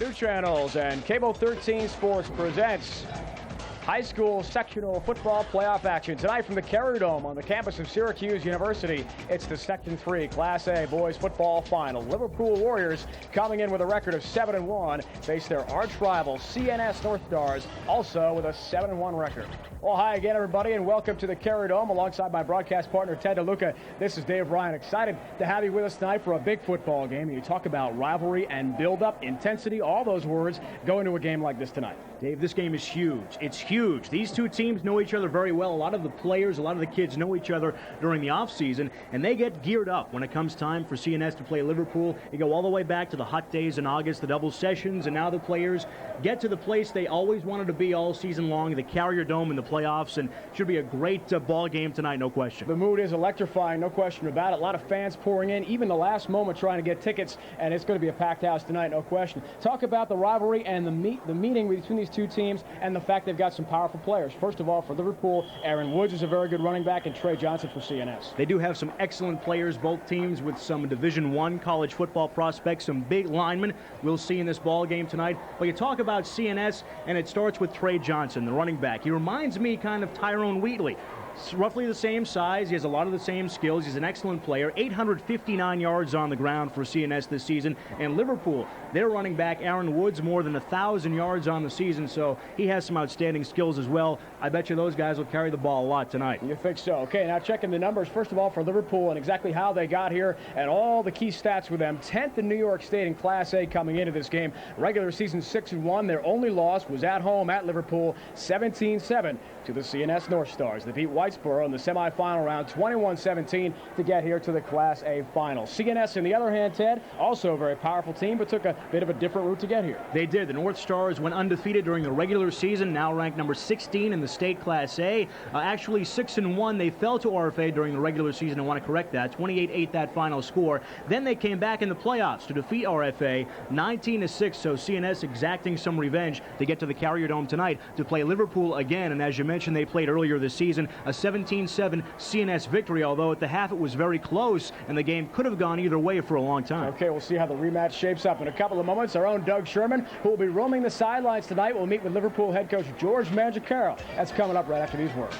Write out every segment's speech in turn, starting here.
New Channels and Cable 13 Sports presents high school sectional football playoff action tonight from the Carrier Dome on the campus of Syracuse University. It's the Section 3 Class A boys football final. Liverpool Warriors, coming in with a record of 7-1, face their arch rival CNS North Stars, also with a 7-1 record. Well, hi again, everybody, and welcome to the Carrier Dome alongside my broadcast partner, Ted DeLuca. This is Dave Ryan. Excited to have you with us tonight for a big football game. You talk about rivalry and build-up, intensity, all those words go into a game like this tonight. Dave, this game is huge. It's huge. These two teams know each other very well. A lot of the players, a lot of the kids know each other during the offseason, and they get geared up when it comes time for CNS to play Liverpool. You go all the way back to the hot days in August, the double sessions, and now the players get to the place they always wanted to be all season long, the Carrier Dome in the playoffs, and should be a great ball game tonight, no question. The mood is electrifying, no question about it. A lot of fans pouring in, even the last moment trying to get tickets, and it's going to be a packed house tonight, no question. Talk about the rivalry and the meeting between these two teams and the fact they've got some powerful players. First of all, for Liverpool, Aaron Woods is a very good running back, and Trey Johnson for CNS. They do have some excellent players, both teams, with some Division I college football prospects, some big linemen we'll see in this ball game tonight. But you talk about CNS, and it starts with Trey Johnson, the running back. He reminds me kind of Tyrone Wheatley. It's roughly the same size. He has a lot of the same skills. He's an excellent player. 859 yards on the ground for CNS this season. And Liverpool, their running back, Aaron Woods, more than 1,000 yards on the season. So he has some outstanding skills as well. I bet you those guys will carry the ball a lot tonight. You think so? Okay, now checking the numbers, first of all, for Liverpool and exactly how they got here and all the key stats with them. 10th in New York State in Class A coming into this game. Regular season 6-1. Their only loss was at home at Liverpool, 17-7 to the CNS North Stars. They beat Whitesboro in the semifinal round, 21-17 to get here to the Class A final. CNS, on the other hand, Ted, also a very powerful team, but took a bit of a different route to get here. They did. The North Stars went undefeated during the regular season, now ranked number 16 in the state Class A. Actually 6-1. They fell to RFA during the regular season. I want to correct that. 28-8 that final score. Then they came back in the playoffs to defeat RFA 19-6. So CNS exacting some revenge to get to the Carrier Dome tonight to play Liverpool again. And as you mentioned, they played earlier this season, a 17-7 CNS victory, although at the half it was very close and the game could have gone either way for a long time. Okay, we'll see how the rematch shapes up in a couple of moments. Our own Doug Sherman, who will be roaming the sidelines tonight, will meet with Liverpool head coach George Mangiacaro. That's coming up right after these words.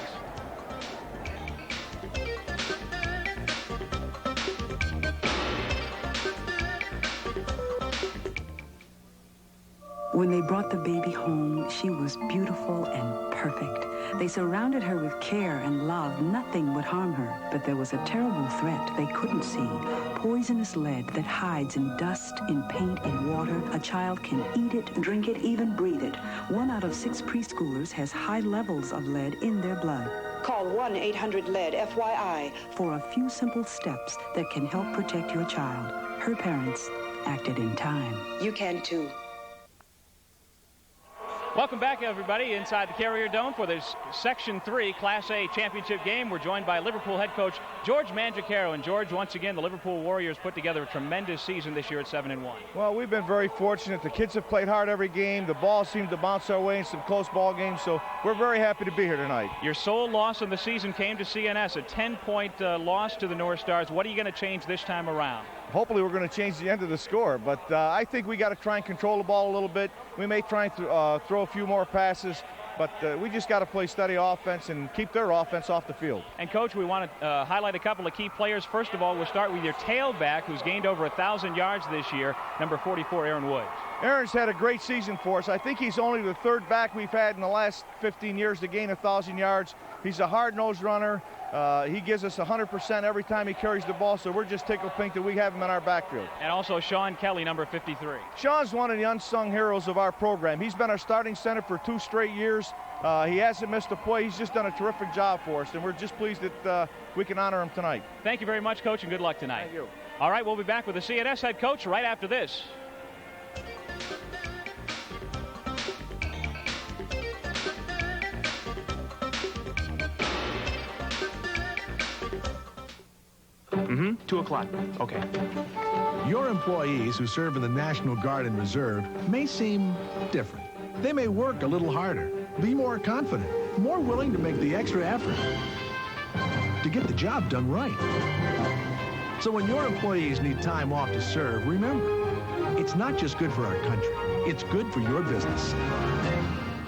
When they brought the baby home, she was beautiful and perfect. They surrounded her with care and love. Nothing would harm her. But there was a terrible threat they couldn't see. Poisonous lead that hides in dust, in paint, in water. A child can eat it, drink it, even breathe it. 1 out of 6 preschoolers has high levels of lead in their blood. Call 1-800-LEAD, FYI. For a few simple steps that can help protect your child. Her parents acted in time. You can too. Welcome back, everybody, inside the Carrier Dome for this Section 3 Class A championship game. We're joined by Liverpool head coach George Mangiacaro. And, George, once again, the Liverpool Warriors put together a tremendous season this year at 7-1. Well, we've been very fortunate. The kids have played hard every game. The ball seemed to bounce our way in some close ball games, so we're very happy to be here tonight. Your sole loss in the season came to CNS, a 10-point loss to the North Stars. What are you going to change this time around? Hopefully we're going to change the end of the score, but I think we got to try and control the ball a little bit. We may try and throw a few more passes, but we just got to play steady offense and keep their offense off the field. And, Coach, we want to highlight a couple of key players. First of all, we'll start with your tailback, who's gained over 1,000 yards this year, number 44, Aaron Woods. Aaron's had a great season for us. I think he's only the third back we've had in the last 15 years to gain 1,000 yards. He's a hard-nosed runner. He gives us 100% every time he carries the ball, so we're just tickled pink that we have him in our backfield. And also Sean Kelly, number 53. Sean's one of the unsung heroes of our program. He's been our starting center for 2 straight years. He hasn't missed a play. He's just done a terrific job for us, and we're just pleased that we can honor him tonight. Thank you very much, Coach, and good luck tonight. Thank you. All right, we'll be back with the CNS head coach right after this. Mm-hmm. 2 o'clock. Okay. Your employees who serve in the National Guard and Reserve may seem different. They may work a little harder, be more confident, more willing to make the extra effort to get the job done right. So when your employees need time off to serve, remember, It's not just good for our country. It's good for your business.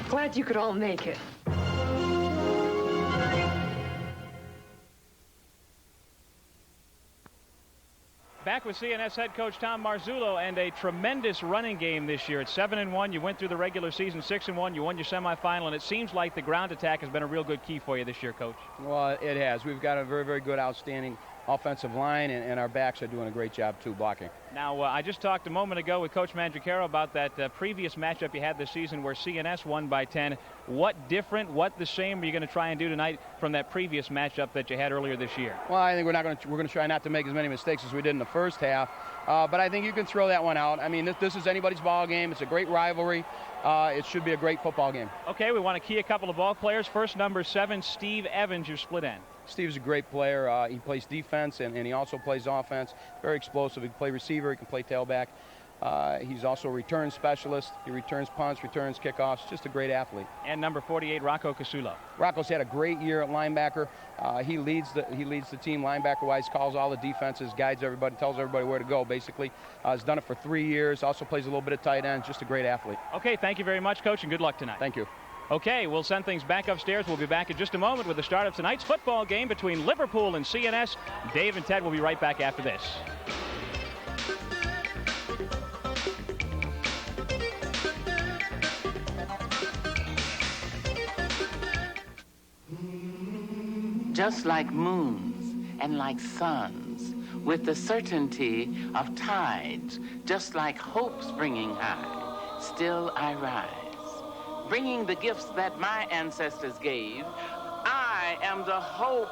Glad you could all make it. Back with CNS head coach Tom Marzullo, and a tremendous running game this year. It's 7-1. You went through the regular season 6-1. You won your semifinal, and it seems like the ground attack has been a real good key for you this year, Coach. Well, it has. We've got a very, very good, outstanding offensive line, and our backs are doing a great job, too, blocking. Now, I just talked a moment ago with Coach Mangiacaro about that previous matchup you had this season where CNS won by 10. What different, what the same are you going to try and do tonight from that previous matchup that you had earlier this year? Well, I think we're going to try not to make as many mistakes as we did in the first half, but I think you can throw that one out. I mean, this is anybody's ball game. It's a great rivalry. It should be a great football game. Okay, we want to key a couple of ball players. First, number 7, Steve Evans, your split end. Steve's a great player. He plays defense, and he also plays offense. Very explosive. He can play receiver. He can play tailback. He's also a return specialist. He returns punts, returns kickoffs. Just a great athlete. And number 48, Rocco Casulo. Rocco's had a great year at linebacker. He leads the team linebacker-wise, calls all the defenses, guides everybody, tells everybody where to go, basically. Has done it for 3 years. Also plays a little bit of tight end. Just a great athlete. Okay, thank you very much, Coach, and good luck tonight. Thank you. Okay, we'll send things back upstairs. We'll be back in just a moment with the start of tonight's football game between Liverpool and CNS. Dave and Ted will be right back after this. Just like moons and like suns, with the certainty of tides, just like hope springing high, still I rise. Bringing the gifts that my ancestors gave, I am the hope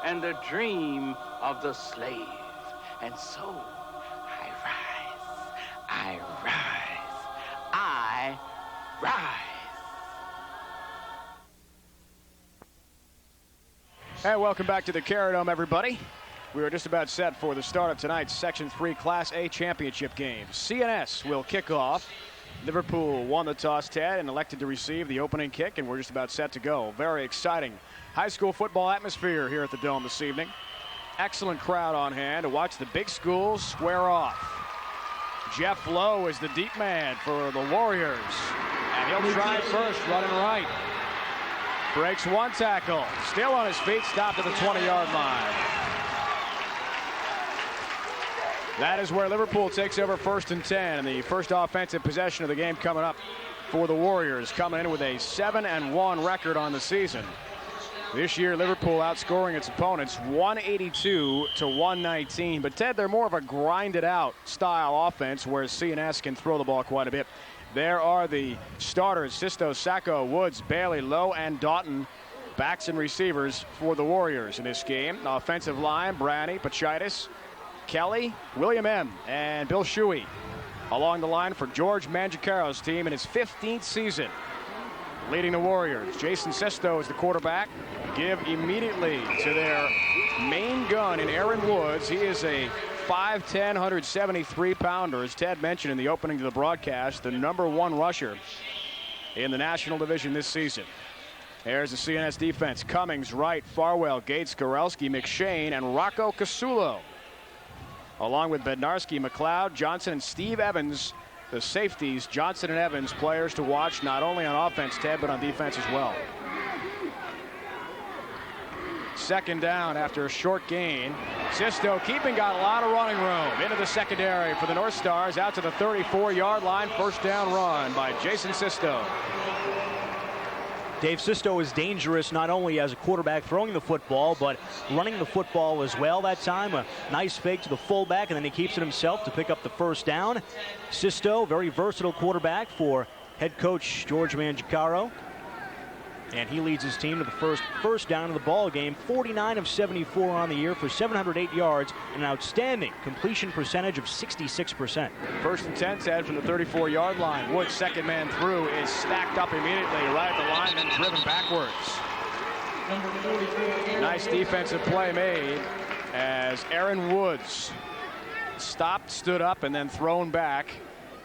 and the dream of the slave. And so I rise, I rise. And welcome back to the Caradome, everybody. We are just about set for the start of tonight's Section 3 Class A championship game. CNS will kick off. Liverpool won the toss, Ted, and elected to receive the opening kick, and we're just about set to go. Very exciting high school football atmosphere here at the Dome this evening. Excellent crowd on hand to watch the big schools square off. Jeff Lowe is the deep man for the Warriors, and he'll try first, running right. Breaks one tackle, still on his feet, stopped at the 20-yard line. That is where Liverpool takes over 1st and 10, and the first offensive possession of the game coming up for the Warriors, coming in with a 7-1 record on the season. This year, Liverpool outscoring its opponents 182-119. But Ted, they're more of a grinded-out style offense, whereas CNS can throw the ball quite a bit. There are the starters: Sisto, Sacco, Woods, Bailey, Lowe, and Doughton. Backs and receivers for the Warriors in this game. Offensive line: Branny, Pachitis, Kelly, William M., and Bill Shuey. Along the line for George Mangiacaro's team in his 15th season, leading the Warriors. Jason Sisto is the quarterback. Give immediately to their main gun in Aaron Woods. He is a 5'10", 173-pounder, as Ted mentioned in the opening to the broadcast, the #1 rusher in the National Division this season. There's the CNS defense. Cummings, Wright, Farwell, Gates, Gorelski, McShane, and Rocco Casulo, along with Bednarski, McLeod, Johnson, and Steve Evans, the safeties. Johnson and Evans, players to watch not only on offense, Ted, but on defense as well. Second down after a short gain. Sisto keeping, got a lot of running room into the secondary for the North Stars, out to the 34-yard line. First down run by Jason Sisto. Dave, Sisto is dangerous not only as a quarterback throwing the football, but running the football as well that time. A nice fake to the fullback, and then he keeps it himself to pick up the first down. Sisto, very versatile quarterback for head coach George Mangiacaro. And he leads his team to the first down of the ball game. 49 of 74 on the year for 708 yards and an outstanding completion percentage of 66%. 1st and 10, Ted, from the 34-yard line. Woods, second man through, is stacked up immediately right at the line, then driven backwards. Nice defensive play made as Aaron Woods stopped, stood up, and then thrown back.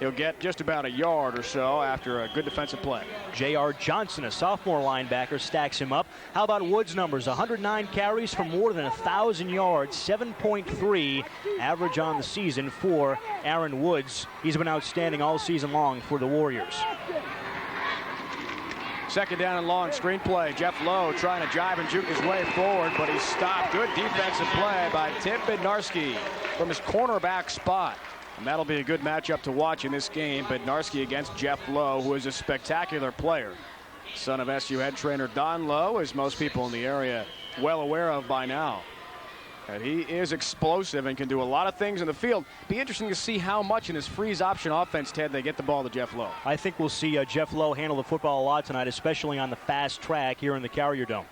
He'll get just about a yard or so after a good defensive play. J.R. Johnson, a sophomore linebacker, stacks him up. How about Woods' numbers? 109 carries for more than 1,000 yards, 7.3 average on the season for Aaron Woods. He's been outstanding all season long for the Warriors. Second down and long, screen play. Jeff Lowe trying to jive and juke his way forward, but he's stopped. Good defensive play by Tim Bednarski from his cornerback spot. And that'll be a good matchup to watch in this game. Bednarski against Jeff Lowe, who is a spectacular player. Son of SU head trainer Don Lowe, as most people in the area well aware of by now. And he is explosive and can do a lot of things in the field. Be interesting to see how much in his freeze option offense, Ted, they get the ball to Jeff Lowe. I think we'll see Jeff Lowe handle the football a lot tonight, especially on the fast track here in the Carrier Dome.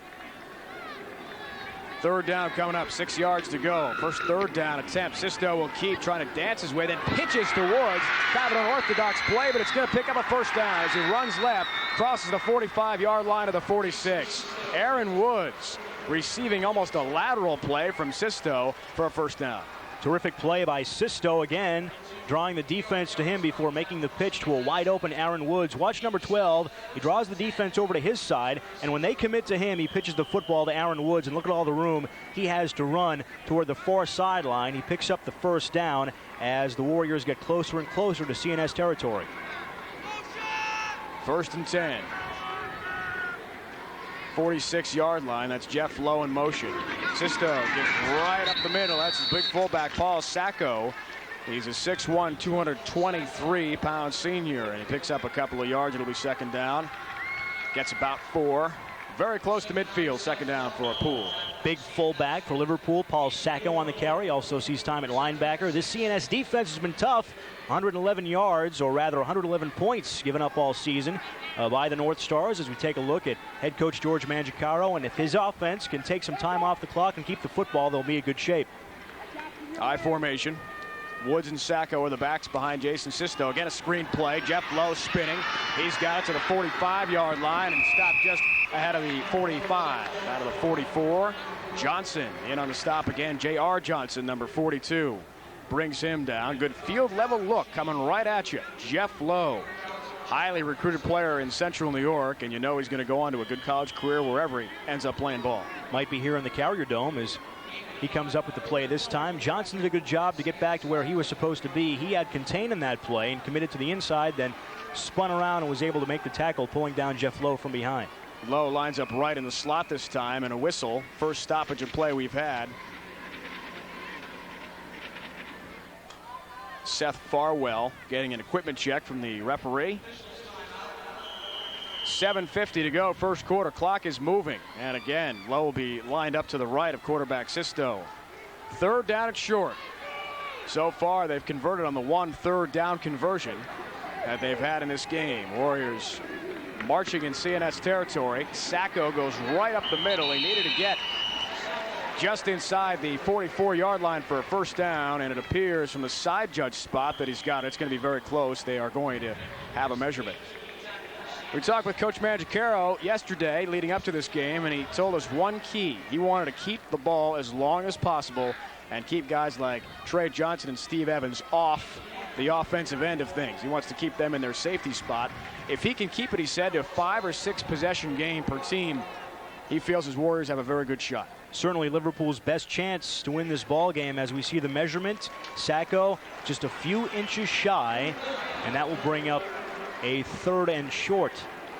Third down coming up, 6 yards to go. First third down attempt. Sisto will keep trying to dance his way, then pitches to Woods. Kind of an unorthodox play, but it's going to pick up a first down as he runs left, crosses the 45-yard line of the 46. Aaron Woods receiving almost a lateral play from Sisto for a first down. Terrific play by Sisto again, drawing the defense to him before making the pitch to a wide open Aaron Woods. Watch number 12. He draws the defense over to his side, and when they commit to him, he pitches the football to Aaron Woods, and look at all the room he has to run toward the far sideline. He picks up the first down as the Warriors get closer and closer to CNS territory. First and 10. 46-yard line. That's Jeff Lowe in motion. Sisto gets right up the middle. That's his big fullback, Paul Sacco. He's a 6'1", 223-pound senior, and he picks up a couple of yards. It'll be second down. Gets about 4. Very close to midfield. Second down for a Pool. Big fullback for Liverpool, Paul Sacco on the carry. Also sees time at linebacker. This CNS defense has been tough. 111 yards, or rather 111 points given up all season by the North Stars as we take a look at head coach George Mangiacaro. And if his offense can take some time off the clock and keep the football, they'll be in good shape. I formation. Woods and Sacco are the backs behind Jason Sisto. Again, a screen play. Jeff Lowe spinning. He's got it to the 45-yard line and stopped just ahead of the 45. Out of the 44. Johnson in on the stop again. J.R. Johnson, number 42. Brings him down. Good field level look coming right at you. Jeff Lowe, highly recruited player in Central New York, and you know he's going to go on to a good college career wherever he ends up playing ball. Might be here in the Carrier Dome as he comes up with the play this time. Johnson did a good job to get back to where he was supposed to be. He had contained in that play and committed to the inside, then spun around and was able to make the tackle, pulling down Jeff Lowe from behind. Lowe lines up right in the slot this time, and a whistle. First stoppage of play we've had. Seth Farwell getting an equipment check from the referee. 7:50 to go, first quarter. Clock is moving. And again, Lowe will be lined up to the right of quarterback Sisto. Third down and short. So far, they've converted on the 1 third down conversion that they've had in this game. Warriors marching in CNS territory. Sacco goes right up the middle. He needed to get just inside the 44-yard line for a first down, and it appears from the side judge spot that he's got it. It's going to be very close. They are going to have a measurement. We talked with Coach Mangiacaro yesterday leading up to this game, and he told us one key. He wanted to keep the ball as long as possible and keep guys like Trey Johnson and Steve Evans off the offensive end of things. He wants to keep them in their safety spot. If he can keep it, he said, to a 5 or 6 possession game per team, he feels his Warriors have a very good shot. Certainly Liverpool's best chance to win this ball game as we see the measurement. Sacco just a few inches shy, and that will bring up a third and short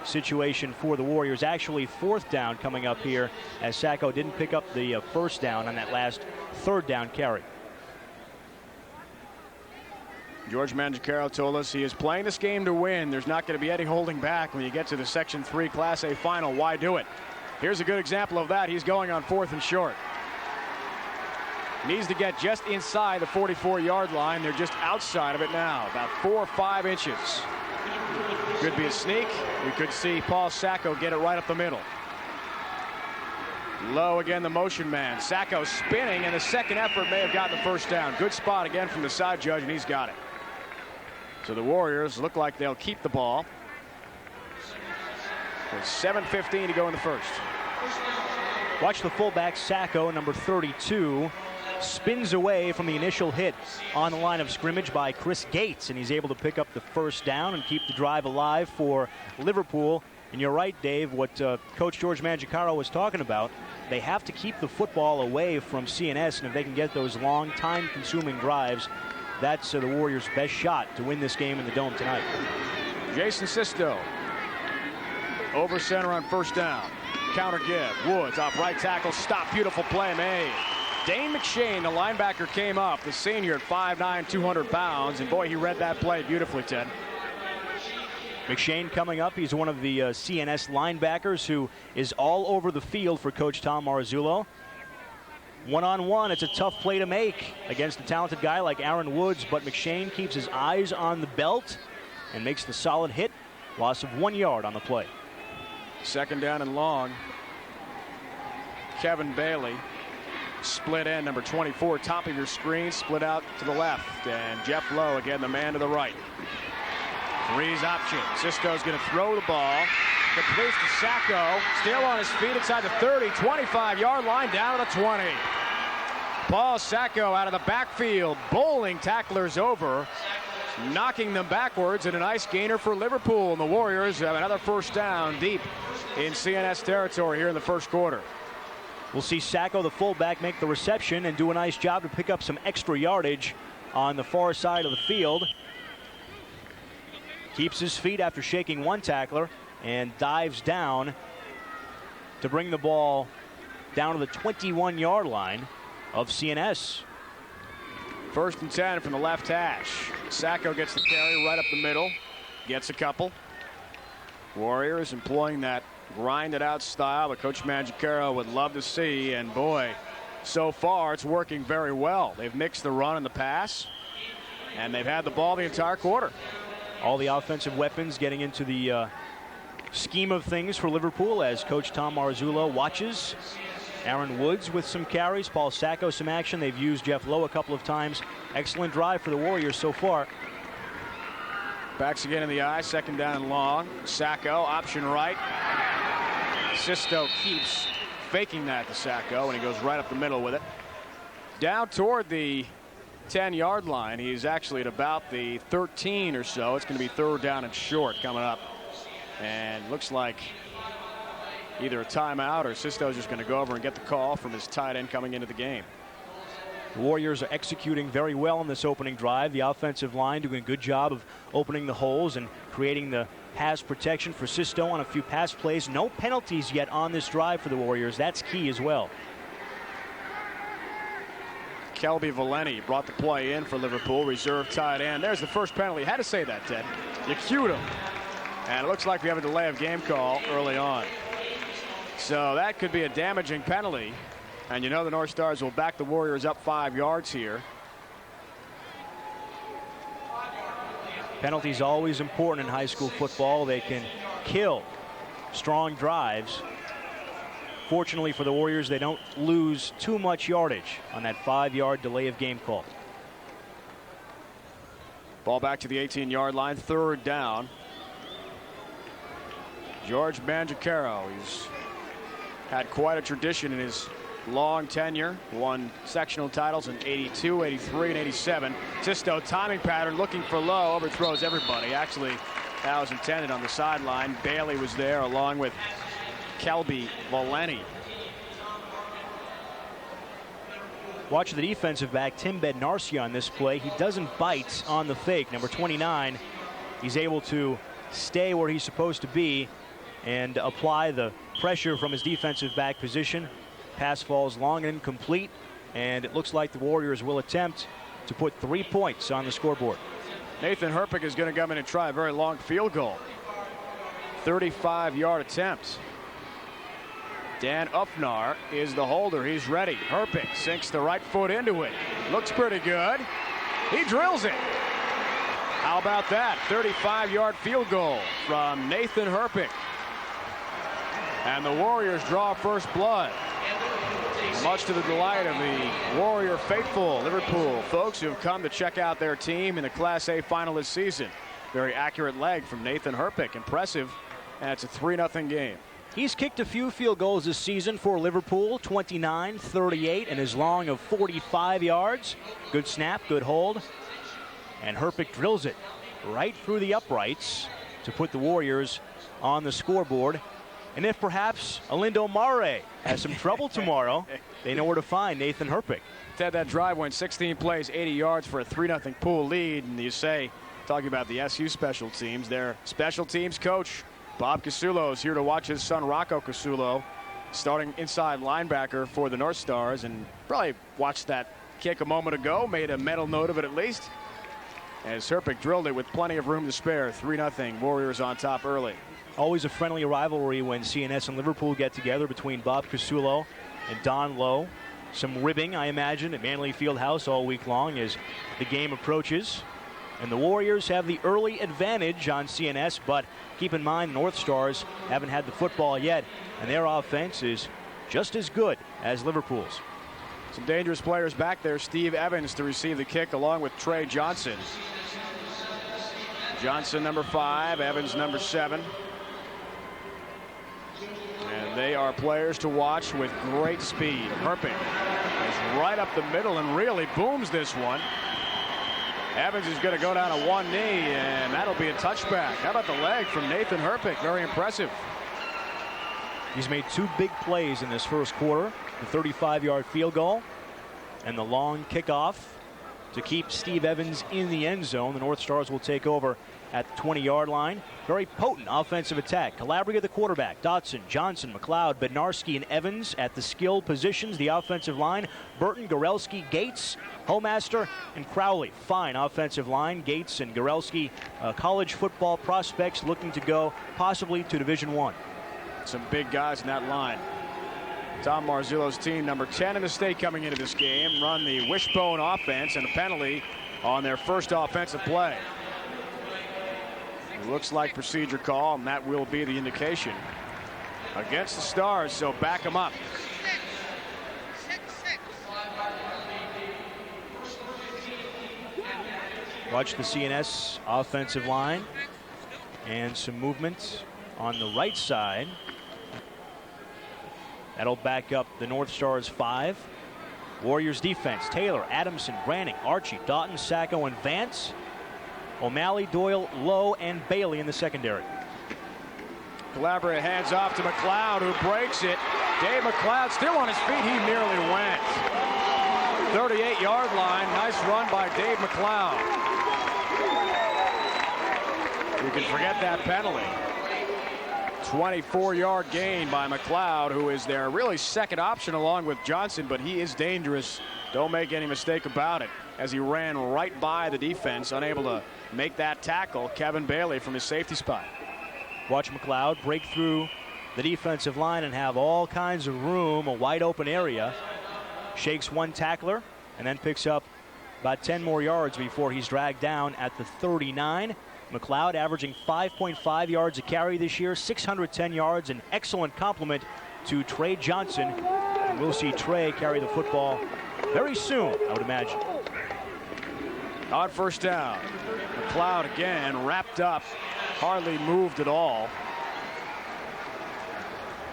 situation for the Warriors. Actually, fourth down coming up here as Sacco didn't pick up the first down on that last third down carry. George Mangiacaro told us he is playing this game to win. There's not going to be any holding back when you get to the Section 3 Class A final. Why do it? Here's a good example of that. He's going on 4th and short. Needs to get just inside the 44-yard line. They're just outside of it now, about 4 or 5 inches. Could be a sneak. We could see Paul Sacco get it right up the middle. Low again, the motion man. Sacco spinning, and the second effort may have gotten the first down. Good spot again from the side judge, and he's got it. So the Warriors look like they'll keep the ball. With 7:15 to go in the first. Watch the fullback, Sacco, number 32. spins away from the initial hit on the line of scrimmage by Chris Gates, and he's able to pick up the first down and keep the drive alive for Liverpool. And you're right, Dave, what Coach George Mangiacaro was talking about. They have to keep the football away from CNS, and if they can get those long, time-consuming drives, that's the Warriors' best shot to win this game in the Dome tonight. Jason Sisto over center on first down. Counter give. Woods off right tackle. Stop. Beautiful play made. Dane McShane, the linebacker, came up. The senior at 5'9", 200 pounds. And boy, he read that play beautifully, Ted. McShane coming up. He's one of the CNS linebackers who is all over the field for Coach Tom Marzullo. One-on-one, it's a tough play to make against a talented guy like Aaron Woods, but McShane keeps his eyes on the belt and makes the solid hit. Loss of 1 yard on the play. Second down and long. Kevin Bailey, split end, number 24, top of your screen, split out to the left. And Jeff Lowe, again, the man to the right. Three's option. Sisto's going to throw the ball. Completes to Sacco. Still on his feet inside the 30, 25-yard line, down to the 20. Paul Sacco out of the backfield, bowling tacklers over, knocking them backwards, and a nice gainer for Liverpool. And the Warriors have another first down deep in CNS territory here in the first quarter. We'll see Sacco, the fullback, make the reception and do a nice job to pick up some extra yardage on the far side of the field. Keeps his feet after shaking one tackler and dives down to bring the ball down to the 21-yard line of CNS. First and 10 from the left hash. Sacco gets the carry right up the middle. Gets a couple. Warriors employing that grinded out style that Coach Mangiacaro would love to see. And boy, so far it's working very well. They've mixed the run and the pass, and they've had the ball the entire quarter. All the offensive weapons getting into the scheme of things for Liverpool as Coach Tom Marzullo watches. Aaron Woods with some carries, Paul Sacco some action. They've used Jeff Lowe a couple of times. Excellent drive for the Warriors so far. Backs again in the eye, second down and long. Sacco, option right. Sisto keeps faking that to Sacco, and he goes right up the middle with it. Down toward the 10-yard line. He's actually at about the 13 or so. It's going to be third down and short coming up. And looks like either a timeout or Sisto's just going to go over and get the call from his tight end coming into the game. The Warriors are executing very well in this opening drive. The offensive line doing a good job of opening the holes and creating the pass protection for Sisto on a few pass plays. No penalties yet on this drive for the Warriors. That's key as well. Kelby Valeni brought the play in for Liverpool, reserve tight end. There's the first penalty. Had to say that, Ted. You cued him. And it looks like we have a delay of game call early on. So that could be a damaging penalty. And you know the North Stars will back the Warriors up 5 yards here. Penalties always important in high school football. They can kill strong drives. Fortunately for the Warriors, they don't lose too much yardage on that 5-yard delay of game call. Ball back to the 18-yard line, third down. George Mangiacaro, he's had quite a tradition in his long tenure. Won sectional titles in 82, 83, and 87. Sisto timing pattern looking for Lowe, overthrows everybody. Actually, that was intended on the sideline. Bailey was there along with Kelby Valeni. Watch the defensive back, Tim Bednarcia, on this play. He doesn't bite on the fake. Number 29, he's able to stay where he's supposed to be and apply the pressure from his defensive back position. Pass falls long and incomplete, and it looks like the Warriors will attempt to put 3 points on the scoreboard. Nathan Herpich is going to come in and try a very long field goal. 35-yard attempt. Dan Upnar is the holder. He's ready. Herpich sinks the right foot into it. Looks pretty good. He drills it. How about that? 35-yard field goal from Nathan Herpich. And the Warriors draw first blood. Much to the delight of the Warrior faithful, Liverpool folks who have come to check out their team in the Class A final this season. Very accurate leg from Nathan Herpich. Impressive. And it's a 3-0 game. He's kicked a few field goals this season for Liverpool, 29, 38, and his long of 45 yards. Good snap, good hold. And Herpich drills it right through the uprights to put the Warriors on the scoreboard. And if perhaps Alindo Mare has some trouble tomorrow, they know where to find Nathan Herpich. Ted, that drive went 16 plays, 80 yards for a 3-0 pool lead. And you say, talking about the SU special teams, their special teams coach, Bob Casulo, is here to watch his son Rocco Casulo, starting inside linebacker for the North Stars, and probably watched that kick a moment ago, made a mental note of it at least, as Herpich drilled it with plenty of room to spare. 3-0, Warriors on top early. Always a friendly rivalry when CNS and Liverpool get together between Bob Casulo and Don Lowe. Some ribbing, I imagine, at Manley Fieldhouse all week long as the game approaches. And the Warriors have the early advantage on CNS, but keep in mind, North Stars haven't had the football yet, and their offense is just as good as Liverpool's. Some dangerous players back there. Steve Evans to receive the kick along with Trey Johnson. Johnson number 5, Evans number 7. And they are players to watch with great speed. Herpich is right up the middle and really booms this one. Evans is going to go down to one knee, and that'll be a touchback. How about the leg from Nathan Herpich? Very impressive. He's made 2 big plays in this first quarter. The 35-yard field goal and the long kickoff to keep Steve Evans in the end zone. The North Stars will take over at the 20-yard line. Very potent offensive attack. Calabria the quarterback. Dotson, Johnson, McLeod, Bednarski, and Evans at the skill positions. The offensive line, Burton, Gorelski, Gates, Homaster, and Crowley. Fine offensive line. Gates and Gorelski, college football prospects looking to go possibly to Division I. Some big guys in that line. Tom Marzullo's team, number 10 in the state coming into this game, run the wishbone offense and a penalty on their first offensive play. It looks like procedure call, and that will be the indication against the Stars, so back them up. Watch the CNS offensive line and some movement on the right side. That'll back up the North Stars 5. Warriors defense, Taylor, Adamson, Branning, Archie, Doughton, Sacco, and Vance. O'Malley, Doyle, Lowe, and Bailey in the secondary. Calabria hands off to McLeod, who breaks it. Dave McLeod still on his feet. He nearly went. 38-yard line. Nice run by Dave McLeod. You can forget that penalty. 24-yard gain by McLeod, who is their really second option along with Johnson, but he is dangerous. Don't make any mistake about it, as he ran right by the defense, unable to make that tackle. Kevin Bailey from his safety spot. Watch McLeod break through the defensive line and have all kinds of room, a wide open area. Shakes one tackler and then picks up about 10 more yards before he's dragged down at the 39. McLeod averaging 5.5 yards a carry this year, 610 yards, an excellent compliment to Trey Johnson. And we'll see Trey carry the football very soon, I would imagine. On first down, McLeod again wrapped up, hardly moved at all.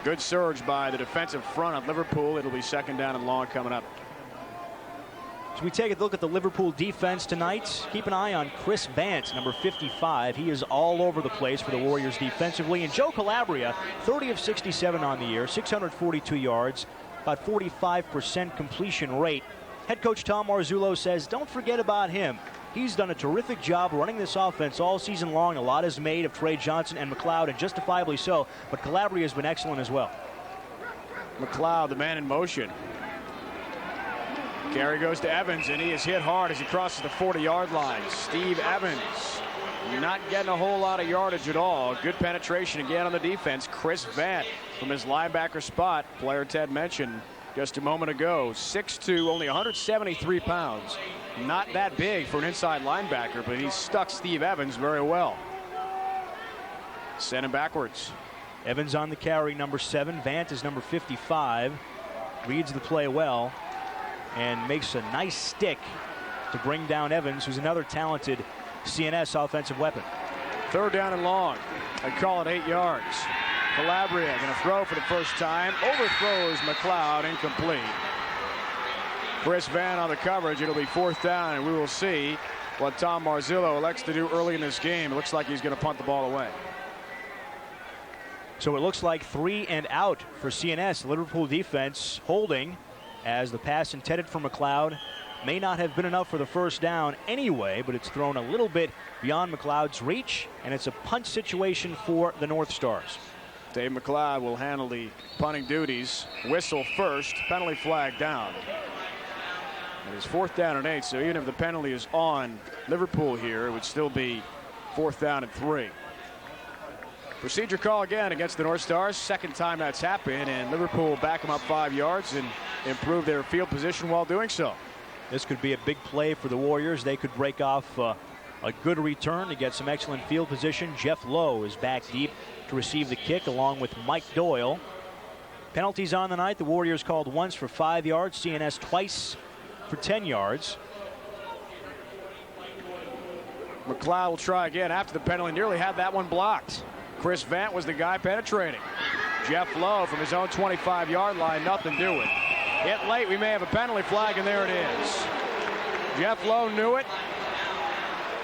Good surge by the defensive front of Liverpool. It'll be second down and long coming up. So we take a look at the Liverpool defense tonight. Keep an eye on Chris Vance, number 55. He is all over the place for the Warriors defensively. And Joe Calabria, 30 of 67 on the year, 642 yards, about 45% completion rate. Head coach Tom Marzullo says, don't forget about him. He's done a terrific job running this offense all season long. A lot is made of Trey Johnson and McLeod, and justifiably so. But Calabria has been excellent as well. McLeod, the man in motion. Carry goes to Evans, and he is hit hard as he crosses the 40-yard line. Steve Evans not getting a whole lot of yardage at all. Good penetration again on the defense. Chris Vant from his linebacker spot. Player Ted mentioned just a moment ago. 6'2", only 173 pounds. Not that big for an inside linebacker, but he stuck Steve Evans very well. Send him backwards. Evans on the carry, number 7. Vant is number 55. Reads the play well and makes a nice stick to bring down Evans, who's another talented CNS offensive weapon. Third down and long. I call it 8 yards. Calabria going to throw for the first time. Overthrows McLeod, incomplete. Chris Van on the coverage. It'll be 4th down, and we will see what Tom Marzillo elects to do early in this game. It looks like he's going to punt the ball away. So it looks like 3 and out for CNS. Liverpool defense holding as the pass intended for McLeod may not have been enough for the first down anyway, but it's thrown a little bit beyond McLeod's reach, and it's a punt situation for the North Stars. Dave McLeod will handle the punting duties. Whistle first, penalty flag down. It is 4th down and 8, so even if the penalty is on Liverpool here, it would still be 4th down and 3. Procedure call again against the North Stars. Second time that's happened, and Liverpool back them up 5 yards and improve their field position while doing so. This could be a big play for the Warriors. They could break off a good return to get some excellent field position. Jeff Lowe is back deep to receive the kick along with Mike Doyle. Penalties on the night. The Warriors called once for 5 yards. CNS twice for 10 yards. McLeod will try again after the penalty. Nearly had that one blocked. Chris Vant was the guy penetrating. Jeff Lowe from his own 25-yard line, nothing doing. Hit late, we may have a penalty flag, and there it is. Jeff Lowe knew it,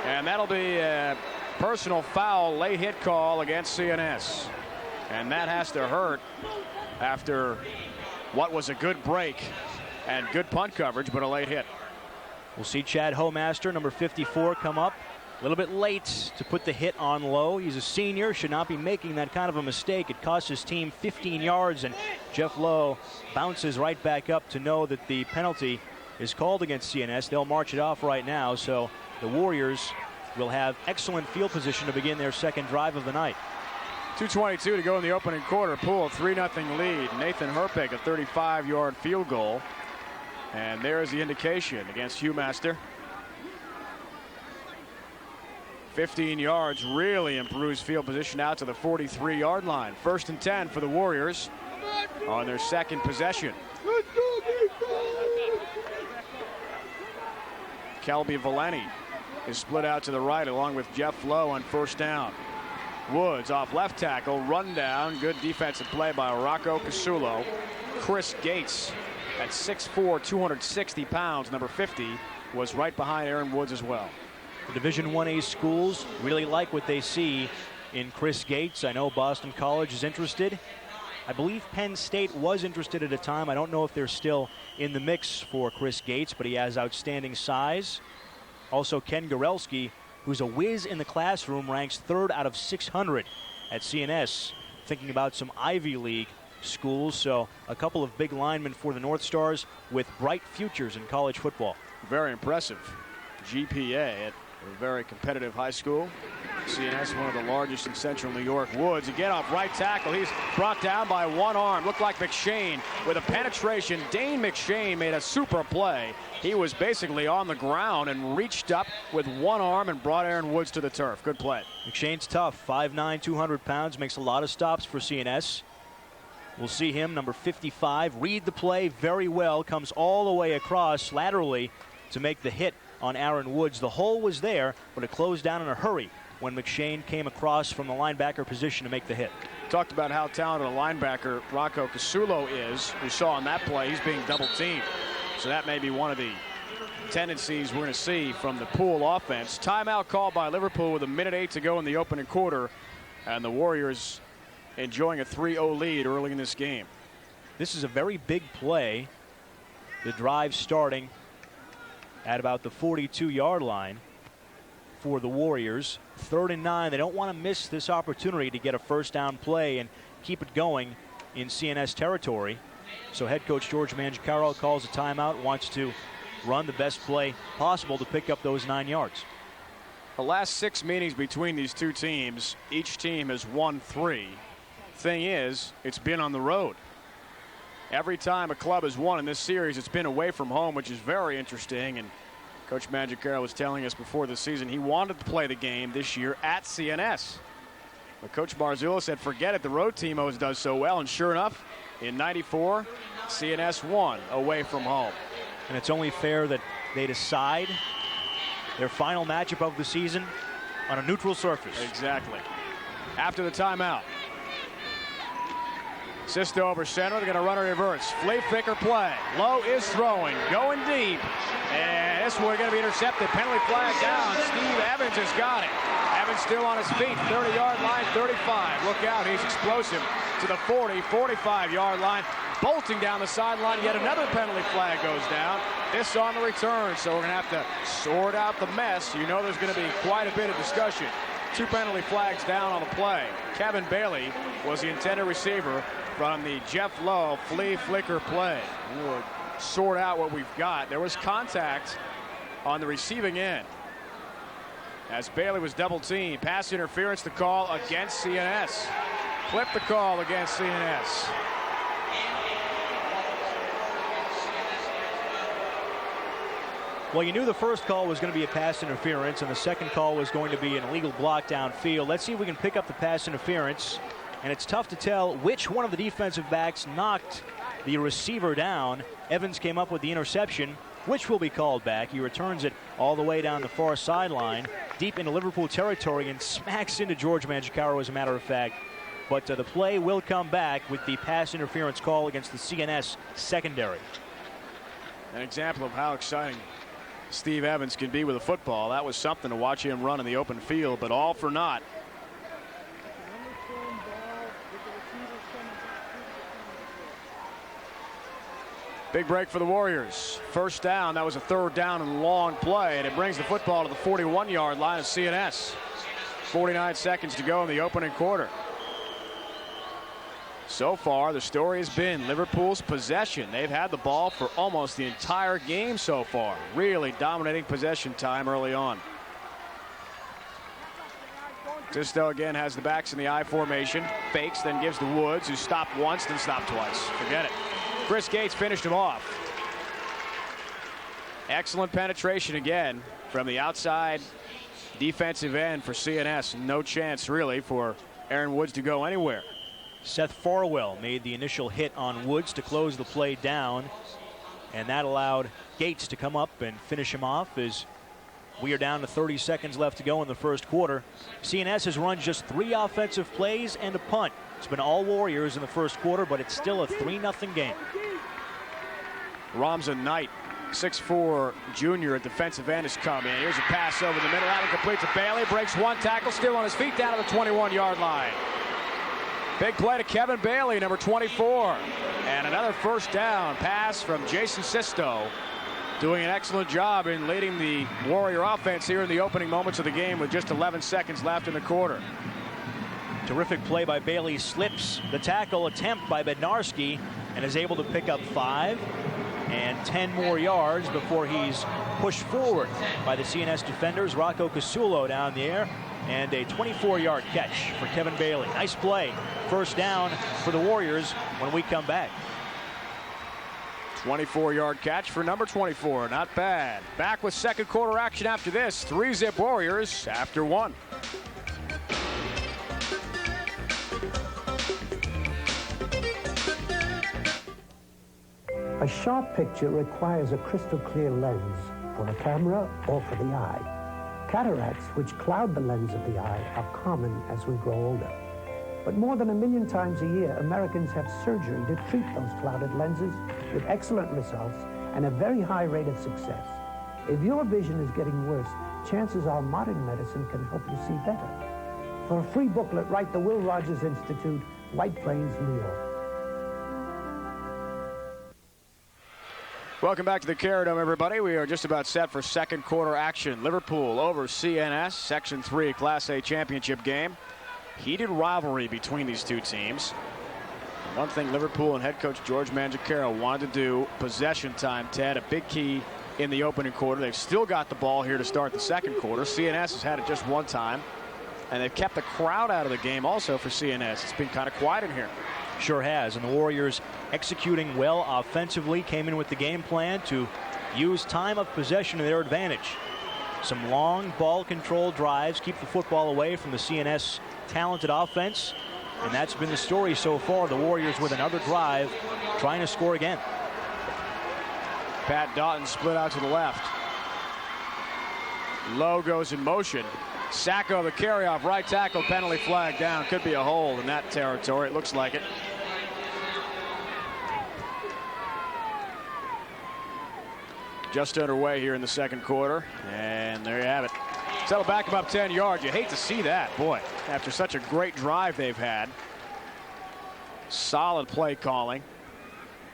and that'll be a personal foul, late hit call against CNS. And that has to hurt after what was a good break and good punt coverage, but a late hit. We'll see Chad Homaster, number 54, come up. A little bit late to put the hit on Lowe. He's a senior, should not be making that kind of a mistake. It cost his team 15 yards, and Jeff Lowe bounces right back up to know that the penalty is called against CNS. They'll march it off right now, so the Warriors will have excellent field position to begin their second drive of the night. 2:22 to go in the opening quarter. Pool, 3-0 lead. Nathan Herpig, a 35-yard field goal. And there's the indication against Humaster. 15 yards really improves field position out to the 43-yard line. 1st and 10 for the Warriors on their second possession. Kelby Valeni is split out to the right along with Jeff Lowe on 1st down. Woods off left tackle, run down. Good defensive play by Rocco Casulo. Chris Gates at 6'4", 260 pounds, number 50, was right behind Aaron Woods as well. The Division 1A schools really like what they see in Chris Gates. I know Boston College is interested. I believe Penn State was interested at a time. I don't know if they're still in the mix for Chris Gates, but he has outstanding size. Also, Ken Gorelski, who's a whiz in the classroom, ranks 3rd out of 600 at CNS. Thinking about some Ivy League schools, so a couple of big linemen for the North Stars with bright futures in college football. Very impressive GPA at a very competitive high school. CNS, one of the largest in central New York. Woods again off right tackle. He's brought down by one arm. Looked like McShane with a penetration. Dane McShane made a super play. He was basically on the ground and reached up with one arm and brought Aaron Woods to the turf. Good play. McShane's tough. 5'9", 200 pounds. Makes a lot of stops for CNS. We'll see him, number 55, read the play very well. Comes all the way across laterally to make the hit on Aaron Woods. The hole was there, but it closed down in a hurry when McShane came across from the linebacker position to make the hit. Talked about how talented a linebacker Rocco Casulo is. We saw on that play he's being double teamed. So that may be one of the tendencies we're going to see from the Pool offense. Timeout called by Liverpool with 1:08 to go in the opening quarter. And the Warriors enjoying a 3-0 lead early in this game. This is a very big play. The drive starting at about the 42-yard line for the Warriors. 3rd and 9. They don't want to miss this opportunity to get a first down play and keep it going in CNS territory. So head coach George Mangiacaro calls a timeout, wants to run the best play possible to pick up those 9 yards. The last 6 meetings between these two teams, each team has won 3. Thing is, it's been on the road. Every time a club has won in this series, it's been away from home, which is very interesting. And Coach Mangiacaro was telling us before the season he wanted to play the game this year at CNS. But Coach Marzillo said, forget it, the road team always does so well. And sure enough, in '94, CNS won away from home. And it's only fair that they decide their final matchup of the season on a neutral surface. Exactly. After the timeout. Sisto over center. They're going to run a reverse. Flea flicker play. Lowe is throwing. Going deep. And this one going to be intercepted. Penalty flag down. Steve Evans has got it. Evans still on his feet. 30-yard line, 35. Look out. He's explosive to the 40, 45-yard line. Bolting down the sideline. Yet another penalty flag goes down. This on the return. So we're going to have to sort out the mess. You know there's going to be quite a bit of discussion. 2 penalty flags down on the play. Kevin Bailey was the intended receiver from the Jeff Lowe flea flicker play. We'll sort out what we've got. There was contact on the receiving end as Bailey was double teamed. Pass interference, the call against CNS. Flip the call against CNS. Well, you knew the first call was going to be a pass interference, and the second call was going to be an illegal block downfield. Let's see if we can pick up the pass interference. And it's tough to tell which one of the defensive backs knocked the receiver down. Evans came up with the interception, which will be called back. He returns it all the way down the far sideline, deep into Liverpool territory, and smacks into George Mangiacaro, as a matter of fact. But the play will come back with the pass interference call against the CNS secondary. An example of how exciting Steve Evans can be with a football. That was something to watch him run in the open field, but all for naught. Big break for the Warriors. First down. That was a 3rd down and long play, and it brings the football to the 41-yard line of CNS. 49 seconds to go in the opening quarter. So far, the story has been Liverpool's possession. They've had the ball for almost the entire game so far. Really dominating possession time early on. Sisto again has the backs in the I formation. Fakes, then gives to Woods, who stopped once, then stopped twice. Forget it. Chris Gates finished him off. Excellent penetration again from the outside defensive end for CNS. No chance, really, for Aaron Woods to go anywhere. Seth Farwell made the initial hit on Woods to close the play down, and that allowed Gates to come up and finish him off as we are down to 30 seconds left to go in the first quarter. CNS has run just 3 offensive plays and a punt. It's been all Warriors in the first quarter, but it's still a 3-0 game. Ramza Knight, 6'4" junior at defensive end, has come in. Here's a pass over the middle. Allen completes to Bailey, breaks 1 tackle, still on his feet down to the 21-yard line. Big play to Kevin Bailey, number 24. And another first down pass from Jason Sisto, doing an excellent job in leading the Warrior offense here in the opening moments of the game with just 11 seconds left in the quarter. Terrific play by Bailey. Slips the tackle attempt by Bednarski and is able to pick up 5 and 10 more yards before he's pushed forward by the CNS defenders. Rocco Casulo down the air, and a 24-yard catch for Kevin Bailey. Nice play. First down for the Warriors when we come back. 24-yard catch for number 24. Not bad. Back with second quarter action after this. 3-zip Warriors after 1. A sharp picture requires a crystal clear lens for the camera or for the eye. Cataracts, which cloud the lens of the eye, are common as we grow older. But more than 1 million times a year, Americans have surgery to treat those clouded lenses with excellent results and a very high rate of success. If your vision is getting worse, chances are modern medicine can help you see better. For a free booklet, write the Will Rogers Institute, White Plains, New York. Welcome back to the Carradome, everybody. We are just about set for second quarter action. Liverpool over CNS, Section 3 Class A championship game. Heated rivalry between these two teams. One thing Liverpool and head coach George Mangiacaro wanted to do, possession time, Ted, a big key in the opening quarter. They've still got the ball here to start the second quarter. CNS has had it just 1 time, and they've kept the crowd out of the game also for CNS. It's been kind of quiet in here. Sure has, and the Warriors executing well offensively, came in with the game plan to use time of possession to their advantage. Some long ball control drives keep the football away from the CNS talented offense, and that's been the story so far. The Warriors with another drive trying to score again. Pat Doughton split out to the left. Lowe goes in motion. Sacco the carry off right tackle, penalty flag down. Could be a hold in that territory. It looks like it. just underway here in the second quarter. And there you have it. Settle back about 10 yards. You hate to see that, boy, after such a great drive they've had. Solid play calling.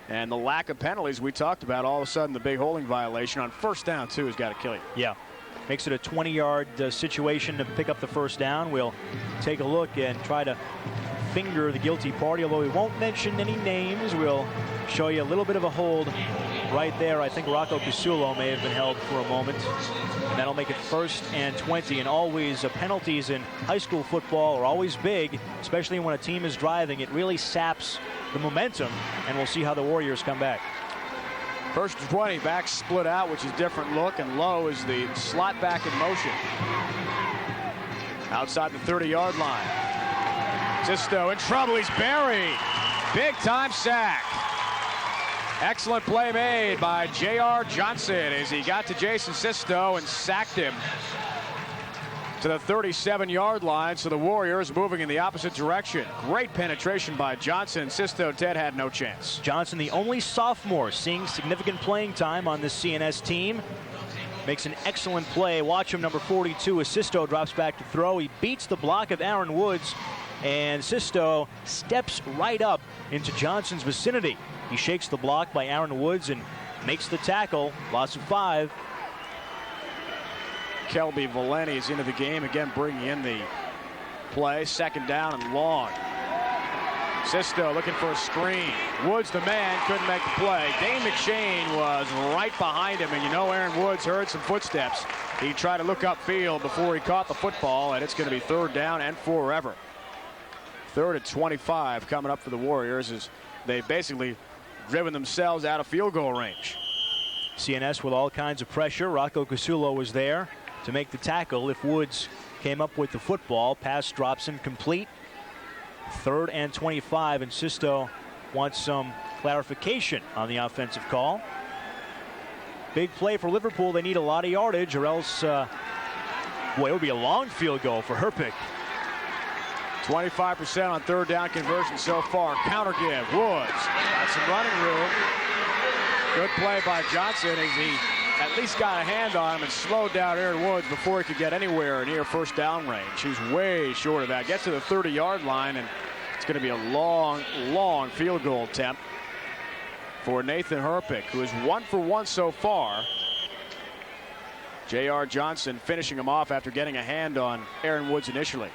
And the lack of penalties we talked about, all of a sudden the big holding violation on first down, too, has got to kill you. Yeah. Makes it a 20-yard situation to pick up the first down. We'll take a look and try to finger the guilty party, although we won't mention any names. We'll show you a little bit of a hold right there. I think Rocco Casulo may have been held for a moment. And that'll make it 1st and 20. And always penalties in high school football are always big, especially when a team is driving. It really saps the momentum, and we'll see how the Warriors come back. 1st and 20, back split out, which is different look, and Lowe is the slot back in motion. Outside the 30-yard line. Sisto in trouble, he's buried. Big time sack. Excellent play made by J.R. Johnson as he got to Jason Sisto and sacked him to the 37-yard line. So the Warriors moving in the opposite direction. Great penetration by Johnson. Sisto, Ted, had no chance. Johnson, the only sophomore seeing significant playing time on this CNS team, makes an excellent play. Watch him, number 42, as Sisto drops back to throw. He beats the block of Aaron Woods, and Sisto steps right up into Johnson's vicinity. He shakes the block by Aaron Woods and makes the tackle. Loss of 5. Kelby Valeni is into the game again, bringing in the play. 2nd down and long. Sisto looking for a screen. Woods, the man, couldn't make the play. Dane McShane was right behind him, and you know Aaron Woods heard some footsteps. He tried to look upfield before he caught the football, and it's going to be 3rd down and forever. 3rd and 25 coming up for the Warriors as they've basically driven themselves out of field goal range. CNS with all kinds of pressure. Rocco Casulo was there to make the tackle if Woods came up with the football. Pass drops incomplete. 3rd and 25, and Sisto wants some clarification on the offensive call. Big play for Liverpool. They need a lot of yardage, or else, boy, it would be a long field goal for Herpich. 25% on 3rd down conversion so far. Counter give. Woods got some running room. Good play by Johnson as he at least got a hand on him and slowed down Aaron Woods before he could get anywhere near first down range. He's way short of that. Gets to the 30-yard line, and it's going to be a long, long field goal attempt for Nathan Herpich, who is 1 for 1 so far. J.R. Johnson finishing him off after getting a hand on Aaron Woods initially.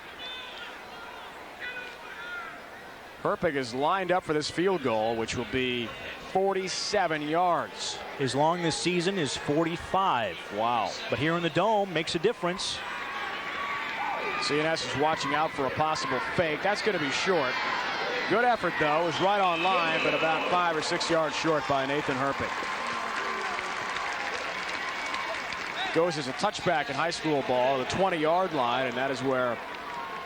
Herpich is lined up for this field goal, which will be 47 yards. His long this season is 45. Wow. But here in the Dome makes a difference. CNS is watching out for a possible fake. That's going to be short. Good effort, though. It was right on line, but about 5 or 6 yards short by Nathan Herpich. Goes as a touchback in high school ball, the 20-yard line, and that is where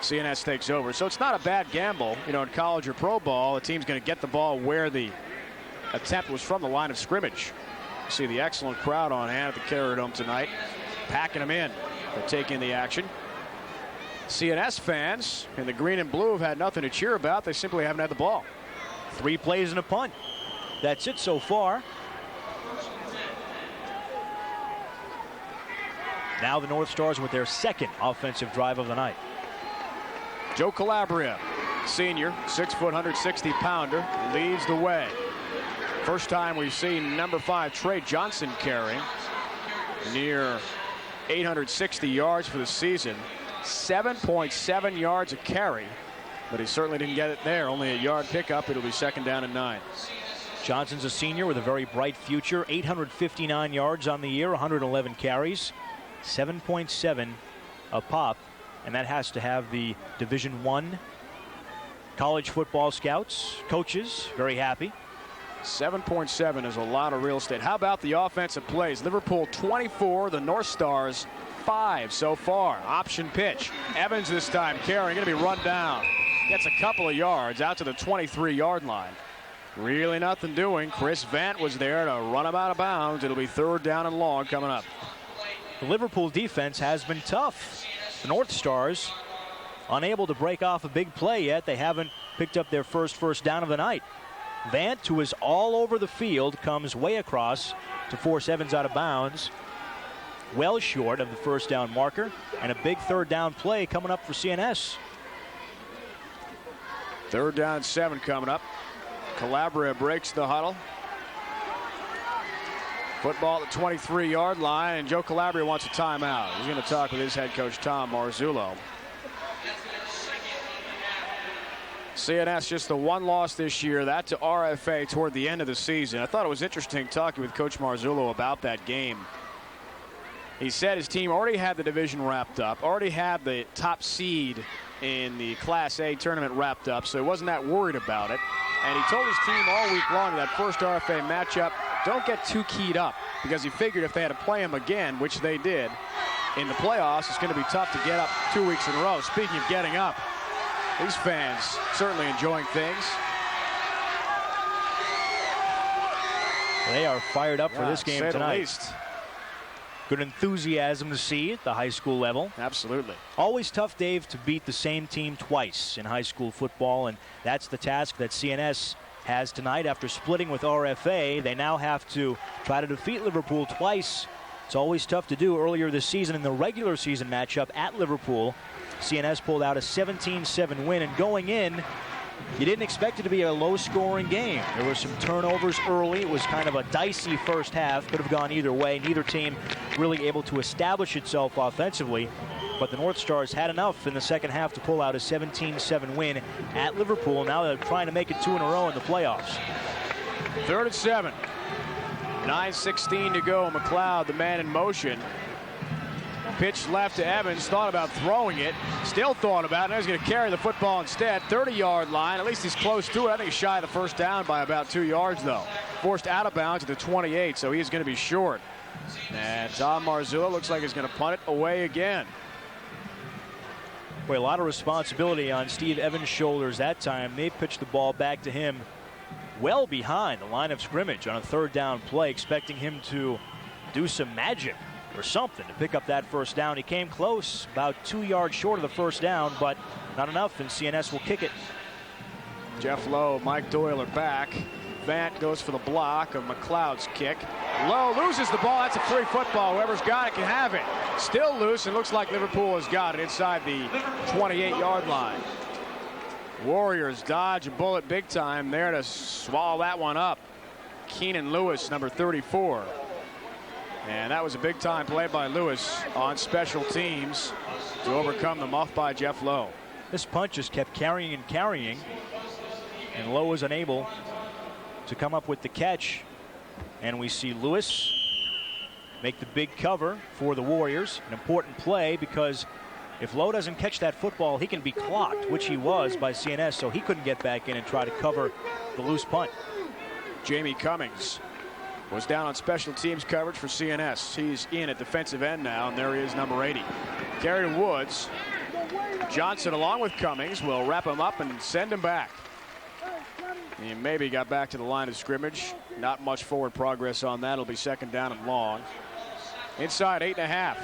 CNS takes over. So it's not a bad gamble. You know, in college or pro ball, a team's going to get the ball where the attempt was from the line of scrimmage. You see the excellent crowd on hand at the Carrier Dome tonight, packing them in to take in the action. CNS fans in the green and blue have had nothing to cheer about. They simply haven't had the ball. 3 plays and a punt. That's it so far. Now the North Stars with their 2nd offensive drive of the night. Joe Calabria, senior, 6 foot, 160-pounder, leads the way. First time we've seen number 5 Trey Johnson carrying. Near 860 yards for the season. 7.7 yards a carry, but he certainly didn't get it there. Only a yard pickup. It'll be 2nd down and 9. Johnson's a senior with a very bright future. 859 yards on the year, 111 carries, 7.7 a pop, and that has to have the Division I college football scouts, coaches, very happy. 7.7 is a lot of real estate. How about the offensive plays? Liverpool 24, the North Stars 5 so far. Option pitch. Evans this time carrying, going to be run down. Gets a couple of yards out to the 23-yard line. Really nothing doing. Chris Vant was there to run him out of bounds. It'll be 3rd down and long coming up. The Liverpool defense has been tough. The North Stars unable to break off a big play yet. They haven't picked up their first down of the night. Vant, who is all over the field, comes way across to force Evans out of bounds. Well short of the first down marker, and a big third down play coming up for CNS. Third down 7 coming up. Calabria breaks the huddle. Football at the 23-yard line, and Joe Calabria wants a timeout. He's going to talk with his head coach, Tom Marzullo. CNS just the one loss this year, that to RFA toward the end of the season. I thought it was interesting talking with Coach Marzullo about that game. He said his team already had the division wrapped up, already had the top seed in the Class A tournament wrapped up, so he wasn't that worried about it. And he told his team all week long in that first RFA matchup, don't get too keyed up, because he figured if they had to play him again, which they did, in the playoffs, it's going to be tough to get up 2 weeks in a row. Speaking of getting up, these fans certainly enjoying things. They are fired up for this game say tonight. The least. Good enthusiasm to see at the high school level. Absolutely. Always tough, Dave, to beat the same team twice in high school football, and that's the task that CNS has tonight. After splitting with RFA, they now have to try to defeat Liverpool twice. It's always tough to do. Earlier this season in the regular season matchup at Liverpool, CNS pulled out a 17-7 win, and going in, you didn't expect it to be a low-scoring game. There were some turnovers early. It was kind of a dicey first half. Could have gone either way. Neither team really able to establish itself offensively. But the North Stars had enough in the second half to pull out a 17-7 win at Liverpool. Now they're trying to make it 2 in a row in the playoffs. 3rd and 7. 9:16 to go. McLeod, the man in motion. Pitch left to Evans, thought about throwing it, still thought about it. Now he's going to carry the football instead. 30-yard line, at least he's close to it. I think he's shy of the first down by about 2 yards, though. Forced out of bounds at the 28, so he's going to be short. And Tom Marzullo looks like he's going to punt it away again. Boy, a lot of responsibility on Steve Evans' shoulders that time. They pitched the ball back to him well behind the line of scrimmage on a third down play, expecting him to do some magic or something to pick up that first down. He came close, about 2 yards short of the first down, but not enough, and CNS will kick it. Jeff Lowe, Mike Doyle are back. Vant goes for the block of McLeod's kick. Lowe loses the ball. That's a free football. Whoever's got it can have it. Still loose, and looks like Liverpool has got it inside the 28-yard line. Warriors dodge a bullet big time there to swallow that one up. Keenan Lewis, number 34. And that was a big time play by Lewis on special teams to overcome the muff by Jeff Lowe. This punt just kept carrying and carrying, and Lowe was unable to come up with the catch. And we see Lewis make the big cover for the Warriors. An important play, because if Lowe doesn't catch that football, he can be clocked, which he was by CNS, so he couldn't get back in and try to cover the loose punt. Jamie Cummings was down on special teams coverage for CNS. He's in at defensive end now, and there he is, number 80. Carry to Woods. Johnson, along with Cummings, will wrap him up and send him back. He maybe got back to the line of scrimmage. Not much forward progress on that. It'll be second down and long. Inside 8.5.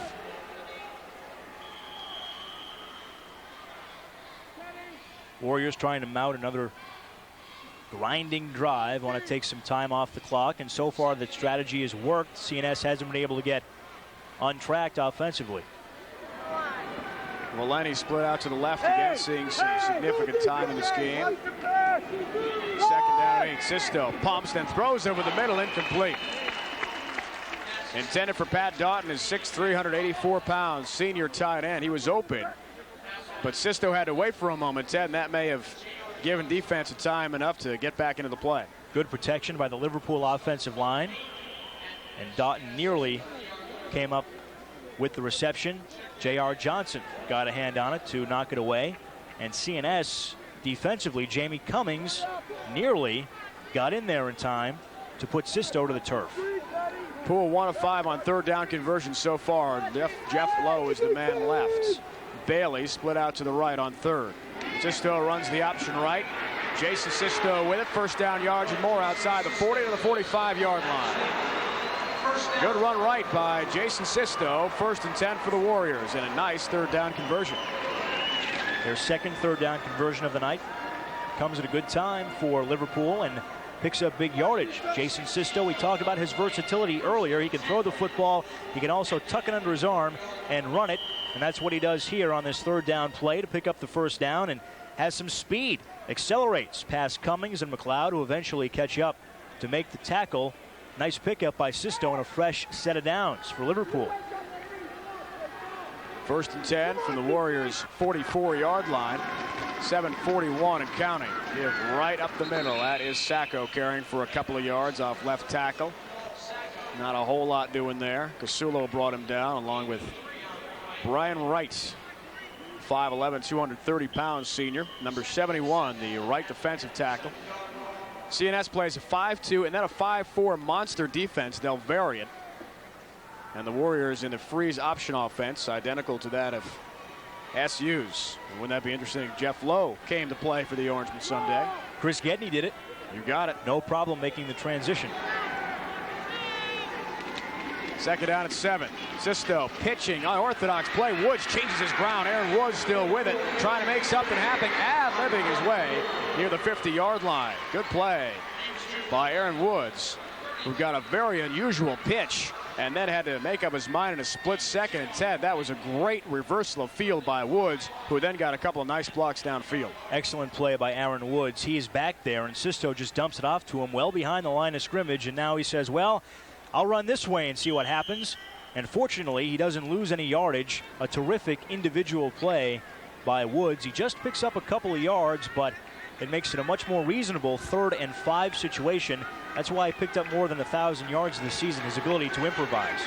Warriors trying to mount another grinding drive. Want to take some time off the clock, and so far that strategy has worked. CNS hasn't been able to get untracked offensively. Lenny split out to the left again, seeing some significant time in this game. Second down and 8. Sisto pumps, then throws over the middle, incomplete. Intended for Pat Doughton, his 6'3", 184 pounds senior tight end. He was open, but Sisto had to wait for a moment, Ted, and that may have given defense time enough to get back into the play. Good protection by the Liverpool offensive line, and Doughton nearly came up with the reception. J.R. Johnson got a hand on it to knock it away, and CNS defensively, Jamie Cummings nearly got in there in time to put Sisto to the turf. Poole 1 of 5 on third down conversion so far. Jeff Lowe is the man left. Bailey split out to the right on third. Sisto runs the option right. Jason Sisto with it. First down yards and more outside the 40 to the 45-yard line. Good run right by Jason Sisto. 1st and 10 for the Warriors, and a nice third down conversion. Their second third down conversion of the night comes at a good time for Liverpool, and picks up big yardage. Jason Sisto, we talked about his versatility earlier. He can throw the football. He can also tuck it under his arm and run it. And that's what he does here on this third down play to pick up the first down, and has some speed. Accelerates past Cummings and McLeod, who eventually catch up to make the tackle. Nice pickup by Sisto and a fresh set of downs for Liverpool. 1st and 10 from the Warriors' 44-yard line. 7:41 and counting. Give right up the middle. That is Sacco carrying for a couple of yards off left tackle. Not a whole lot doing there. Casulo brought him down along with Brian Wright. 5'11", 230 pounds senior. Number 71, the right defensive tackle. CNS plays a 5-2 and then a 5-4 monster defense. They'll vary it. And the Warriors in the freeze option offense, identical to that of SU's. Wouldn't that be interesting? Jeff Lowe came to play for the Orangemen someday. Chris Gedney did it. You got it. No problem making the transition. 2nd down at 7. Sisto pitching, unorthodox play. Woods changes his ground. Aaron Woods still with it, trying to make something happen, ad-libbing his way near the 50-yard line. Good play by Aaron Woods, who got a very unusual pitch and then had to make up his mind in a split second. And Ted, that was a great reversal of field by Woods, who then got a couple of nice blocks downfield. Excellent play by Aaron Woods. He's back there, and Sisto just dumps it off to him well behind the line of scrimmage, and now he says, well, I'll run this way and see what happens. And fortunately, he doesn't lose any yardage. A terrific individual play by Woods. He just picks up a couple of yards, but it makes it a much more reasonable 3rd and 5 situation. That's why he picked up more than 1,000 yards this season, his ability to improvise.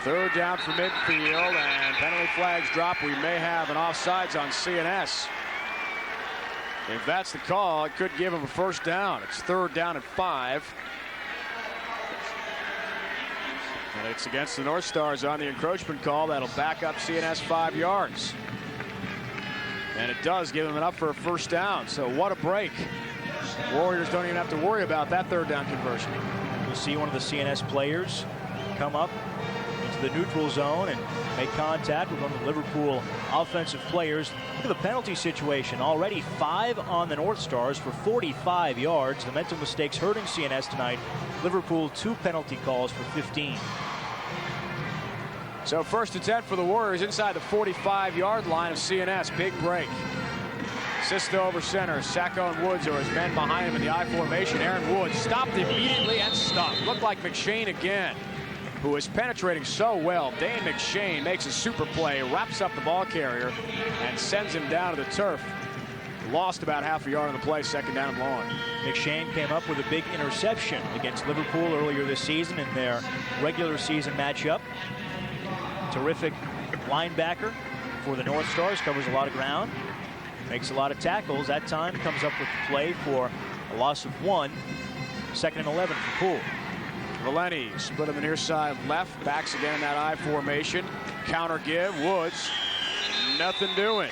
3rd down from midfield, and penalty flags drop. We may have an offsides on CNS. If that's the call, it could give him a 1st down. It's 3rd down and 5. And it's against the North Stars on the encroachment call. That'll back up CNS 5 yards. And it does give him enough for a 1st down. So what a break. Warriors don't even have to worry about that 3rd down conversion. We'll see one of the CNS players come up into the neutral zone and make contact with one of the Liverpool offensive players. Look at the penalty situation. Already 5 on the North Stars for 45 yards. The mental mistakes hurting CNS tonight. Liverpool 2 penalty calls for 15. So 1st and 10 for the Warriors inside the 45-yard line of CNS. Big break. Sisto over center. Sacco and Woods are his men behind him in the I formation. Aaron Woods stopped immediately and stopped. Looked like McShane again, who is penetrating so well. Dane McShane makes a super play, wraps up the ball carrier, and sends him down to the turf. Lost about half a yard on the play, 2nd down and long. McShane came up with a big interception against Liverpool earlier this season in their regular season matchup. Terrific linebacker for the North Stars, covers a lot of ground, makes a lot of tackles. That time comes up with the play for a loss of 1. 2nd and 11 for Poole. Valenti split him the near side left, backs again in that I formation. Counter give, Woods, nothing doing.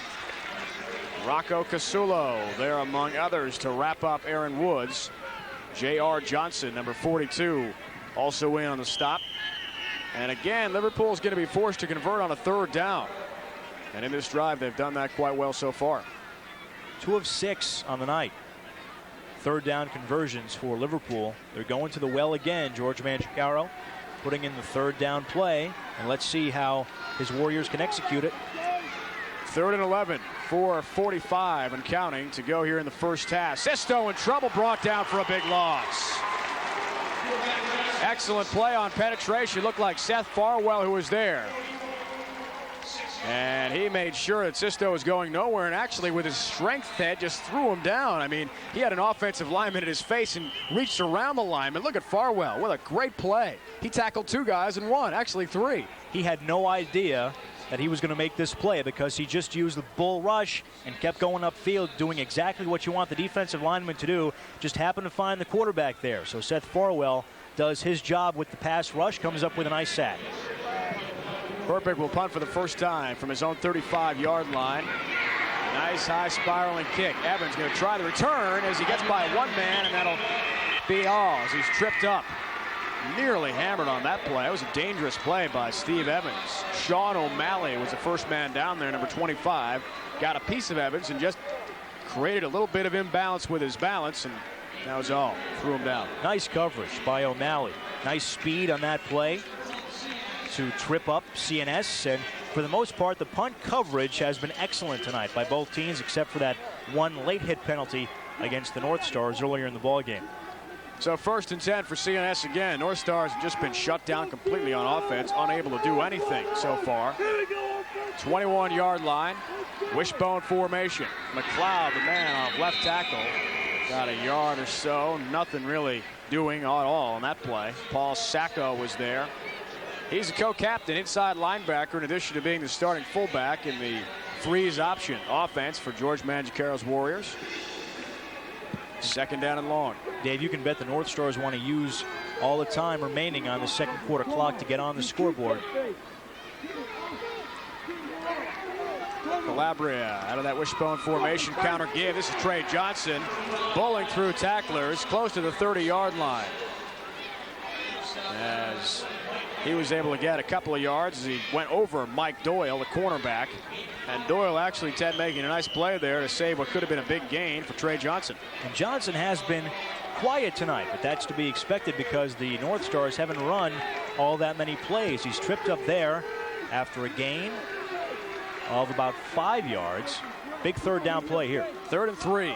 Rocco Casulo there among others to wrap up Aaron Woods. J.R. Johnson, number 42, also in on the stop. And again, Liverpool's going to be forced to convert on a 3rd down. And in this drive, they've done that quite well so far. 2 of 6 on the night. 3rd down conversions for Liverpool. They're going to the well again. George Mangiacaro putting in the 3rd down play. And let's see how his Warriors can execute it. 3rd and 11, 4:45 and counting to go here in the 1st half. Sisto in trouble, brought down for a big loss. Excellent play on penetration. Looked like Seth Farwell who was there. And he made sure that Sisto was going nowhere, and actually with his strength head just threw him down. I mean, he had an offensive lineman in his face and reached around the lineman. Look at Farwell. What a great play. He tackled 2 guys and 1, actually 3. He had no idea that he was going to make this play because he just used the bull rush and kept going upfield, doing exactly what you want the defensive lineman to do. Just happened to find the quarterback there. So Seth Farwell does his job with the pass rush, comes up with a nice sack. Burpick will punt for the 1st time from his own 35-yard line. Nice high spiraling kick. Evans going to try the return as he gets by 1 man, and that'll be all as he's tripped up. Nearly hammered on that play. It was a dangerous play by Steve Evans. Sean O'Malley was the first man down there, number 25. Got a piece of Evans and just created a little bit of imbalance with his balance and That was all. Threw him down. Nice coverage by O'Malley. Nice speed on that play to trip up CNS. And for the most part, the punt coverage has been excellent tonight by both teams, except for that one late hit penalty against the North Stars earlier in the ball game. So 1st and 10 for CNS again. North Stars have just been shut down completely on offense, unable to do anything so far. 21-yard line, wishbone formation. McLeod, the man off left tackle, got a yard or so. Nothing really doing at all on that play. Paul Sacco was there. He's the co-captain, inside linebacker, in addition to being the starting fullback in the freeze option offense for George Mangiacaro's Warriors. 2nd down and long. Dave, you can bet the North Stars want to use all the time remaining on the second quarter clock to get on the scoreboard. Calabria out of that wishbone formation, counter give. This is Trey Johnson bowling through tacklers close to the 30-yard line. As he was able to get a couple of yards as he went over Mike Doyle, the cornerback. And Doyle actually, Ted, making a nice play there to save what could have been a big gain for Trey Johnson. And Johnson has been quiet tonight, but that's to be expected because the North Stars haven't run all that many plays. He's tripped up there after a gain of about 5 yards. Big 3rd down play here. 3rd and 3.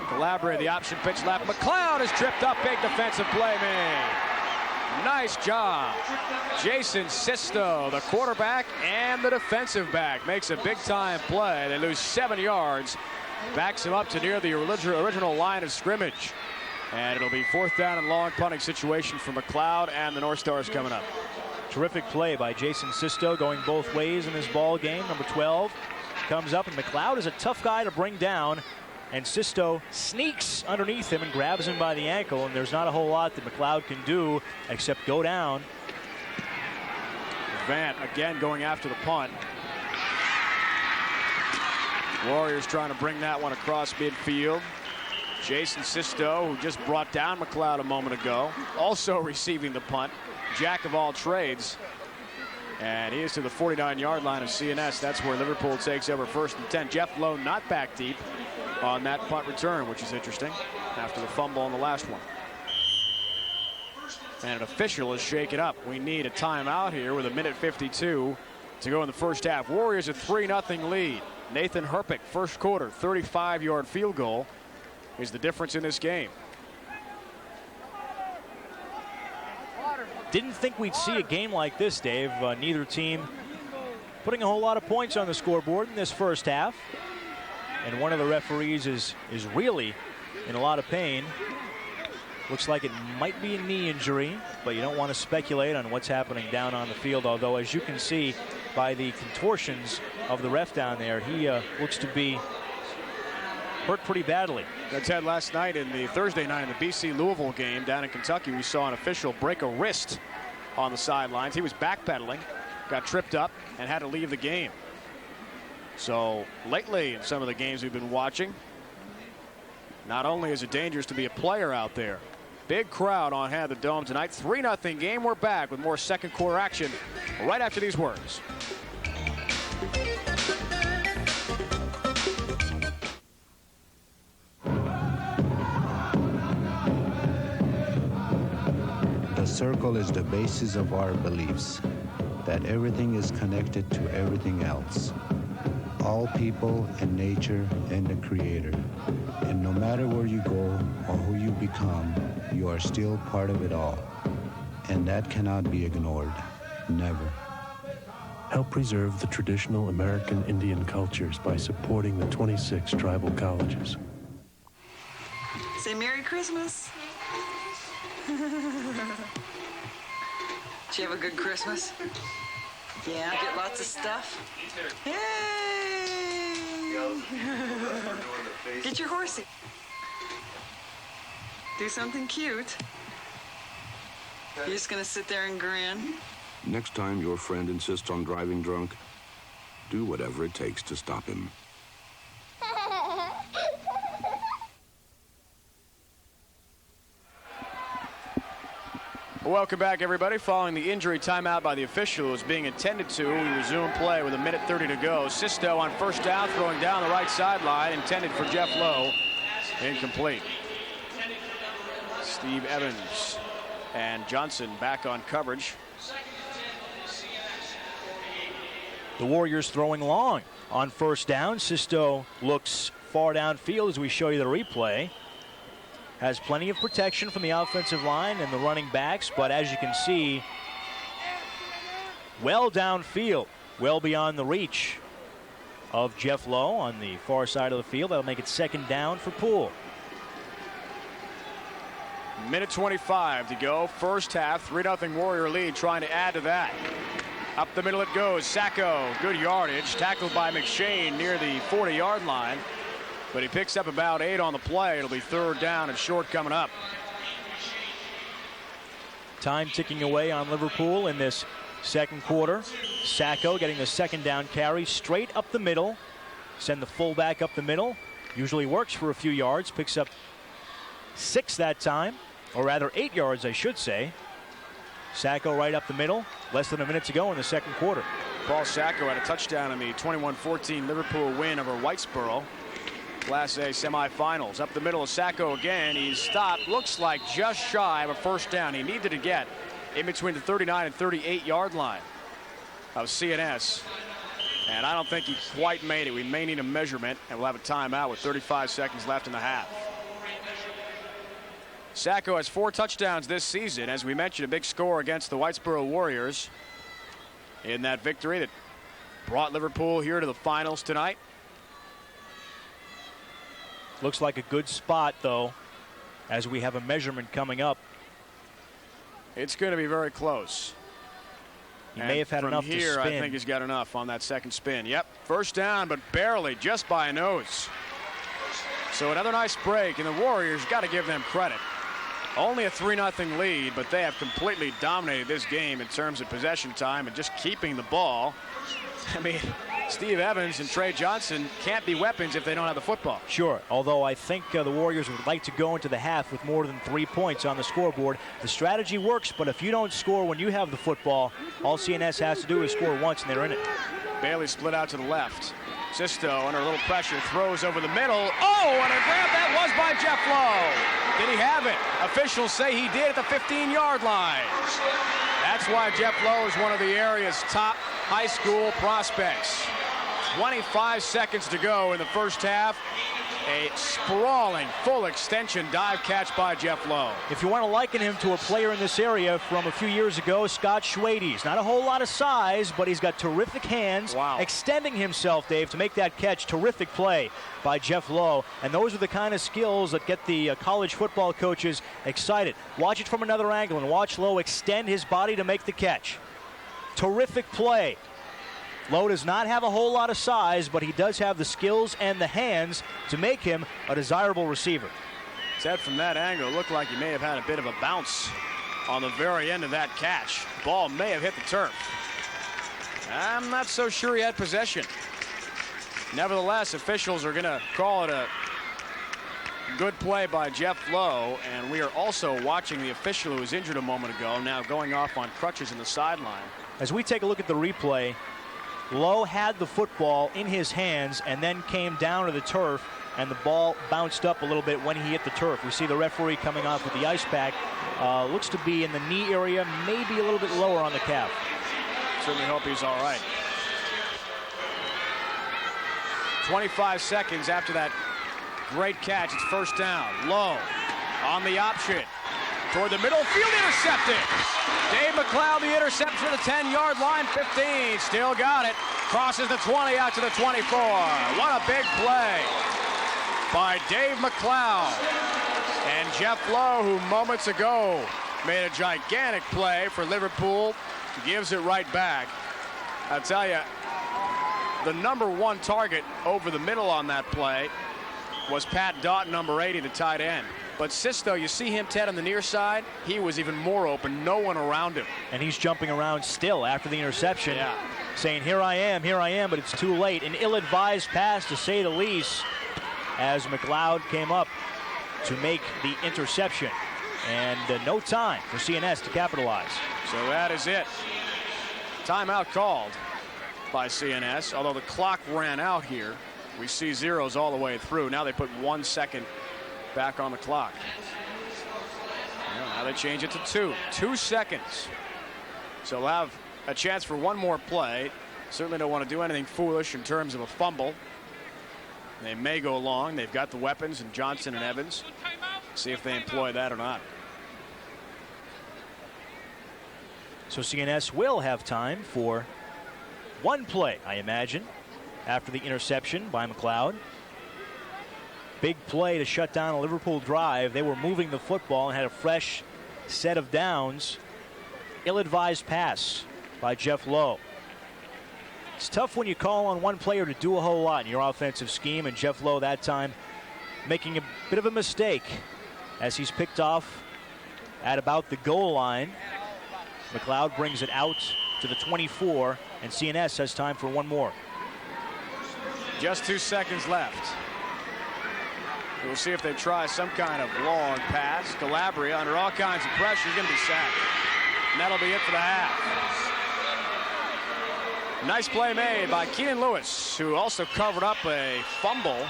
Calabria, the option pitch left. McLeod is tripped up. Big defensive play made. Nice job. Jason Sisto, the quarterback and the defensive back, makes a big-time play. They lose 7 yards. Backs him up to near the original line of scrimmage. And it'll be 4th down and long, punting situation for McLeod and the North Stars coming up. Terrific play by Jason Sisto, going both ways in this ball game. Number 12 comes up, and McLeod is a tough guy to bring down. And Sisto sneaks underneath him and grabs him by the ankle, and there's not a whole lot that McLeod can do except go down. Vant again going after the punt. Warriors trying to bring that one across midfield. Jason Sisto, who just brought down McLeod a moment ago, also receiving the punt. Jack of all trades. And he is to the 49-yard line of CNS. That's where Liverpool takes over 1st and 10. Jeff Lowe not back deep on that punt return, which is interesting after the fumble on the last one. And an official is shaken up. We need a timeout here with 1:52 to go in the first half. Warriors a 3-0 lead. Nathan Herpick, first quarter, 35-yard field goal is the difference in this game. Didn't think we'd see a game like this, Dave. Neither team putting a whole lot of points on the scoreboard in this first half. And one of the referees is really in a lot of pain. Looks like it might be a knee injury, but you don't want to speculate on what's happening down on the field. Although, as you can see by the contortions of the ref down there, he looks to be hurt pretty badly. Ted, last night in the Thursday night in the BC Louisville game down in Kentucky, we saw an official break a wrist on the sidelines. He was backpedaling, got tripped up, and had to leave the game. So lately in some of the games we've been watching, not only is it dangerous to be a player out there, big crowd on hand at the Dome tonight. 3-0 game. We're back with more second quarter action right after these words. The circle is the basis of our beliefs, that everything is connected to everything else. All people and nature and the Creator. And no matter where you go or who you become, you are still part of it all. And that cannot be ignored. Never. Help preserve the traditional American Indian cultures by supporting the 26 tribal colleges. Say Merry Christmas. Did you have a good Christmas? Yeah, get lots of stuff. Yay! Get your horsey. Do something cute. You're just gonna sit there and grin. Next time your friend insists on driving drunk, do whatever it takes to stop him. Welcome back, everybody. Following the injury timeout by the official was being attended to, we resume play with 1:30 to go. Sisto on first down, throwing down the right sideline, intended for Jeff Lowe. Incomplete. Steve Evans and Johnson back on coverage. The Warriors throwing long on first down. Sisto looks far downfield as we show you the replay. Has plenty of protection from the offensive line and the running backs, but as you can see, well downfield, well beyond the reach of Jeff Lowe on the far side of the field. That'll make it second down for Poole. Minute 25 to go. First half, 3-0 Warrior lead, trying to add to that. Up the middle it goes. Sacco, good yardage. Tackled by McShane near the 40-yard line. But he picks up about 8 on the play. It'll be third down and short coming up. Time ticking away on Liverpool in this second quarter. Sacco getting the second down carry straight up the middle. Send the fullback up the middle. Usually works for a few yards. Picks up 6 that time. Or rather 8 yards, I should say. Sacco right up the middle. Less than a minute to go in the second quarter. Paul Sacco had a touchdown in the 21-14 Liverpool win over Whitesboro. Class A semifinals. Up the middle of Sacco again. He's stopped. Looks like just shy of a first down. He needed to get in between the 39 and 38 yard line of CNS. And I don't think he quite made it. We may need a measurement, and we'll have a timeout with 35 seconds left in the half. Sacco has 4 touchdowns this season. As we mentioned, a big score against the Whitesboro Warriors in that victory that brought Liverpool here to the finals tonight. Looks like a good spot, though, as we have a measurement coming up. It's going to be very close. He may have had enough to spin. I think he's got enough on that second spin. Yep, first down, but barely, just by a nose. So another nice break, and the Warriors got to give them credit. Only a 3-0 lead, but they have completely dominated this game in terms of possession time and just keeping the ball. I mean, Steve Evans and Trey Johnson can't be weapons if they don't have the football. Sure, although I think the Warriors would like to go into the half with more than 3 points on the scoreboard. The strategy works, but if you don't score when you have the football, all CNS has to do is score once and they're in it. Bailey split out to the left. Sisto under a little pressure throws over the middle. Oh, and a grab that was by Jeff Lowe. Did he have it? Officials say he did at the 15-yard line. That's why Jeff Lowe is one of the area's top high school prospects. 25 seconds to go in the first half. A sprawling full extension dive catch by Jeff Lowe. If you want to liken him to a player in this area from a few years ago, Scott Schwade's. Not a whole lot of size, but he's got terrific hands. Wow. Extending himself, Dave, to make that catch. Terrific play by Jeff Lowe. And those are the kind of skills that get the college football coaches excited. Watch it from another angle and watch Lowe extend his body to make the catch. Terrific play. Lowe does not have a whole lot of size, but he does have the skills and the hands to make him a desirable receiver. Said from that angle, it looked like he may have had a bit of a bounce on the very end of that catch. Ball may have hit the turf. I'm not so sure he had possession. Nevertheless, officials are going to call it a good play by Jeff Lowe, and we are also watching the official who was injured a moment ago now going off on crutches in the sideline. As we take a look at the replay, Lowe had the football in his hands and then came down to the turf, and the ball bounced up a little bit when he hit the turf. We see the referee coming off with the ice pack. Looks to be in the knee area, maybe a little bit lower on the calf. Certainly hope he's all right. 25 seconds after that great catch. It's first down. Lowe on the option. Toward the middle, field intercepted. Dave McLeod, the interception to the 10-yard line, 15. Still got it. Crosses the 20 out to the 24. What a big play by Dave McLeod. And Jeff Lowe, who moments ago made a gigantic play for Liverpool, gives it right back. I'll tell you, the #1 target over the middle on that play was Pat Doughton, number 80, the tight end. But Sisto, you see him, Ted, on the near side. He was even more open. No one around him. And he's jumping around still after the interception, yeah, saying, here I am, but it's too late. An ill-advised pass, to say the least, as McLeod came up to make the interception. And no time for CNS to capitalize. So that is it. Timeout called by CNS, although the clock ran out here. We see zeros all the way through. Now they put 1 second back on the clock. Well, now they change it to 2. 2 seconds. So they'll have a chance for one more play. Certainly don't want to do anything foolish in terms of a fumble. They may go long. They've got the weapons in Johnson and Evans. See if they employ that or not. So CNS will have time for one play, I imagine, after the interception by McLeod. Big play to shut down a Liverpool drive. They were moving the football and had a fresh set of downs. Ill-advised pass by Jeff Lowe. It's tough when you call on one player to do a whole lot in your offensive scheme, and Jeff Lowe that time making a bit of a mistake as he's picked off at about the goal line. McLeod brings it out to the 24, and CNS has time for one more. Just 2 seconds left. We'll see if they try some kind of long pass. Calabria, under all kinds of pressure, is going to be sacked. And that'll be it for the half. Nice play made by Keenan Lewis, who also covered up a fumble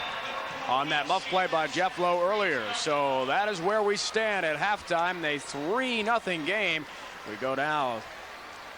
on that muff play by Jeff Lowe earlier. So that is where we stand at halftime. A 3-0 game. We go now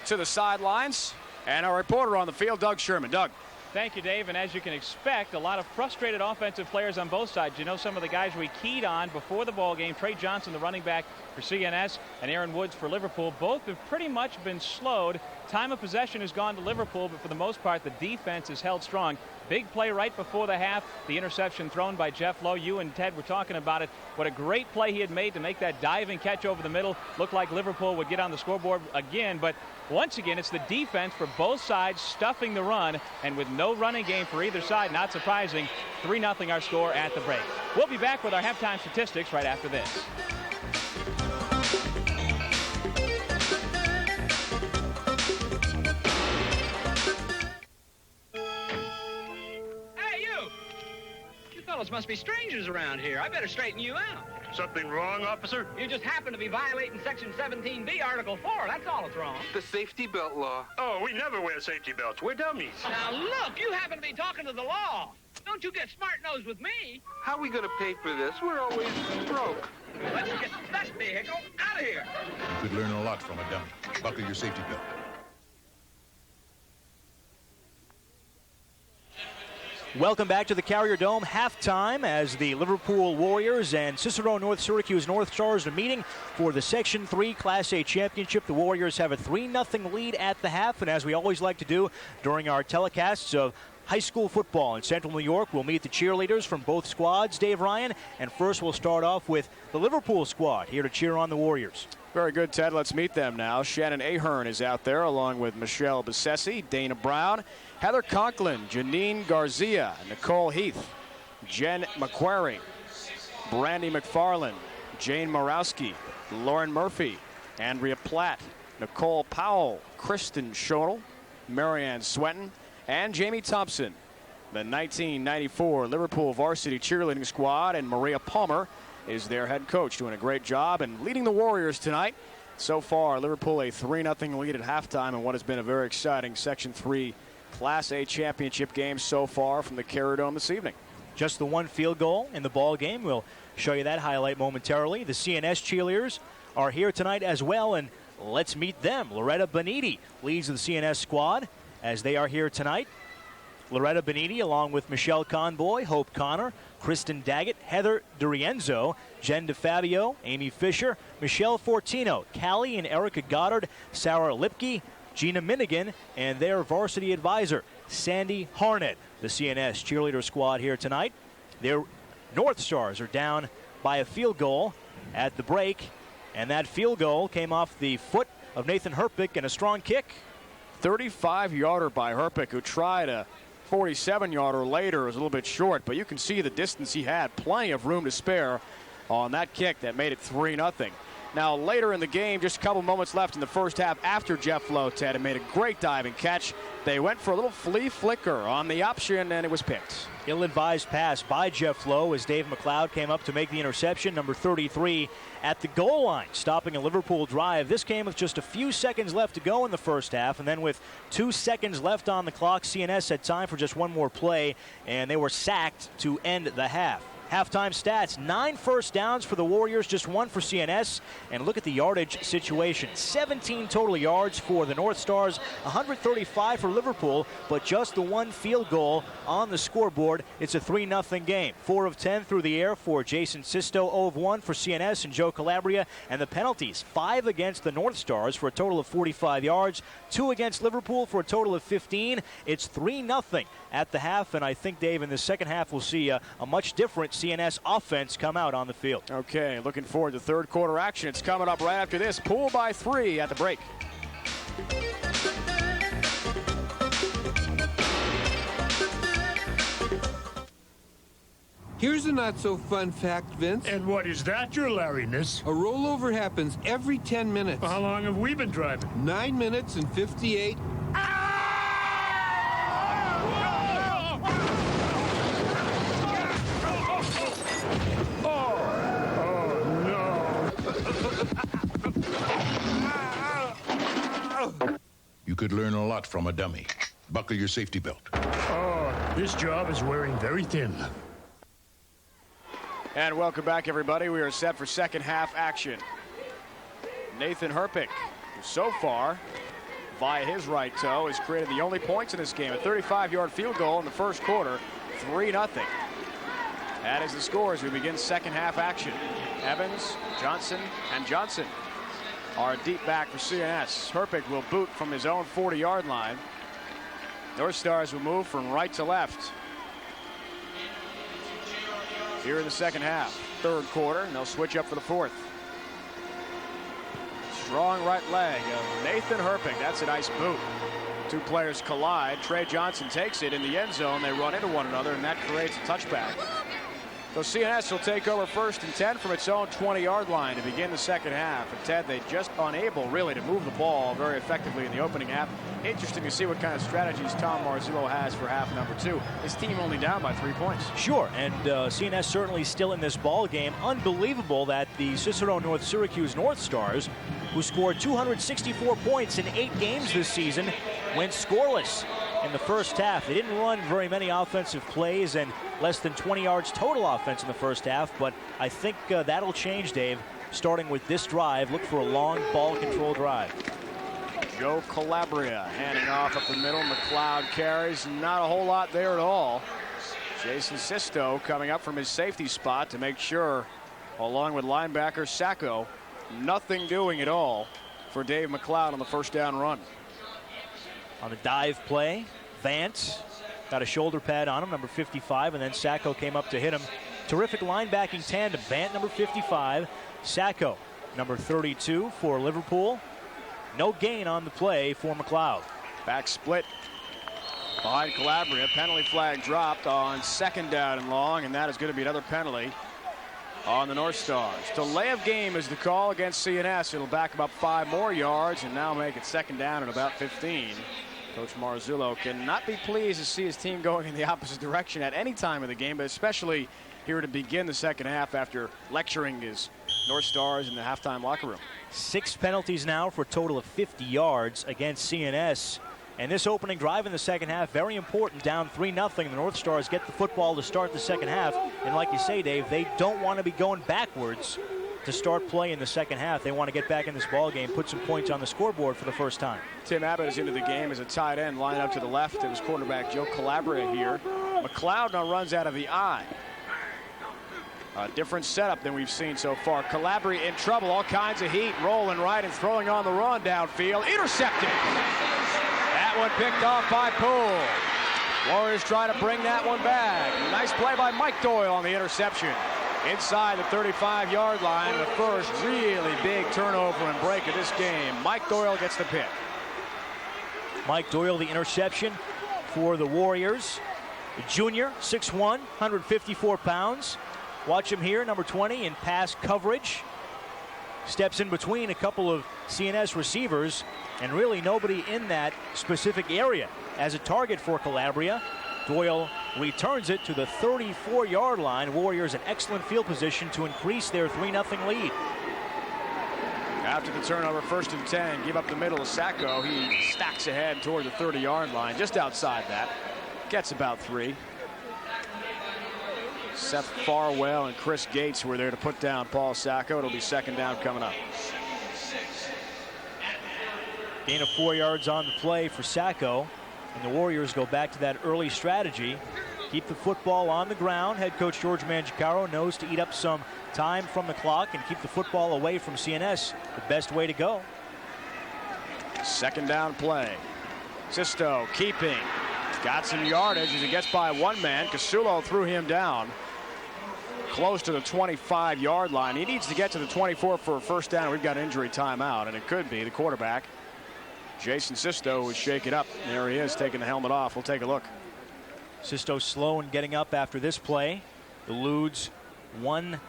to the sidelines, and our reporter on the field, Doug Sherman. Doug. Thank you, Dave. And as you can expect, a lot of frustrated offensive players on both sides. You know, some of the guys we keyed on before the ball game, Trey Johnson, the running back for CNS, and Aaron Woods for Liverpool, both have pretty much been slowed. Time of possession has gone to Liverpool, but for the most part, the defense is held strong. Big play right before the half, the interception thrown by Jeff Lowe. You and Ted were talking about it. What a great play he had made to make that diving catch over the middle. Looked like Liverpool would get on the scoreboard again, but once again, it's the defense for both sides stuffing the run, and with no running game for either side, not surprising, 3-0 our score at the break. We'll be back with our halftime statistics right after this. Fellas must be strangers around here. I better straighten you out. Something wrong, officer? You just happen to be violating Section 17B, Article 4. That's all that's wrong. The safety belt law. Oh, we never wear safety belts. We're dummies. Now, look, you happen to be talking to the law. Don't you get smart-nosed with me. How are we going to pay for this? We're always broke. Let's get that vehicle out of here. You could learn a lot from a dummy. Buckle your safety belt. Welcome back to the Carrier Dome. Halftime as the Liverpool Warriors and Cicero North Syracuse North Stars are meeting for the Section 3 Class A Championship. The Warriors have a 3-0 lead at the half, and as we always like to do during our telecasts of high school football in Central New York, we'll meet the cheerleaders from both squads, Dave Ryan, and first we'll start off with the Liverpool squad here to cheer on the Warriors. Very good, Ted. Let's meet them now. Shannon Ahern is out there along with Michelle Besessi, Dana Brown, Heather Conklin, Janine Garcia, Nicole Heath, Jen McQuarrie, Brandy McFarland, Jane Morowski, Lauren Murphy, Andrea Platt, Nicole Powell, Kristen Schonel, Marianne Swenton, and Jamie Thompson. The 1994 Liverpool varsity cheerleading squad, and Maria Palmer is their head coach, doing a great job and leading the Warriors tonight. So far, Liverpool a 3-0 lead at halftime in what has been a very exciting Section 3 Class A championship game so far from the Carrier Dome this evening. Just the one field goal in the ball game. We'll show you that highlight momentarily. The CNS cheerleaders are here tonight as well, and let's meet them. Loretta Beniti leads the CNS squad as they are here tonight. Loretta Beniti along with Michelle Conboy, Hope Connor, Kristen Daggett, Heather DiRienzo, Jen DeFabio, Amy Fisher, Michelle Fortino, Callie and Erica Goddard, Sarah Lipke, Gina Minigan, and their varsity advisor, Sandy Harnett. The CNS cheerleader squad here tonight. Their North Stars are down by a field goal at the break, and that field goal came off the foot of Nathan Herpick and a strong kick. 35-yarder by Herpick, who tried a 47-yarder later. Was a little bit short, but you can see the distance he had. Plenty of room to spare on that kick that made it 3-0. Now, later in the game, just a couple moments left in the first half after Jeff Lowe, Ted, had made a great diving catch. They went for a little flea flicker on the option, and it was picked. Ill-advised pass by Jeff Lowe as Dave McLeod came up to make the interception, number 33, at the goal line, stopping a Liverpool drive. This came with just a few seconds left to go in the first half, and then with 2 seconds left on the clock, CNS had time for just one more play, and they were sacked to end the half. Halftime stats, 9 first downs for the Warriors, just 1 for CNS. And look at the yardage situation. 17 total yards for the North Stars, 135 for Liverpool, but just the 1 field goal on the scoreboard. It's a 3-0 game. 4 of 10 through the air for Jason Sisto, 0 of 1 for CNS and Joe Calabria. And the penalties, 5 against the North Stars for a total of 45 yards, 2 against Liverpool for a total of 15. It's 3-0 at the half, and I think, Dave, in the second half we'll see a much different CNS offense come out on the field. Okay, looking forward to third quarter action. It's coming up right after this. Pool by 3 at the break. Here's a not-so-fun fact, Vince. And what is that, your Larryness? A rollover happens every 10 minutes. How long have we been driving? 9 minutes and 58. You could learn a lot from a dummy. Buckle your safety belt. Oh, this job is wearing very thin. And welcome back, everybody. We are set for second half action. Nathan Herpich, who so far, via his right toe, has created the only points in this game. A 35-yard field goal in the first quarter, 3-0. That is the score as we begin second half action. Evans, Johnson, and Johnson are deep back for CNS. Herpich will boot from his own 40-yard line. North Stars will move from right to left here in the second half. Third quarter, and they'll switch up for the fourth. Strong right leg of Nathan Herpich. That's a nice boot. Two players collide. Trey Johnson takes it in the end zone. They run into one another, and that creates a touchback. So CNS will take over 1st and 10 from its own 20-yard line to begin the second half. And Ted, they just unable really to move the ball very effectively in the opening half. Interesting to see what kind of strategies Tom Marzullo has for half number 2. His team only down by 3 points. Sure, and CNS certainly still in this ball game. Unbelievable that the Cicero North Syracuse North Stars, who scored 264 points in 8 games this season, went scoreless in the first half. They didn't run very many offensive plays and less than 20 yards total offense in the first half, but I think that'll change, Dave, starting with this drive. Look for a long ball control drive. Joe Calabria handing off up the middle. McLeod carries. Not a whole lot there at all. Jason Sisto coming up from his safety spot to make sure, along with linebacker Sacco, nothing doing at all for Dave McLeod on the first down run. On the dive play, Vance got a shoulder pad on him, number 55, and then Sacco came up to hit him. Terrific linebacking tandem. Vance, number 55, Sacco, number 32 for Liverpool. No gain on the play for McLeod. Back split behind Calabria. Penalty flag dropped on 2nd down and long, and that is going to be another penalty on the North Stars. Delay of game is the call against CNS. It'll back them up 5 more yards and now make it 2nd down and about 15. Coach Marzullo cannot be pleased to see his team going in the opposite direction at any time of the game, but especially here to begin the second half after lecturing his North Stars in the halftime locker room. 6 penalties now for a total of 50 yards against CNS. And this opening drive in the second half, very important, down 3-0. The North Stars get the football to start the second half. And like you say, Dave, they don't want to be going backwards to start play in the second half. They want to get back in this ball game, put some points on the scoreboard for the first time. Tim Abbott is into the game as a tight end, line up to the left. It was quarterback Joe Calabria here. McLeod now runs out of the I. A different setup than we've seen so far. Calabria in trouble, all kinds of heat, rolling right and throwing on the run downfield. Intercepted. That one picked off by Poole. Warriors trying to bring that one back. Nice play by Mike Doyle on the interception. Inside the 35-yard line, the first really big turnover and break of this game. Mike Doyle gets the pick. Mike Doyle, the interception for the Warriors. The junior, 6'1", 154 pounds. Watch him here, number 20, in pass coverage. Steps in between a couple of CNS receivers, and really nobody in that specific area as a target for Calabria. Doyle returns it to the 34-yard line. Warriors in excellent field position to increase their 3-0 lead. After the turnover, 1st and 10, give up the middle of Sacco. He stacks ahead toward the 30-yard line, just outside that. Gets about 3. Seth Farwell and Chris Gates were there to put down Paul Sacco. It'll be second down coming up. Gain of 4 yards on the play for Sacco, and the Warriors go back to that early strategy. Keep the football on the ground. Head coach George Mangiacaro knows to eat up some time from the clock and keep the football away from CNS. The best way to go. Second down play. Sisto keeping. Got some yardage as he gets by one man. Casulo threw him down close to the 25-yard line. He needs to get to the 24 for a first down. We've got injury timeout, and it could be the quarterback. Jason Sisto would shake it up. There he is, taking the helmet off. We'll take a look. Sisto slow in getting up after this play. Eludes one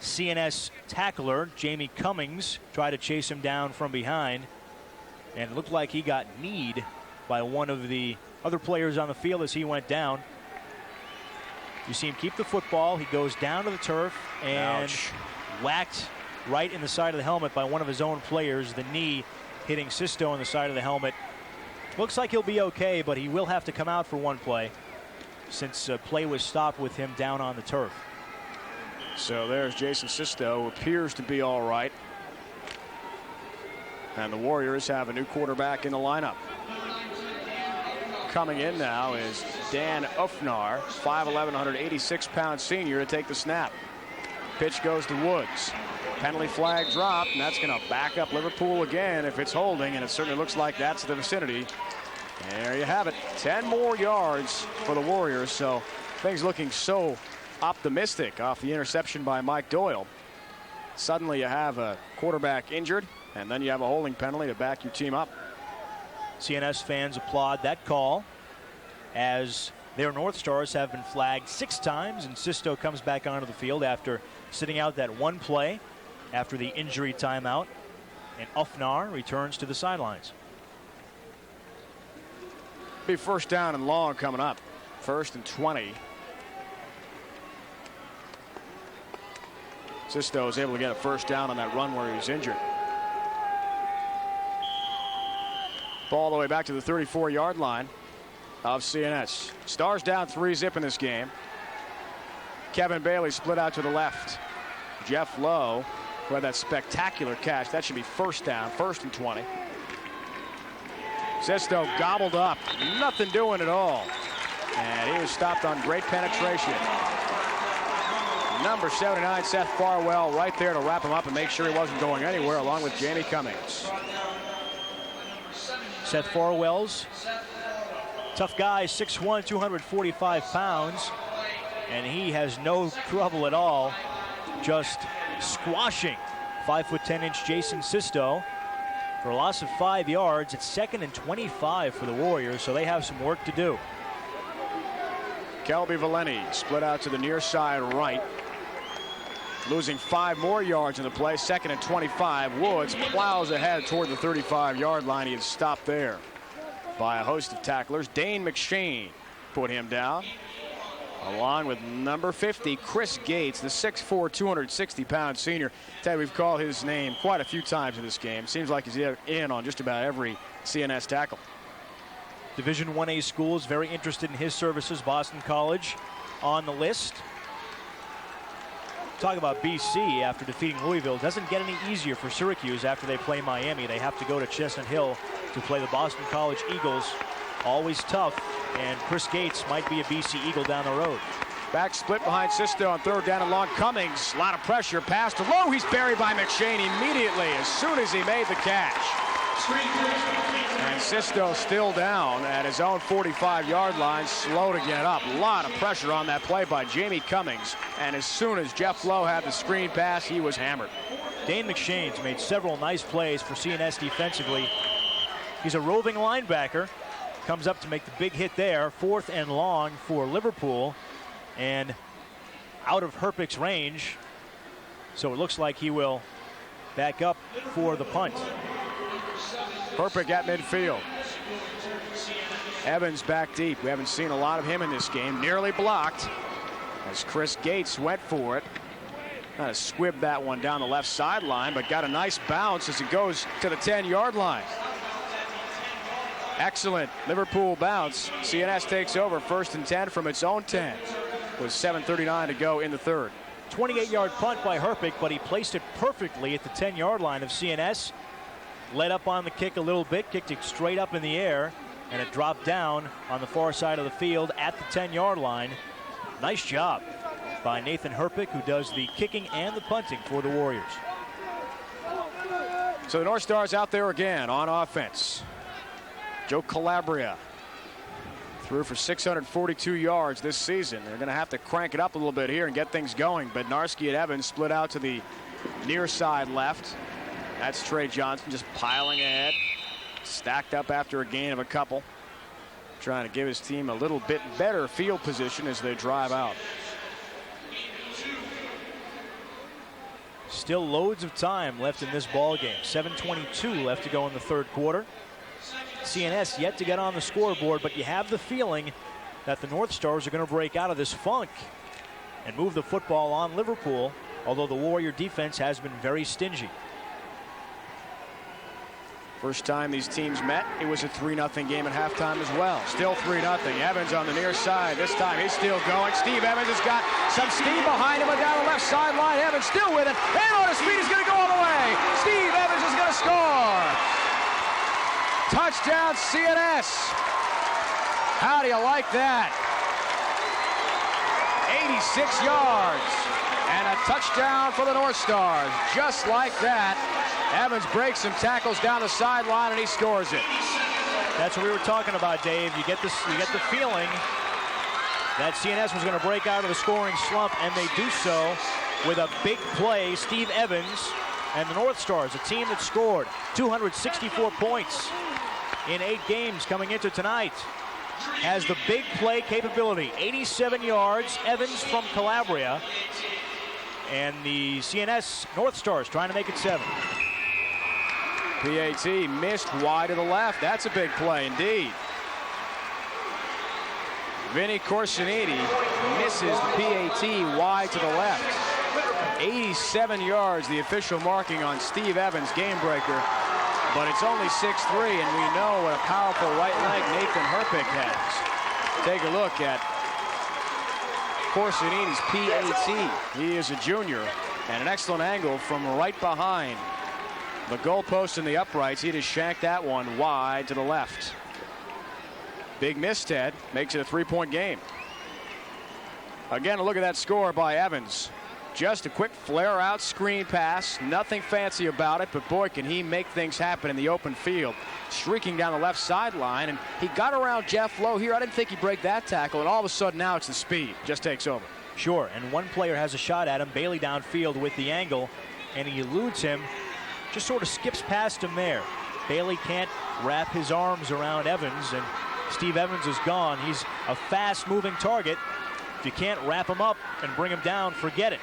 CNS tackler. Jamie Cummings tried to chase him down from behind, and it looked like he got kneed by one of the other players on the field as he went down. You see him keep the football. He goes down to the turf and whacked right in the side of the helmet by one of his own players. The knee hitting Sisto on the side of the helmet. Looks like he'll be okay, but he will have to come out for one play since play was stopped with him down on the turf. So there's Jason Sisto, appears to be all right. And the Warriors have a new quarterback in the lineup. Coming in now is Dan Ufnar, 5'11", 186-pound senior, to take the snap. Pitch goes to Woods. Penalty flag dropped, and that's going to back up Liverpool again if it's holding, and it certainly looks like that's the vicinity. There you have it. 10 more yards for the Warriors, so things looking so optimistic off the interception by Mike Doyle. Suddenly you have a quarterback injured, and then you have a holding penalty to back your team up. CNS fans applaud that call as their North Stars have been flagged 6 times, and Sisto comes back onto the field after sitting out that one play after the injury timeout, and Ufnar returns to the sidelines. Be first down and long coming up. 1st and 20. Sisto is able to get a first down on that run where he was injured. Ball all the way back to the 34-yard line of CNS. Stars down 3-zip in this game. Kevin Bailey split out to the left. Jeff Lowe, who had that spectacular catch. That should be first down, 1st and 20. Sisto gobbled up, nothing doing at all. And he was stopped on great penetration. Number 79, Seth Farwell, right there to wrap him up and make sure he wasn't going anywhere, along with Jamie Cummings. Seth Farwell's tough guy, 6'1", 245 pounds, and he has no trouble at all just squashing 5'10" Jason Sisto for a loss of 5 yards. It's 2nd and 25 for the Warriors, so they have some work to do. Kelby Valeni split out to the near side right, losing 5 more yards in the play. 2nd and 25. Woods plows ahead toward the 35-yard line. He is stopped there by a host of tacklers. Dane McShane put him down, along with number 50, Chris Gates, the 6'4", 260-pound senior. Ted, we've called his name quite a few times in this game. Seems like he's in on just about every CNS tackle. Division 1A schools very interested in his services. Boston College on the list. Talk about BC after defeating Louisville. It doesn't get any easier for Syracuse after they play Miami. They have to go to Chestnut Hill to play the Boston College Eagles. Always tough, and Chris Gates might be a BC Eagle down the road. Back split behind Sisto on 3rd down and long. Cummings, a lot of pressure, pass to Lowe. He's buried by McShane immediately as soon as he made the catch. And Sisto still down at his own 45-yard line, slow to get up. A lot of pressure on that play by Jamie Cummings, and as soon as Jeff Lowe had the screen pass, he was hammered. Dane McShane's made several nice plays for CNS defensively. He's a roving linebacker. Comes up to make the big hit there. 4th and long for Liverpool, and out of Herpick's range, so it looks like he will back up for the punt. Herpick at midfield. Evans back deep. We haven't seen a lot of him in this game. Nearly blocked as Chris Gates went for it. Kind of squibbed that one down the left sideline, but got a nice bounce as it goes to the 10-yard line. Excellent Liverpool bounce. CNS takes over 1st and 10 from its own 10. with 7:39 to go in the third. 28-yard punt by Herpich, but he placed it perfectly at the 10-yard line of CNS. Led up on the kick a little bit, kicked it straight up in the air, and it dropped down on the far side of the field at the 10-yard line. Nice job by Nathan Herpich, who does the kicking and the punting for the Warriors. So the North Stars out there again on offense. Joe Calabria threw for 642 yards this season. They're going to have to crank it up a little bit here and get things going. Bednarski and Evans split out to the near side left. That's Trey Johnson just piling ahead. Stacked up after a gain of a couple. Trying to give his team a little bit better field position as they drive out. Still loads of time left in this ball game. 7:22 left to go in the third quarter. CNS yet to get on the scoreboard, but you have the feeling that the North Stars are going to break out of this funk and move the football on Liverpool, although the Warrior defense has been very stingy. First time these teams met, it was a 3-0 game at halftime as well. Still 3-0. Evans on the near side. This time he's still going. Steve Evans has got some steam behind him and down the left sideline. Evans still with it. And on his feet, he's going to go all the way. Steve Evans is going to score. Touchdown CNS. How do you like that? 86 yards and a touchdown for the North Stars. Just like that. Evans breaks some tackles down the sideline and he scores it. That's what we were talking about, Dave. You get the feeling that CNS was going to break out of the scoring slump, and they do so with a big play. Steve Evans and the North Stars, a team that scored 264 points in 8 games coming into tonight, has the big play capability. 87 yards, Evans from Calabria, and the CNS North Stars trying to make it 7. PAT missed wide to the left. That's a big play indeed. Vinny Corsiniti misses PAT wide to the left. 87 yards, the official marking on Steve Evans, game breaker. But it's only 6'3", and we know what a powerful right leg Nathan Herpich has. Take a look at Corsiniti's PAT. He is a junior, and an excellent angle from right behind the goalpost and the uprights. He just shanked that one wide to the left. Big miss, Ted. Makes it a 3-point game. Again, a look at that score by Evans. Just a quick flare out screen pass. Nothing fancy about it, but boy, can he make things happen in the open field. Streaking down the left sideline, and he got around Jeff Lowe here. I didn't think he'd break that tackle, and all of a sudden now it's the speed. Just takes over. Sure, and one player has a shot at him. Bailey downfield with the angle, and he eludes him. Just sort of skips past him there. Bailey can't wrap his arms around Evans, and Steve Evans is gone. He's a fast-moving target. If you can't wrap him up and bring him down, forget it.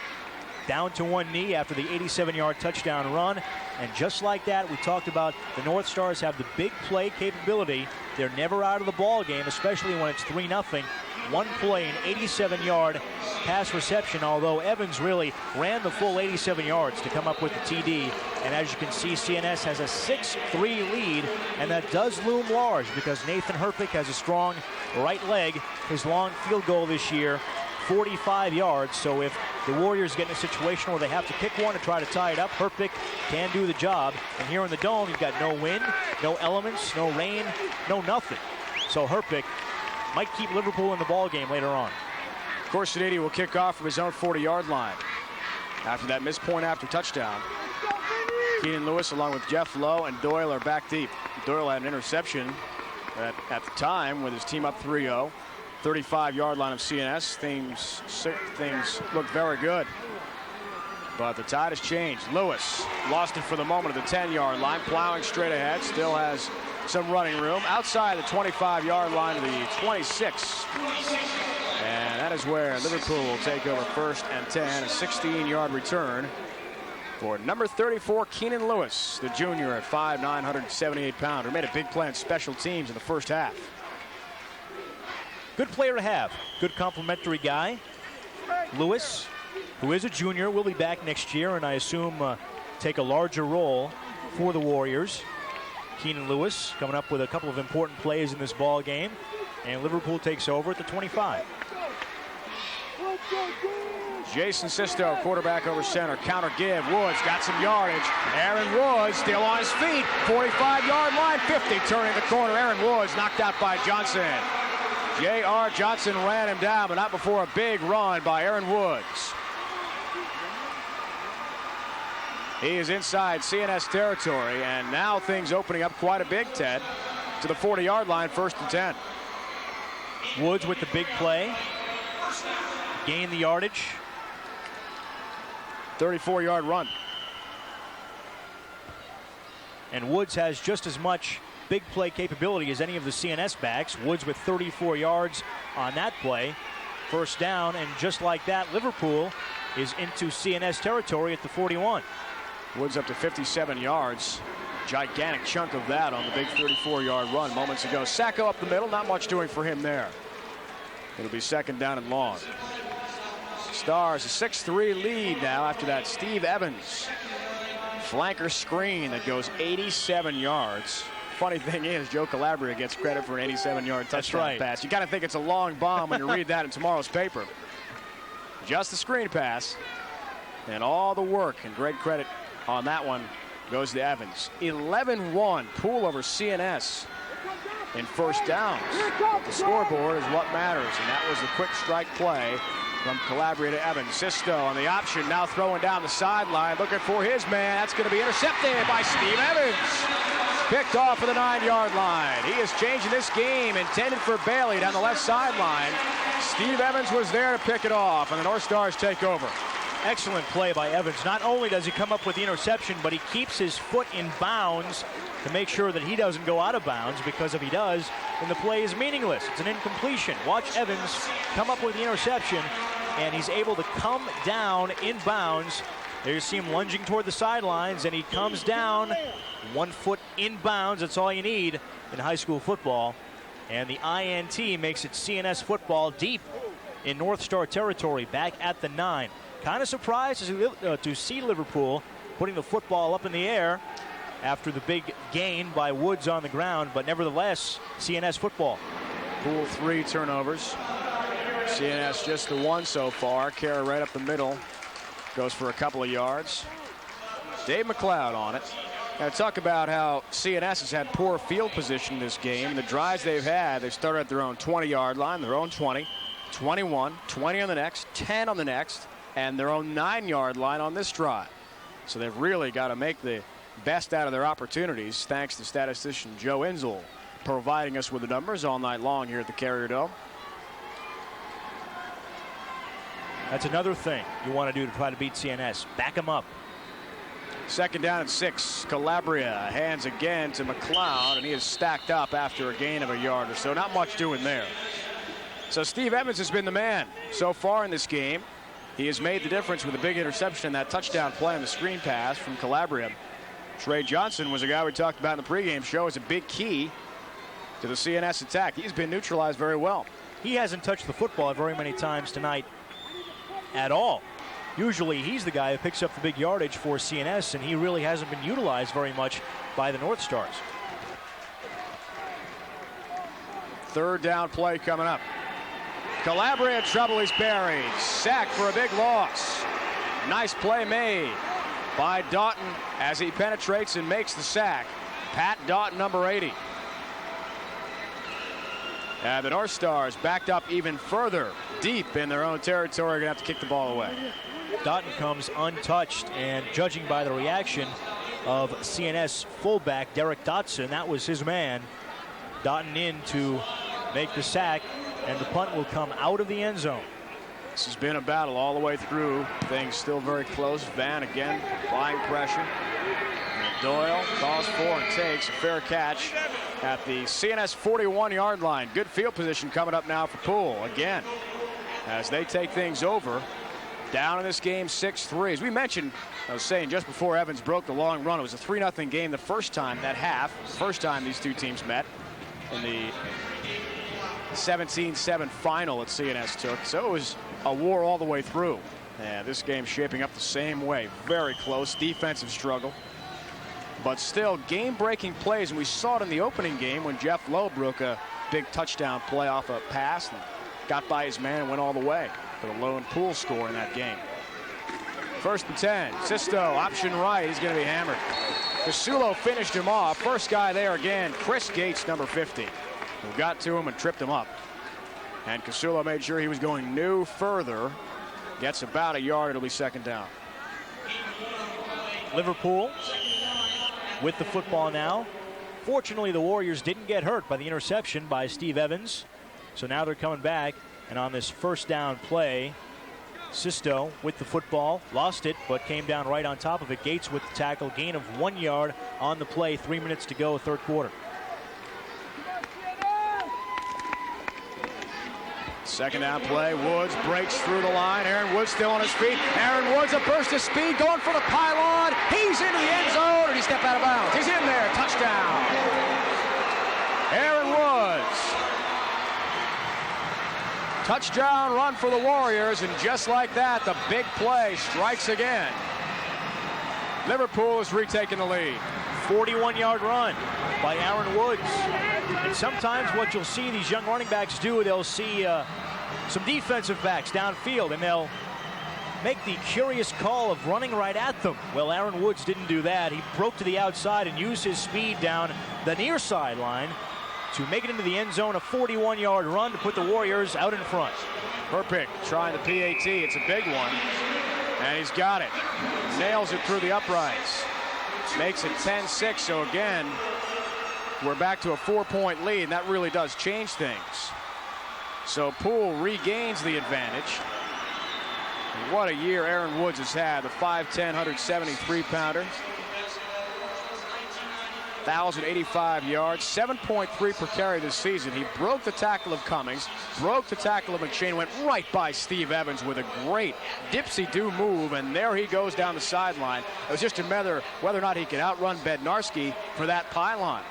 Down to one knee after the 87-yard touchdown run. And just like that, we talked about the North Stars have the big play capability. They're never out of the ball game, especially when it's 3-0. One play, an 87-yard pass reception, although Evans really ran the full 87 yards to come up with the TD. And as you can see, CNS has a 6-3 lead, and that does loom large because Nathan Herpich has a strong right leg. His long field goal this year, 45 yards. So if the Warriors get in a situation where they have to kick one to try to tie it up, Herpich can do the job. And here in the Dome, you've got no wind, no elements, no rain, no nothing. So Herpich might keep Liverpool in the ball game later on. Corsiniti will kick off from his own 40-yard line. After that missed point after touchdown, Keenan Lewis along with Jeff Lowe and Doyle are back deep. Doyle had an interception at the time with his team up 3-0. 35-yard line of CNS. Things look very good. But the tide has changed. Lewis lost it for the moment at the 10-yard line, plowing straight ahead. Still has some running room outside the 25-yard line of the 26. And that is where Liverpool will take over 1st and 10. A 16-yard return for number 34, Keenan Lewis, the junior at 5'9", 178-pounder. Made a big play on special teams in the first half. Good player to have. Good complimentary guy. Lewis, who is a junior, will be back next year, and I assume take a larger role for the Warriors. Keenan Lewis coming up with a couple of important plays in this ball game, and Liverpool takes over at the 25. Jason Sisto, quarterback over center. Counter give. Woods got some yardage. Aaron Woods still on his feet. 45-yard line, 50. Turning the corner. Aaron Woods knocked out by Johnson. J.R. Johnson ran him down, but not before a big run by Aaron Woods. He is inside CNS territory, and now things opening up quite a bit, Ted, to the 40-yard line, 1st and 10. Woods with the big play. Gain the yardage. 34-yard run. And Woods has just as much big play capability as any of the CNS backs. Woods with 34 yards on that play. 1st down, and just like that, Liverpool is into CNS territory at the 41. Woods up to 57 yards. Gigantic chunk of that on the big 34-yard run moments ago. Sacco up the middle, not much doing for him there. It'll be 2nd down and long. Stars a 6-3 lead now after that Steve Evans flanker screen that goes 87 yards. Funny thing is, Joe Calabria gets credit for an 87-yard touchdown pass. You got to think it's a long bomb when you read that in tomorrow's paper. Just the screen pass, and all the work and great credit on that one goes to Evans. 11-1 Pool over CNS in 1st downs. The scoreboard is what matters, and that was the quick strike play from Calabria to Evans. Sisto on the option, now throwing down the sideline, looking for his man. That's going to be intercepted by Steve Evans. Picked off for the 9-yard line. He is changing this game, intended for Bailey down the left sideline. Steve Evans was there to pick it off, and the North Stars take over. Excellent play by Evans. Not only does he come up with the interception, but he keeps his foot in bounds to make sure that he doesn't go out of bounds, because if he does, then the play is meaningless. It's an incompletion. Watch Evans come up with the interception, and he's able to come down in bounds. There you see him lunging toward the sidelines, and he comes down 1 foot in bounds. That's all you need in high school football. And the INT makes it CNS football deep in North Star territory, back at the 9. Kind of surprised to see Liverpool putting the football up in the air after the big gain by Woods on the ground, but nevertheless, CNS football. Pool 3 turnovers. CNS just the 1 so far. Kara right up the middle. Goes for a couple of yards. Dave McLeod on it. Now talk about how CNS has had poor field position in this game. The drives they've had, they started at their own 20-yard line, their own 20, 21, 20 on the next, 10 on the next, and their own 9-yard line on this drive. So they've really got to make the best out of their opportunities, thanks to statistician Joe Inzel providing us with the numbers all night long here at the Carrier Dome. That's another thing you want to do to try to beat CNS. Back them up. 2nd down and 6. Calabria hands again to McLeod, and he is stacked up after a gain of a yard or so. Not much doing there. So Steve Evans has been the man so far in this game. He has made the difference with a big interception and that touchdown play on the screen pass from Calabria. Trey Johnson was a guy we talked about in the pregame show as a big key to the CNS attack. He's been neutralized very well. He hasn't touched the football very many times tonight at all. Usually he's the guy who picks up the big yardage for CNS, and he really hasn't been utilized very much by the North Stars. 3rd down play coming up. Calabria in trouble, he's buried. Sacked for a big loss. Nice play made by Doughton as he penetrates and makes the sack. Pat Doughton, number 80. And the North Stars backed up even further, deep in their own territory, gonna have to kick the ball away. Doughton comes untouched, and judging by the reaction of CNS fullback Derek Dotson, that was his man. Doughton in to make the sack, and the punt will come out of the end zone. This has been a battle all the way through. Things still very close. Van again applying pressure. And Doyle calls for and takes a fair catch at the CNS 41-yard line. Good field position coming up now for Poole again as they take things over. Down in this game 6-3. As we mentioned, I was saying just before Evans broke the long run, it was a 3-0 game the first time, that half, the first time these two teams met in the 17-7 final that CNS took. So it was a war all the way through. And this game shaping up the same way. Very close defensive struggle. But still game-breaking plays. And we saw it in the opening game when Jeff Lowe broke a big touchdown play off a pass and got by his man and went all the way. for the lone Poole score in that game. First and 10. Sisto, option right. He's going to be hammered. Casulo finished him off. First guy there again, Chris Gates, number 50, who got to him and tripped him up. And Casulo made sure he was going no further. Gets about a yard. It'll be second down. Liverpool with the football now. Fortunately, the Warriors didn't get hurt by the interception by Steve Evans. So now they're coming back. And on this first down play, Sisto with the football, lost it, but came down right on top of it. Gates with the tackle, gain of 1 yard on the play. 3 minutes to go, third quarter. Second down play, Woods breaks through the line. Aaron Woods still on his feet. Aaron Woods, a burst of speed, going for the pylon. He's into the end zone, and he stepped out of bounds. He's in there, touchdown. Aaron Woods. Touchdown run for the Warriors, and just like that, the big play strikes again. Liverpool is retaking the lead. 41-yard run by Aaron Woods. And sometimes what you'll see these young running backs do, they'll see some defensive backs downfield, and they'll make the curious call of running right at them. Well, Aaron Woods didn't do that. He broke to the outside and used his speed down the near sideline to make it into the end zone, a 41-yard run to put the Warriors out in front. Herpick trying the PAT. It's a big one, and he's got it. Nails it through the uprights. Makes it 10-6, so again, we're back to a 4-point lead, and that really does change things. So Poole regains the advantage. And what a year Aaron Woods has had, the 5'10", 173-pounder. 1,085 yards, 7.3 per carry this season. He broke the tackle of Cummings, broke the tackle of McShane, went right by Steve Evans with a great dipsy-do move, and there he goes down the sideline. It was just a matter whether or not he could outrun Bednarski for that pylon.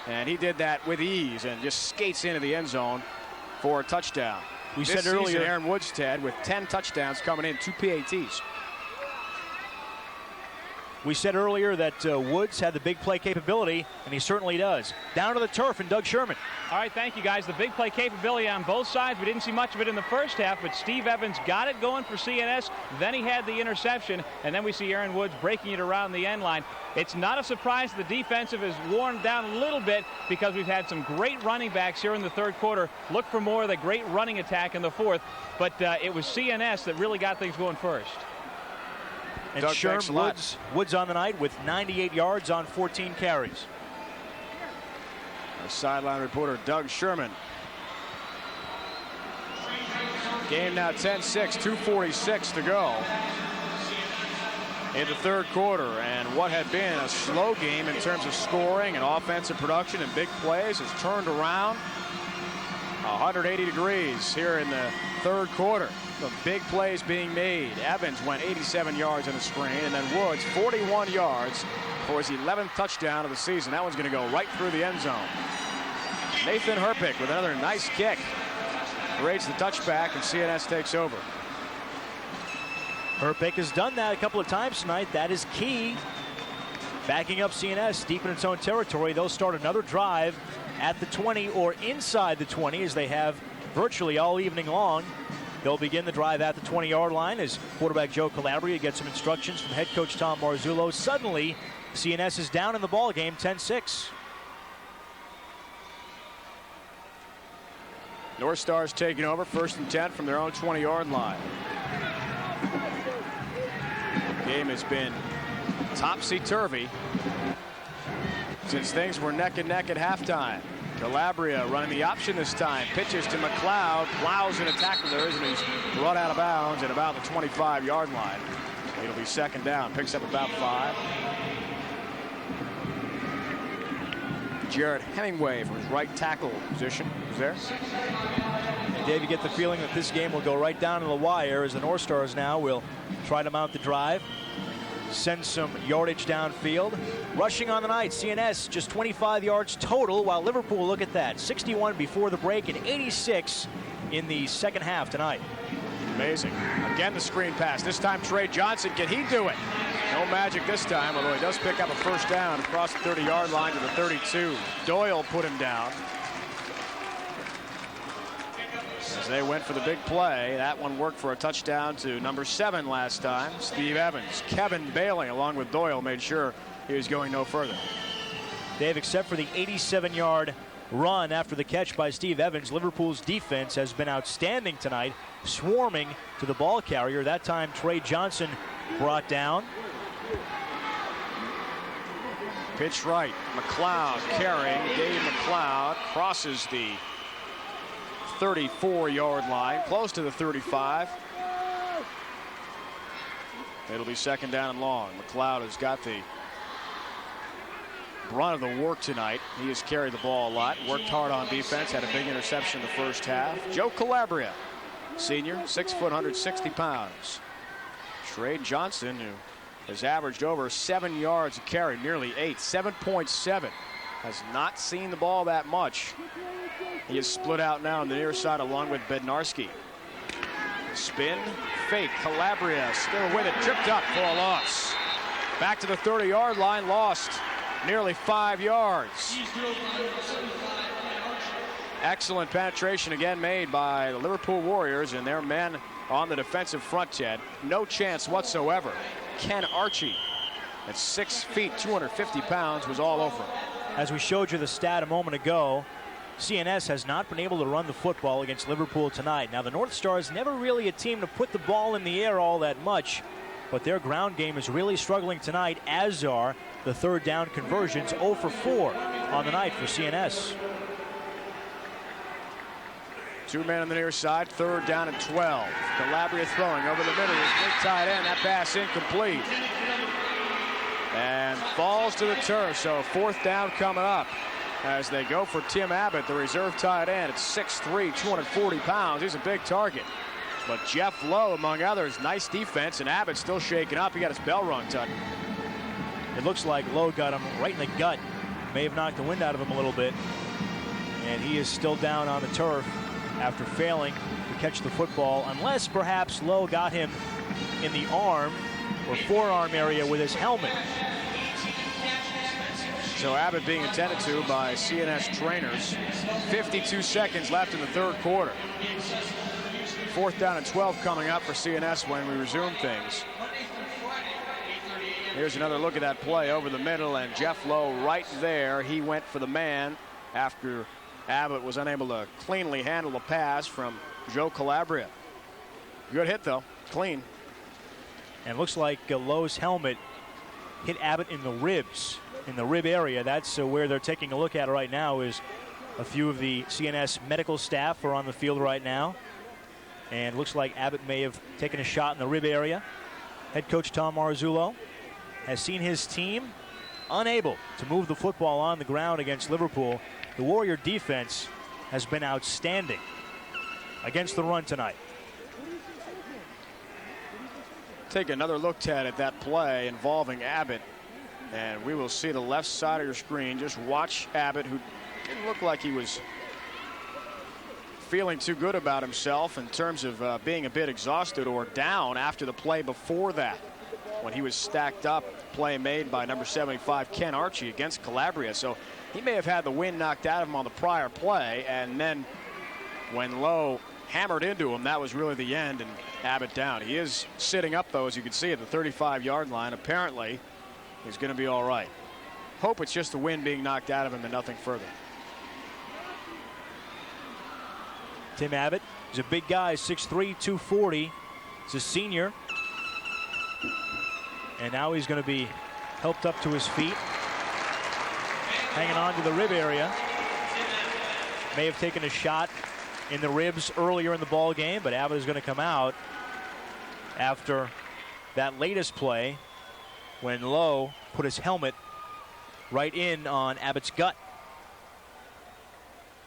And he did that with ease and just skates into the end zone for a touchdown. We this said earlier, season, Aaron Woods, Ted, with 10 touchdowns coming in, 2 PATs. We said earlier that Woods had the big play capability, and he certainly does. Down to the turf, and Doug Sherman. All right, thank you, guys. The big play capability on both sides. We didn't see much of it in the first half, but Steve Evans got it going for CNS. Then he had the interception, and then we see Aaron Woods breaking it around the end line. It's not a surprise the defensive has worn down a little bit because we've had some great running backs here in the third quarter. Look for more of the great running attack in the fourth, but it was CNS that really got things going first. And Doug, Sherman Woods on the night with 98 yards on 14 carries. Our sideline reporter Doug Sherman. Game now 10-6, 2:46 to go in the third quarter, and what had been a slow game in terms of scoring and offensive production and big plays has turned around 180 degrees here in the third quarter. The big plays being made. Evans went 87 yards on the screen, and then Woods 41 yards for his 11th touchdown of the season. That one's going to go right through the end zone. Nathan Herpick with another nice kick. Grades the touchback, and CNS takes over. Herpick has done that a couple of times tonight. That is key. Backing up CNS deep in its own territory. They'll start another drive at the 20 or inside the 20, as they have virtually all evening long. They'll begin the drive at the 20-yard line as quarterback Joe Calabria gets some instructions from head coach Tom Marzullo. Suddenly, CNS is down in the ball game, 10-6. North Stars taking over, 1st and 10 from their own 20-yard line. The game has been topsy-turvy since things were neck and neck at halftime. Calabria running the option this time. Pitches to McLeod. Plows in a tackle there, and he's run out of bounds at about the 25-yard line. It'll be second down. Picks up about 5. Jarrett Hemingway from his right tackle position is there. And Dave, you get the feeling that this game will go right down to the wire as the North Stars now will try to mount the drive. Send some yardage downfield. Rushing on the night, CNS just 25 yards total, while Liverpool, look at that, 61 before the break and 86 in the second half tonight. Amazing. Again, the screen pass. This time, Trey Johnson. Can he do it? No magic this time, although he does pick up a first down across the 30-yard line to the 32. Doyle put him down. as they went for the big play. That one worked for a touchdown to number 7 last time, Steve Evans. Kevin Bailey, along with Doyle, made sure he was going no further. Dave, except for the 87-yard run after the catch by Steve Evans, Liverpool's defense has been outstanding tonight, swarming to the ball carrier. That time, Trey Johnson brought down. Pitch right. McLeod carrying. Dave McLeod crosses the 34-yard line, close to the 35. It'll be second down and long. McLeod has got the brunt of the work tonight. He has carried the ball a lot, worked hard on defense, had a big interception in the first half. Joe Calabria, senior, 6 foot, 160 pounds. Trey Johnson, who has averaged over 7 yards a carry, nearly 8, 7.7. Has not seen the ball that much. He is split out now on the near side along with Bednarski. Spin, fake, Calabria still with it, tripped up for a loss. Back to the 30-yard line, lost nearly 5 yards. Excellent penetration again made by the Liverpool Warriors and their men on the defensive front, Ted. No chance whatsoever. Ken Archie, at 6 feet, 250 pounds, was all over him. As we showed you the stat a moment ago, CNS has not been able to run the football against Liverpool tonight. Now, the North Stars never really a team to put the ball in the air all that much, but their ground game is really struggling tonight, as are the third down conversions. 0 for 4 on the night for CNS. 2 men on the near side, third down and 12. Calabria throwing over the middle, his big tight end, that pass incomplete. And falls to the turf, so fourth down coming up as they go for Tim Abbott, the reserve tight end. At 6'3", 240 pounds. He's a big target. But Jeff Lowe, among others, nice defense, and Abbott still shaking up. He got his bell rung, Tut. It looks like Lowe got him right in the gut. May have knocked the wind out of him a little bit. And he is still down on the turf after failing to catch the football, unless perhaps Lowe got him in the arm or forearm area with his helmet. So Abbott being attended to by CNS trainers. 52 seconds left in the third quarter. Fourth down and 12 coming up for CNS when we resume things. Here's another look at that play over the middle, and Jeff Lowe right there. He went for the man after Abbott was unable to cleanly handle the pass from Joe Calabria. Good hit, though. Clean. And looks like Lowe's helmet hit Abbott in the ribs, in the rib area. That's where they're taking a look at right now. Is a few of the CNS medical staff are on the field right now. And looks like Abbott may have taken a shot in the rib area. Head coach Tom Marzullo has seen his team unable to move the football on the ground against Liverpool. The Warrior defense has been outstanding against the run tonight. Take another look, Ted, at that play involving Abbott. And we will see the left side of your screen. Just watch Abbott, who didn't look like he was feeling too good about himself in terms of being a bit exhausted or down after the play before that, when he was stacked up. Play made by number 75 Ken Archie against Calabria. So he may have had the wind knocked out of him on the prior play, and then when Lowe hammered into him, that was really the end, and Abbott down. He is sitting up, though, as you can see, at the 35-yard line. Apparently he's going to be all right. Hope it's just the wind being knocked out of him and nothing further. Tim Abbott is a big guy, 6'3", 240. He's a senior. And now he's going to be helped up to his feet. Hanging on to the rib area. May have taken a shot in the ribs earlier in the ball game, but Abbott is going to come out after that latest play when Lowe put his helmet right in on Abbott's gut.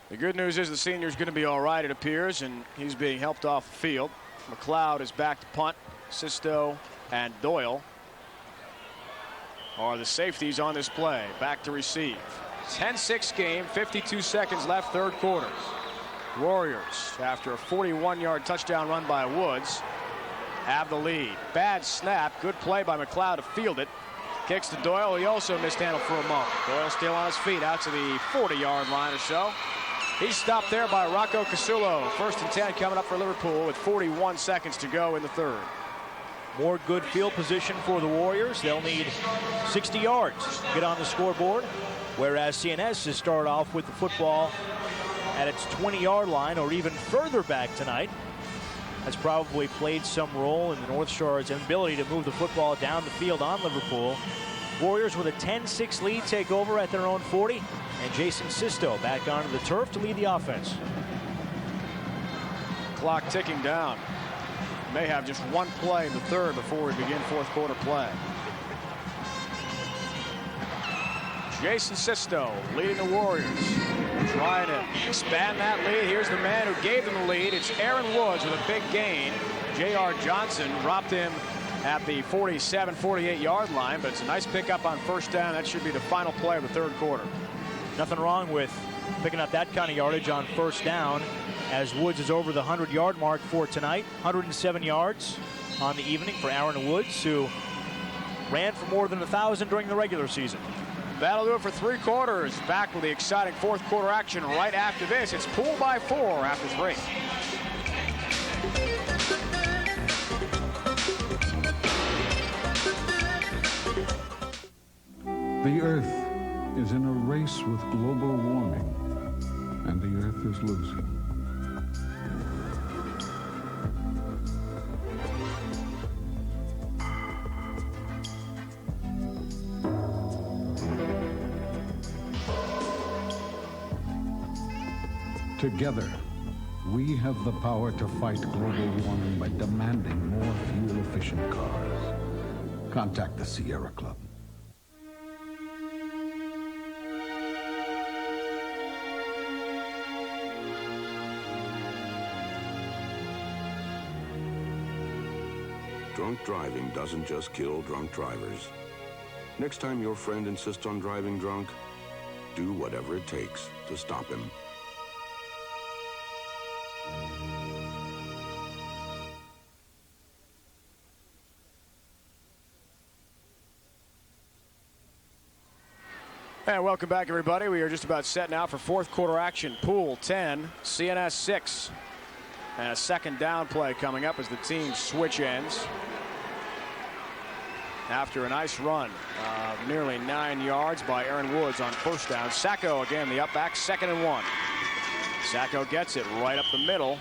The good news is the senior's going to be all right, it appears, and he's being helped off the field. McLeod is back to punt. Sisto and Doyle are the safeties on this play. Back to receive. 10-6 game, 52 seconds left, third quarter. Warriors, after a 41-yard touchdown run by Woods, have the lead. Bad snap, good play by McLeod to field it. Kicks to Doyle, he also mishandled for a moment. Doyle still on his feet out to the 40-yard line or so. He's stopped there by Rocco Casullo. 1st and 10 coming up for Liverpool with 41 seconds to go in the third. More good field position for the Warriors. They'll need 60 yards to get on the scoreboard, whereas CNS has started off with the football at its 20-yard line or even further back tonight. Has probably played some role in the North Stars' ability to move the football down the field on Liverpool. Warriors with a 10-6 lead take over at their own 40, and Jason Sisto back onto the turf to lead the offense. Clock ticking down. May have just one play in the third before we begin fourth quarter play. Jason Sisto leading the Warriors. Trying to expand that lead. Here's the man who gave them the lead. It's Aaron Woods with a big gain. J.R. Johnson dropped him at the 47, 48-yard line, but it's a nice pickup on first down. That should be the final play of the third quarter. Nothing wrong with picking up that kind of yardage on first down, as Woods is over the 100-yard mark for tonight. 107 yards on the evening for Aaron Woods, who ran for more than 1,000 during the regular season. That'll do it for three quarters. Back with the exciting fourth quarter action right after this. It's Pool by 4 after 3. The Earth is in a race with global warming, and the Earth is losing. Together, we have the power to fight global warming by demanding more fuel-efficient cars. Contact the Sierra Club. Drunk driving doesn't just kill drunk drivers. Next time your friend insists on driving drunk, do whatever it takes to stop him. And welcome back, everybody. We are just about set now for fourth quarter action. Pool 10, CNS 6. And a second down play coming up as the teams switch ends. After a nice run of nearly 9 yards by Aaron Woods on first down. Sacco again, the up back, 2nd and 1. Sacco gets it right up the middle.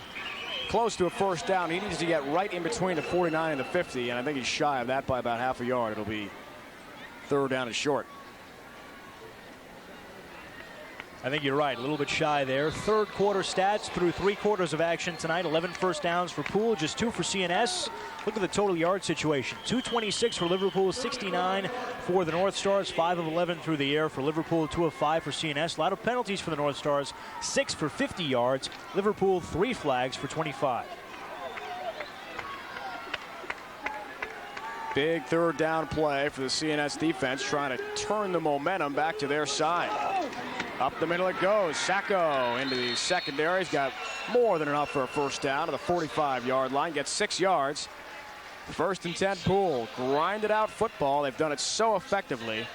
Close to a first down. He needs to get right in between the 49 and the 50, and I think he's shy of that by about half a yard. It'll be third down and short. I think you're right, a little bit shy there. Third quarter stats through 3 quarters of action tonight. 11 first downs for Poole, just 2 for CNS. Look at the total yard situation. 226 for Liverpool, 69 for the North Stars. 5 of 11 through the air for Liverpool, 2 of 5 for CNS. A lot of penalties for the North Stars, 6 for 50 yards. Liverpool, 3 flags for 25. Big third down play for the CNS defense, trying to turn the momentum back to their side. Up the middle it goes. Sacco into the secondary. He's got more than enough for a first down to the 45-yard line. Gets 6 yards. First and 10 Pool. Grinded out football. They've done it so effectively.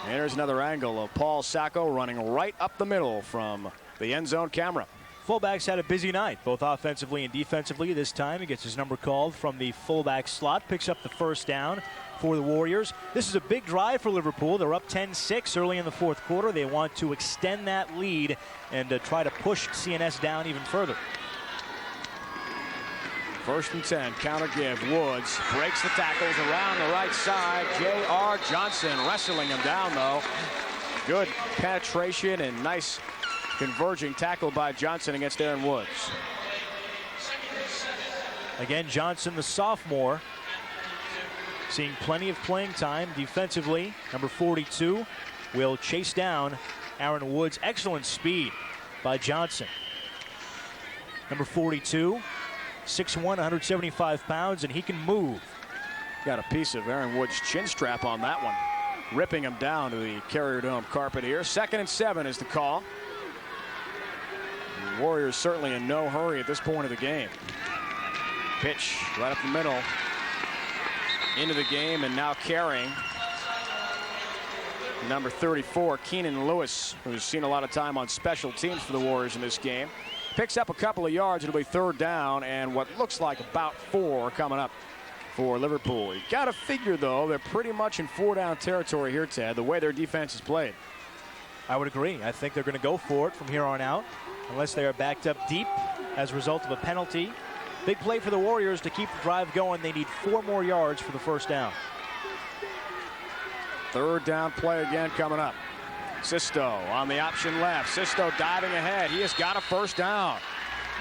And there's another angle of Paul Sacco running right up the middle from the end zone camera. Fullbacks had a busy night, both offensively and defensively. This time he gets his number called from the fullback slot, picks up the first down for the Warriors. This is a big drive for Liverpool. They're up 10-6 early in the fourth quarter. They want to extend that lead and try to push CNS down even further. First and 10, counter give. Woods breaks the tackles around the right side. J.R. Johnson wrestling him down, though. Good penetration and nice converging tackle by Johnson against Aaron Woods. Again, Johnson, the sophomore, seeing plenty of playing time defensively. Number 42 will chase down Aaron Woods. Excellent speed by Johnson. Number 42, 6'1", 175 pounds, and he can move. Got a piece of Aaron Woods' chin strap on that one, ripping him down to the Carrier Dome carpet here. 2nd and 7 is the call. The Warriors certainly in no hurry at this point of the game. Pitch right up the middle. Into the game and now carrying Number 34, Keenan Lewis, who's seen a lot of time on special teams for the Warriors in this game. Picks up a couple of yards. It'll be 3rd down and what looks like about 4 coming up for Liverpool. You got to figure, though, they're pretty much in 4-down territory here, Ted, the way their defense is played. I would agree. I think they're going to go for it from here on out, unless they are backed up deep as a result of a penalty. Big play for the Warriors to keep the drive going. They need 4 more yards for the 1st down. 3rd down play again coming up. Sisto on the option left. Sisto diving ahead. He has got a 1st down.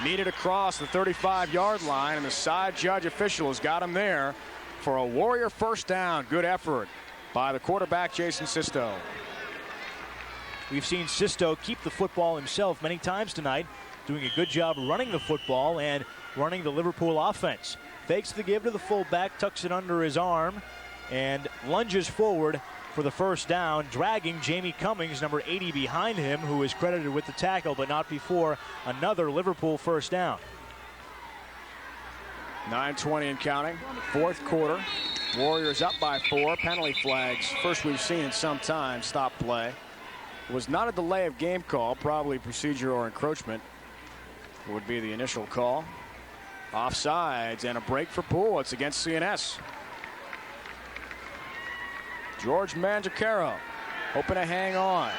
Needed across the 35-yard line, and the side judge official has got him there for a Warrior 1st down. Good effort by the quarterback, Jason Sisto. We've seen Sisto keep the football himself many times tonight, doing a good job running the football and running the Liverpool offense. Fakes the give to the fullback, tucks it under his arm, and lunges forward for the 1st down, dragging Jamie Cummings, number 80, behind him, who is credited with the tackle, but not before another Liverpool 1st down. 9:20 and counting. 4th quarter. Warriors up by 4. Penalty flags, first we've seen in some time. Stop play. It was not a delay of game call, probably procedure or encroachment would be the initial call. Offsides and a break for Poole. It's against CNS. George Mangiacaro hoping to hang on.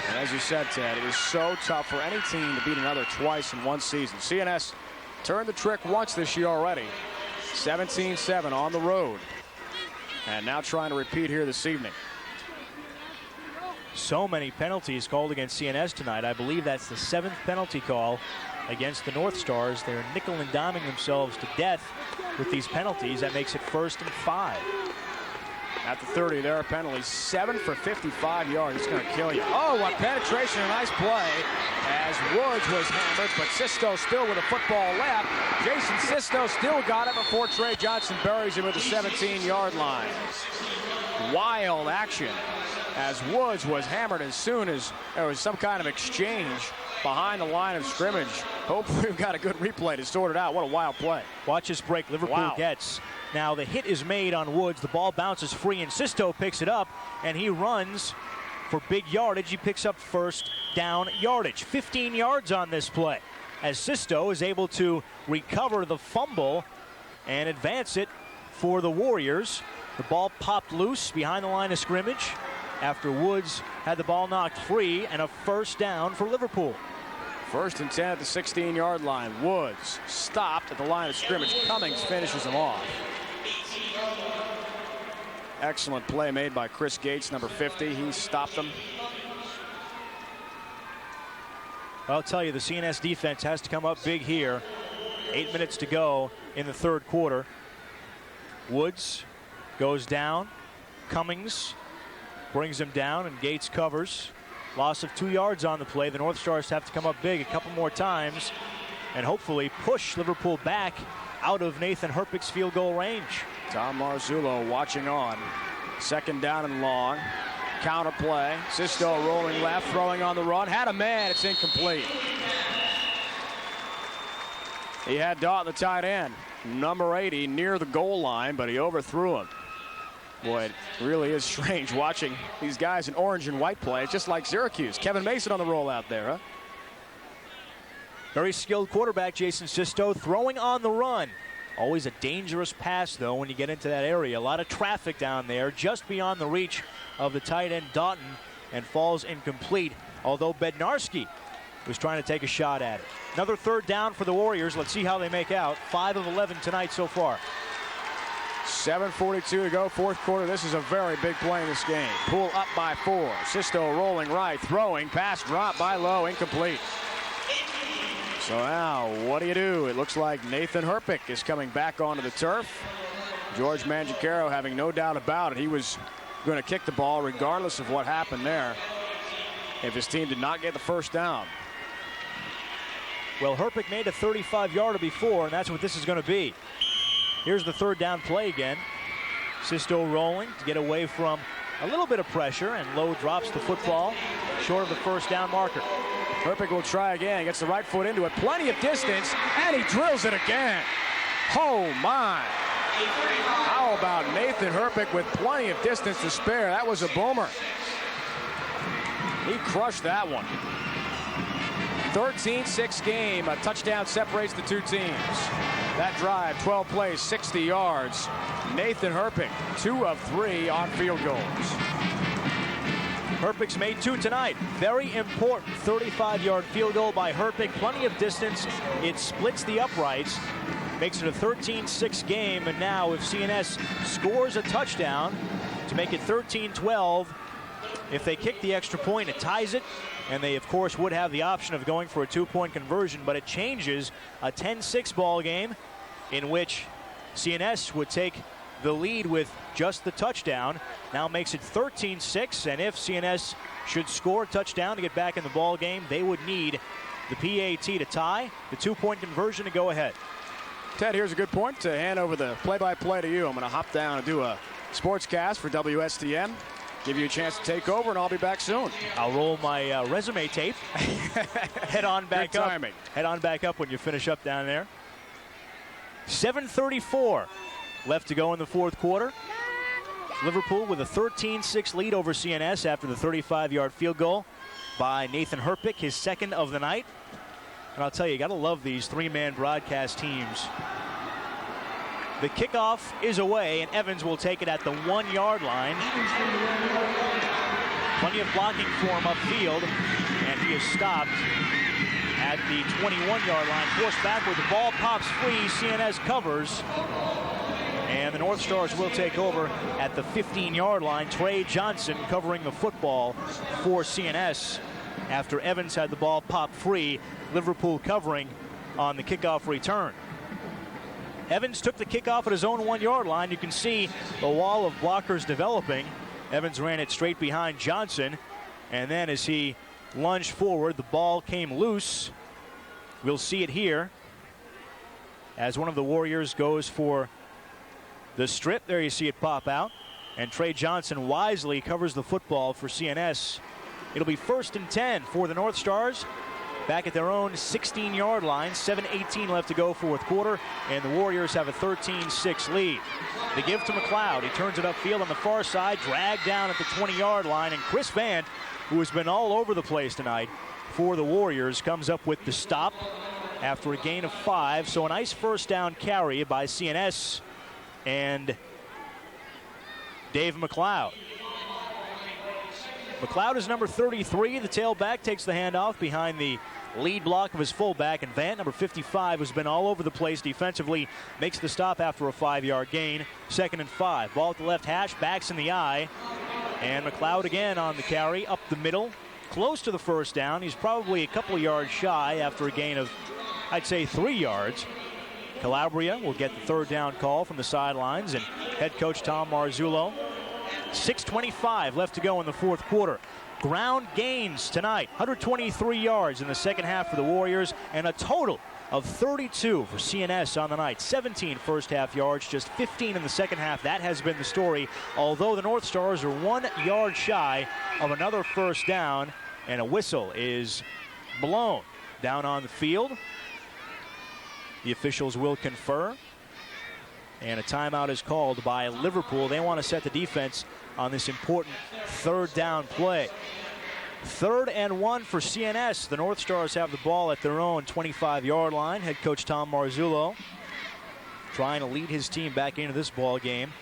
And as you said, Ted, it is so tough for any team to beat another twice in one season. CNS turned the trick once this year already. 17-7 on the road. And now trying to repeat here this evening. So many penalties called against CNS tonight. I believe that's the 7th penalty call against the North Stars. They're nickel and diming themselves to death with these penalties. That makes it 1st and 5. At the 30, there are penalties. 7 for 55 yards. It's going to kill you. Oh, what penetration. A nice play as Woods was hammered, but Sisto still with a football left. Jason Sisto still got it before Trey Johnson buries him at the 17-yard line. Wild action as Woods was hammered as soon as there was some kind of exchange behind the line of scrimmage. Hopefully we've got a good replay to sort it out. What a wild play. Watch this break Liverpool gets. Now the hit is made on Woods. The ball bounces free, and Sisto picks it up, and he runs for big yardage. He picks up 1st down yardage. 15 yards on this play as Sisto is able to recover the fumble and advance it for the Warriors. The ball popped loose behind the line of scrimmage after Woods had the ball knocked free, and a 1st down for Liverpool. 1st and 10 at the 16-yard line. Woods stopped at the line of scrimmage. Cummings finishes him off. Excellent play made by Chris Gates, number 50. He stopped them. I'll tell you, the CNS defense has to come up big here. 8 minutes to go in the 3rd quarter. Woods goes down. Cummings brings him down, and Gates covers. Loss of 2 yards on the play. The North Stars have to come up big a couple more times and hopefully push Liverpool back out of Nathan Herpick's field goal range. Tom Marzullo watching on. 2nd down and long. Counter play. Sisto rolling left, throwing on the run. Had a man. It's incomplete. He had Daughton, the tight end, number 80, near the goal line, but he overthrew him. Boy, it really is strange watching these guys in orange and white play. It's just like Syracuse. Kevin Mason on the roll out there, huh? Very skilled quarterback, Jason Sisto, throwing on the run. Always a dangerous pass, though, when you get into that area. A lot of traffic down there, just beyond the reach of the tight end, Daughton, and falls incomplete, although Bednarski was trying to take a shot at it. Another 3rd down for the Warriors. Let's see how they make out. 5 of 11 tonight so far. 7:42 to go, 4th quarter. This is a very big play in this game. Poole up by 4. Sisto rolling right, throwing, pass drop by Lowe, incomplete. So now, what do you do? It looks like Nathan Herpick is coming back onto the turf. George Mangiacaro having no doubt about it. He was going to kick the ball regardless of what happened there if his team did not get the 1st down. Well, Herpick made a 35-yarder before, and that's what this is going to be. Here's the 3rd down play again. Sisto rolling to get away from a little bit of pressure, and Lowe drops the football short of the 1st down marker. Herpick will try again. Gets the right foot into it. Plenty of distance, and he drills it again. Oh, my. How about Nathan Herpick with plenty of distance to spare? That was a boomer. He crushed that one. 13-6 game. A touchdown separates the two teams. That drive, 12 plays, 60 yards. Nathan Herpick, 2 of 3 on field goals. Herpick's made 2 tonight. Very important 35-yard field goal by Herpick. Plenty of distance. It splits the uprights. Makes it a 13-6 game. And now if CNS scores a touchdown to make it 13-12, if they kick the extra point, it ties it. And they, of course, would have the option of going for a 2-point conversion. But it changes a 10-6 ball game in which CNS would take the lead with just the touchdown. Now makes it 13-6. And if CNS should score a touchdown to get back in the ball game, they would need the PAT to tie, the 2-point conversion to go ahead. Ted, here's a good point to hand over the play-by-play to you. I'm going to hop down and do a sportscast for WSTN. Give you a chance to take over, and I'll be back soon. I'll roll my resume tape. Head on back Good up. timing. Head on back up when you finish up down there. 7:34 left to go in the fourth quarter. Liverpool with a 13-6 lead over CNS after the 35-yard field goal by Nathan Herpick, his second of the night. And I'll tell you, you got to love these 3-man broadcast teams. The kickoff is away, and Evans will take it at the 1-yard line. Plenty of blocking for him upfield, and he is stopped at the 21-yard line. Forced backward, the ball pops free. CNS covers, and the North Stars will take over at the 15-yard line. Trey Johnson covering the football for CNS after Evans had the ball pop free. Liverpool covering on the kickoff return. Evans took the kickoff at his own 1-yard line. You can see the wall of blockers developing. Evans ran it straight behind Johnson, and then as he lunged forward, the ball came loose. We'll see it here as one of the Warriors goes for the strip. There you see it pop out, and Trey Johnson wisely covers the football for CNS. It'll be 1st and 10 for the North Stars. Back at their own 16-yard line, 7:18 left to go fourth quarter, and the Warriors have a 13-6 lead. The give to McLeod. He turns it upfield on the far side, dragged down at the 20-yard line, and Chris Vant, who has been all over the place tonight for the Warriors, comes up with the stop after a gain of 5. So a nice first down carry by CNS and Dave McLeod. McLeod is number 33. The tailback takes the handoff behind the lead block of his fullback, and Vant, number 55, has been all over the place defensively, makes the stop after a 5-yard gain. 2nd and 5. Ball at the left hash, backs in the eye, and McLeod again on the carry up the middle, close to the first down. He's probably a couple yards shy after a gain of, I'd say, 3 yards. Calabria will get the 3rd down call from the sidelines, and head coach Tom Marzullo. 6:25 left to go in the fourth quarter. Ground gains tonight, 123 yards in the second half for the Warriors, and a total of 32 for CNS on the night. 17 first half yards, just 15 in the second half. That has been the story, although the North Stars are 1 yard shy of another first down, and a whistle is blown down on the field. The officials will confer, and a timeout is called by Liverpool. They want to set the defense on this important 3rd down play. 3rd and 1 for CNS. The North Stars have the ball at their own 25-yard line. Head coach Tom Marzullo trying to lead his team back into this ball game.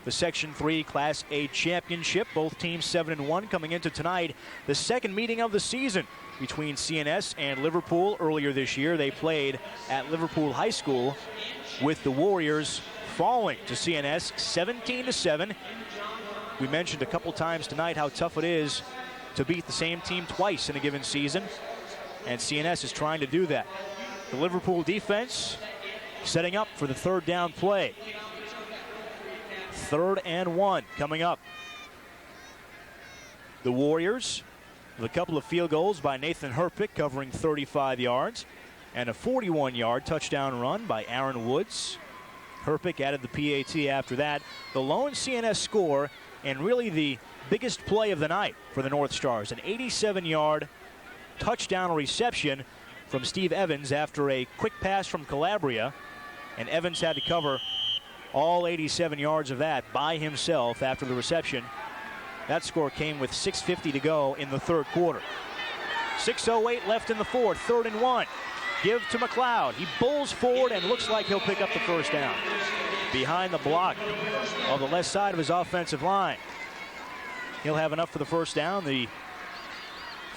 The Section 3 Class A Championship. Both teams 7-1 coming into tonight. The second meeting of the season between CNS and Liverpool. Earlier this year, they played at Liverpool High School, with the Warriors falling to CNS 17-7. We mentioned a couple times tonight how tough it is to beat the same team twice in a given season, and CNS is trying to do that. The Liverpool defense setting up for the 3rd down play. 3rd and 1 coming up. The Warriors with a couple of field goals by Nathan Herpick covering 35 yards, and a 41-yard touchdown run by Aaron Woods. Herpick added the PAT after that. The lone CNS score, and really the biggest play of the night for the North Stars, an 87-yard touchdown reception from Steve Evans after a quick pass from Calabria, and Evans had to cover all 87 yards of that by himself after the reception. That score came with 6:50 to go in the third quarter. 6:08 left in the fourth, 3rd and 1. Give to McLeod. He bulls forward and looks like he'll pick up the first down. Behind the block on the left side of his offensive line. He'll have enough for the first down. The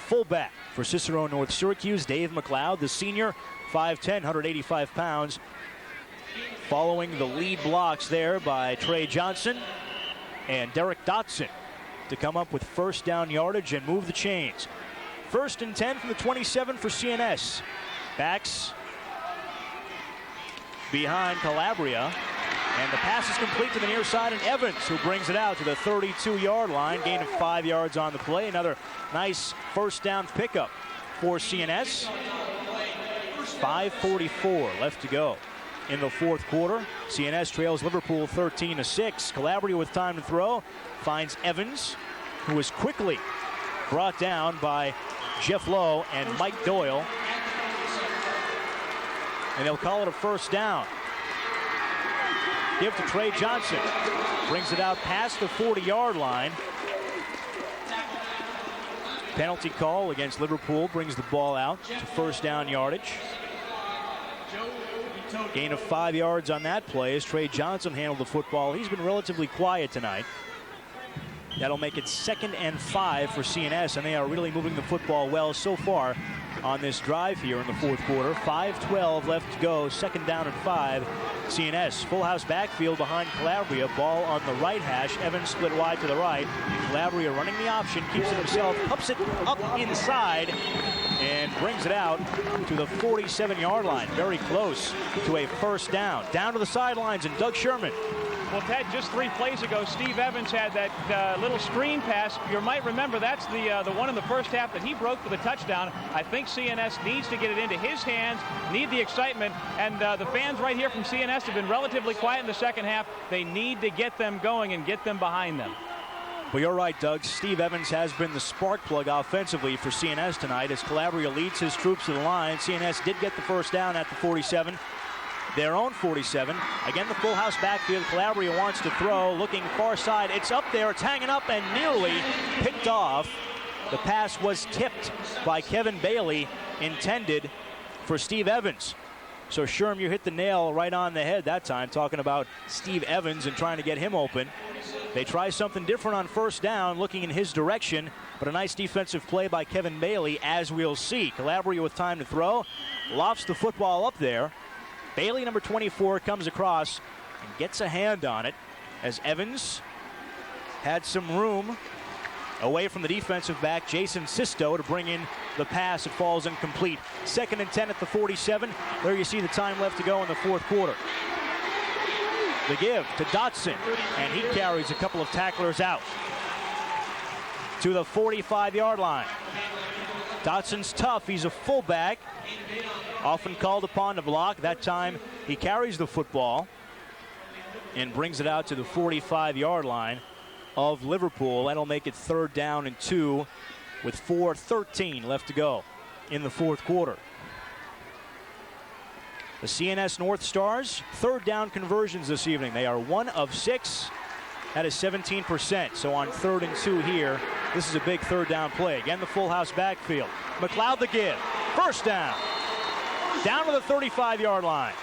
fullback for Cicero North Syracuse, Dave McLeod, the senior, 5'10", 185 pounds. Following the lead blocks there by Trey Johnson and Derek Dotson to come up with first down yardage and move the chains. 1st and 10 from the 27 for CNS. Backs behind Calabria. And the pass is complete to the near side, and Evans, who brings it out to the 32-yard line. Gain of 5 yards on the play. Another nice first down pickup for CNS. 5:44 left to go in the fourth quarter. CNS trails Liverpool 13-6. Calabria with time to throw finds Evans, who is quickly brought down by Jeff Lowe and Mike Doyle. And they'll call it a first down. Give to Trey Johnson. Brings it out past the 40-yard line. Penalty call against Liverpool brings the ball out to first down yardage. Gain of 5 yards on that play as Trey Johnson handled the football. He's been relatively quiet tonight. That'll make it 2nd and 5 for CNS, and they are really moving the football well so far on this drive here in the fourth quarter. 5:12 left to go, 2nd down and 5. CNS, full house backfield behind Calabria. Ball on the right hash. Evans split wide to the right. Calabria running the option, keeps it himself, pups it up inside, and brings it out to the 47-yard line. Very close to a first down. Down to the sidelines, and Doug Sherman. Well, Ted, just 3 plays ago, Steve Evans had that little screen pass. You might remember that's the one in the first half that he broke for the touchdown. I think CNS needs to get it into his hands, need the excitement, and the fans right here from CNS have been relatively quiet in the second half. They need to get them going and get them behind them. Well, you're right, Doug. Steve Evans has been the spark plug offensively for CNS tonight as Calabria leads his troops to the line. CNS did get the first down at the 47. Their own 47. Again, the full house backfield. Calabria wants to throw, looking far side. It's up there, it's hanging up and nearly picked off. The pass was tipped by Kevin Bailey, intended for Steve Evans. So Sherm, you hit the nail right on the head that time, talking about Steve Evans and trying to get him open. They try something different on first down, looking in his direction, but a nice defensive play by Kevin Bailey, as we'll see. Calabria with time to throw, lofts the football up there. Bailey, number 24, comes across and gets a hand on it as Evans had some room away from the defensive back, Jason Sisto, to bring in the pass. It falls incomplete. 2nd and 10 at the 47. There you see the time left to go in the fourth quarter. The give to Dotson, and he carries a couple of tacklers out to the 45-yard line. Dotson's tough. He's a fullback, often called upon to block. That time he carries the football and brings it out to the 45-yard line of Liverpool. That'll make it 3rd down and 2 with 4:13 left to go in the fourth quarter. The CNS North Stars, 3rd down conversions this evening. They are 1 of 6. That is 17%. So on 3rd and 2 here, this is a big 3rd down play. Again, the full house backfield. McLeod the give. First down. Down to the 35-yard line.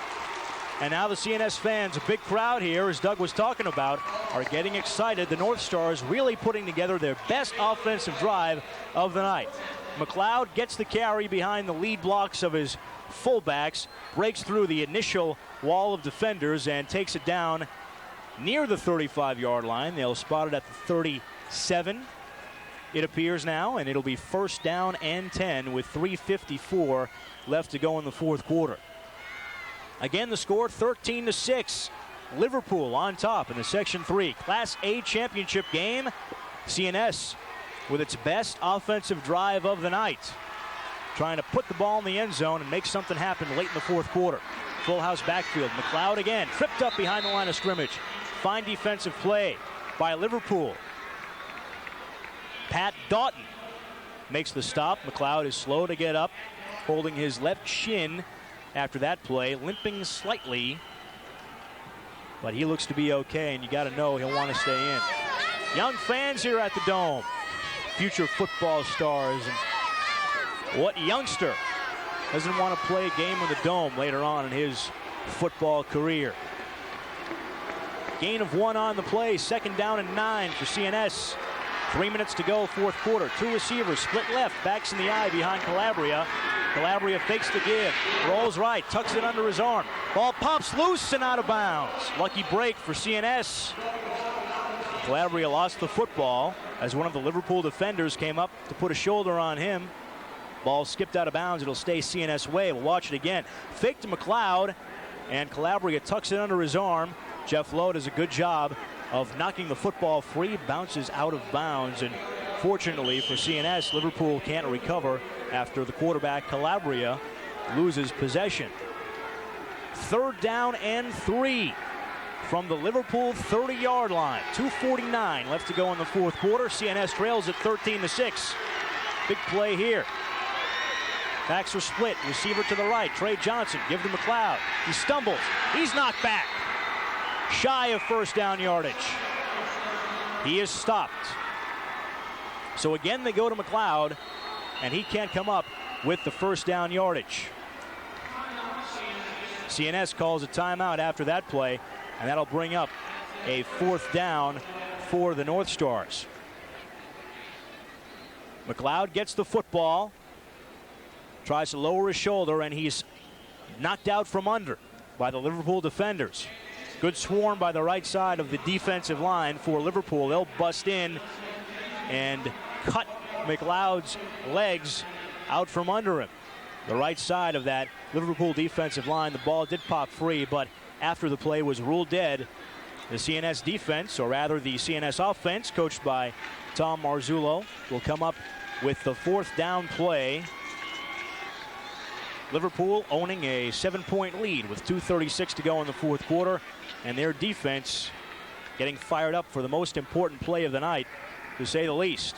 And now the CNS fans, a big crowd here, as Doug was talking about, are getting excited. The North Stars really putting together their best offensive drive of the night. McLeod gets the carry behind the lead blocks of his fullbacks, breaks through the initial wall of defenders, and takes it down near the 35-yard line. They'll spot it at the 37, it appears now, and it'll be 1st down and 10 with 3:54 left to go in the fourth quarter. Again, the score 13-6. Liverpool on top in the Section 3 Class A championship game. CNS with its best offensive drive of the night, trying to put the ball in the end zone and make something happen late in the fourth quarter. Full house backfield. McLeod again, tripped up behind the line of scrimmage. Fine defensive play by Liverpool. Pat Doughton makes the stop. McLeod is slow to get up, holding his left shin after that play, limping slightly. but he looks to be okay, and you got to know he'll want to stay in. Young fans here at the Dome, future football stars, and what youngster doesn't want to play a game in the Dome later on in his football career? Gain of 1 on the play, 2nd down and 9 for CNS. 3 minutes to go, 4th quarter. 2 receivers, split left, backs in the eye behind Calabria. Calabria fakes the give, rolls right, tucks it under his arm. Ball pops loose and out of bounds. Lucky break for CNS. Calabria lost the football as one of the Liverpool defenders came up to put a shoulder on him. Ball skipped out of bounds. It'll stay CNS way. We'll watch it again. Fake to McLeod, and Calabria tucks it under his arm. Jeff Lowe does a good job of knocking the football free, bounces out of bounds, and fortunately for CNS, Liverpool can't recover after the quarterback Calabria loses possession. 3rd down and 3 from the Liverpool 30-yard line. 2:49 left to go in the 4th quarter. CNS trails at 13-6. Big play here. Backs are split. Receiver to the right. Trey Johnson. Give to McLeod. He stumbles. He's knocked back. Shy of 1st down yardage. He is stopped. So again, they go to McLeod, and he can't come up with the 1st down yardage. CNS calls a timeout after that play, and that'll bring up a 4th down for the North Stars. McLeod gets the football, tries to lower his shoulder, and he's knocked out from under by the Liverpool defenders. Good swarm by the right side of the defensive line for Liverpool. They'll bust in and cut McLeod's legs out from under him. The right side of that Liverpool defensive line, the ball did pop free, but after the play was ruled dead, the CNS defense, or rather the CNS offense, coached by Tom Marzullo, will come up with the 4th down play. Liverpool owning a 7-point lead with 2:36 to go in the 4th quarter, and their defense getting fired up for the most important play of the night, to say the least.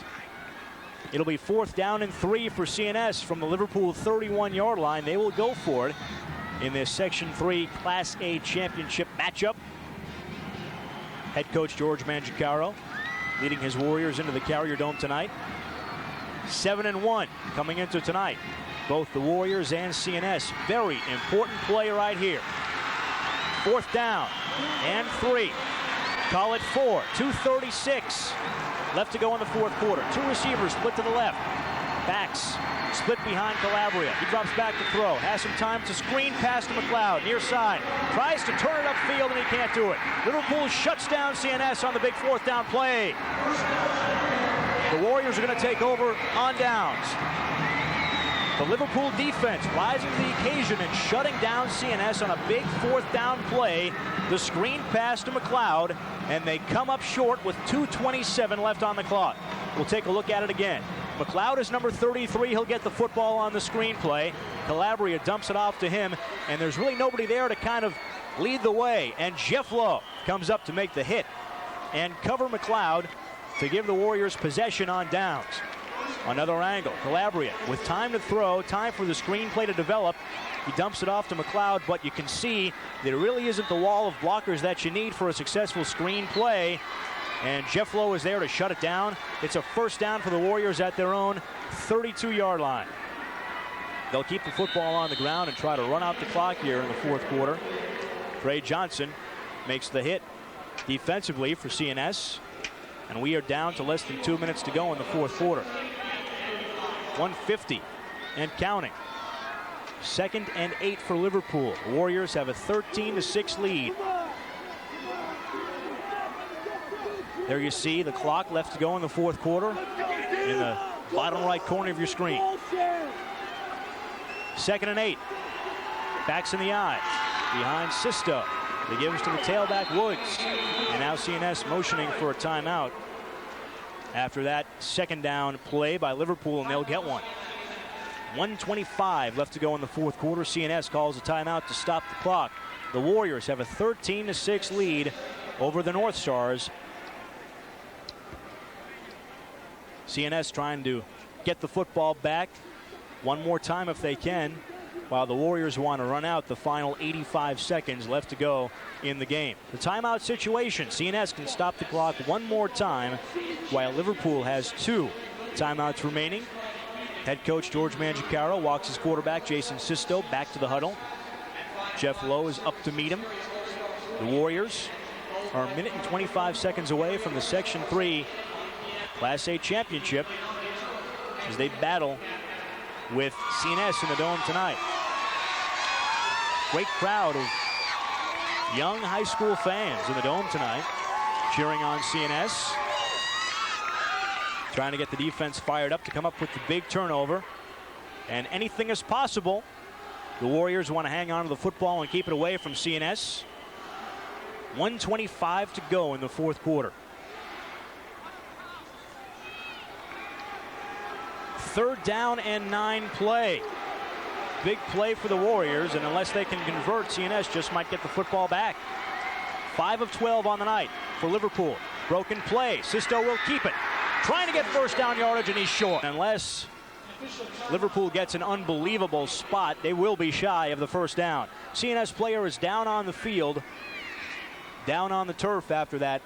It'll be 4th down and 3 for CNS from the Liverpool 31-yard line. They will go for it in this Section 3 Class A championship matchup. Head coach George Mangiacaro leading his Warriors into the Carrier Dome tonight. 7-1 coming into tonight. Both the Warriors and CNS. Very important play right here. 4th down and 3. Call it 4. 2:36 left to go in the 4th quarter. 2 receivers split to the left. Backs split behind Calabria. He drops back to throw. Has some time to screen pass to McLeod. Near side. Tries to turn it upfield, and he can't do it. Liverpool shuts down CNS on the big 4th down play. The Warriors are going to take over on downs. The Liverpool defense rising to the occasion and shutting down CNS on a big 4th down play. The screen pass to McLeod, and they come up short with 2:27 left on the clock. We'll take a look at it again. McLeod is number 33. He'll get the football on the screen play. Calabria dumps it off to him, and there's really nobody there to kind of lead the way. And Jeff Lowe comes up to make the hit and cover McLeod to give the Warriors possession on downs. Another angle. Calabria with time to throw, time for the screen play to develop. He dumps it off to McLeod, but you can see there really isn't the wall of blockers that you need for a successful screen play. And Jeff Lowe is there to shut it down. It's a 1st down for the Warriors at their own 32-yard line. They'll keep the football on the ground and try to run out the clock here in the 4th quarter. Trey Johnson makes the hit defensively for CNS. And we are down to less than 2 minutes to go in the 4th quarter. 150 and counting. 2nd and 8 for Liverpool. The Warriors have a 13-6 lead. There you see the clock left to go in the 4th quarter in the bottom right corner of your screen. 2nd and 8. Backs in the eye behind Sisto. He gives to the tailback Woods. And now CNS motioning for a timeout after that 2nd down play by Liverpool, and they'll get one. 1:25 left to go in the 4th quarter. CNS calls a timeout to stop the clock. The Warriors have a 13-6 lead over the North Stars. CNS trying to get the football back one more time if they can. while the Warriors want to run out the final 85 seconds left to go in the game. The timeout situation, CNS can stop the clock one more time while Liverpool has 2 timeouts remaining. Head coach George Mangiacaro walks his quarterback Jason Sisto back to the huddle. Jeff Lowe is up to meet him. The Warriors are a minute and 25 seconds away from the Section 3 Class A championship as they battle with CNS in the Dome tonight. Great crowd of young high school fans in the Dome tonight cheering on CNS. Trying to get the defense fired up to come up with the big turnover. And anything is possible. The Warriors want to hang on to the football and keep it away from CNS. 1:25 to go in the fourth quarter. Third down and 9 play. Big play for the Warriors, and unless they can convert, CNS just might get the football back. 5 of 12 on the night for Liverpool. Broken play. Sisto will keep it. Trying to get first down yardage, and he's short. Unless Liverpool gets an unbelievable spot, they will be shy of the first down. CNS player is down on the field, down on the turf after that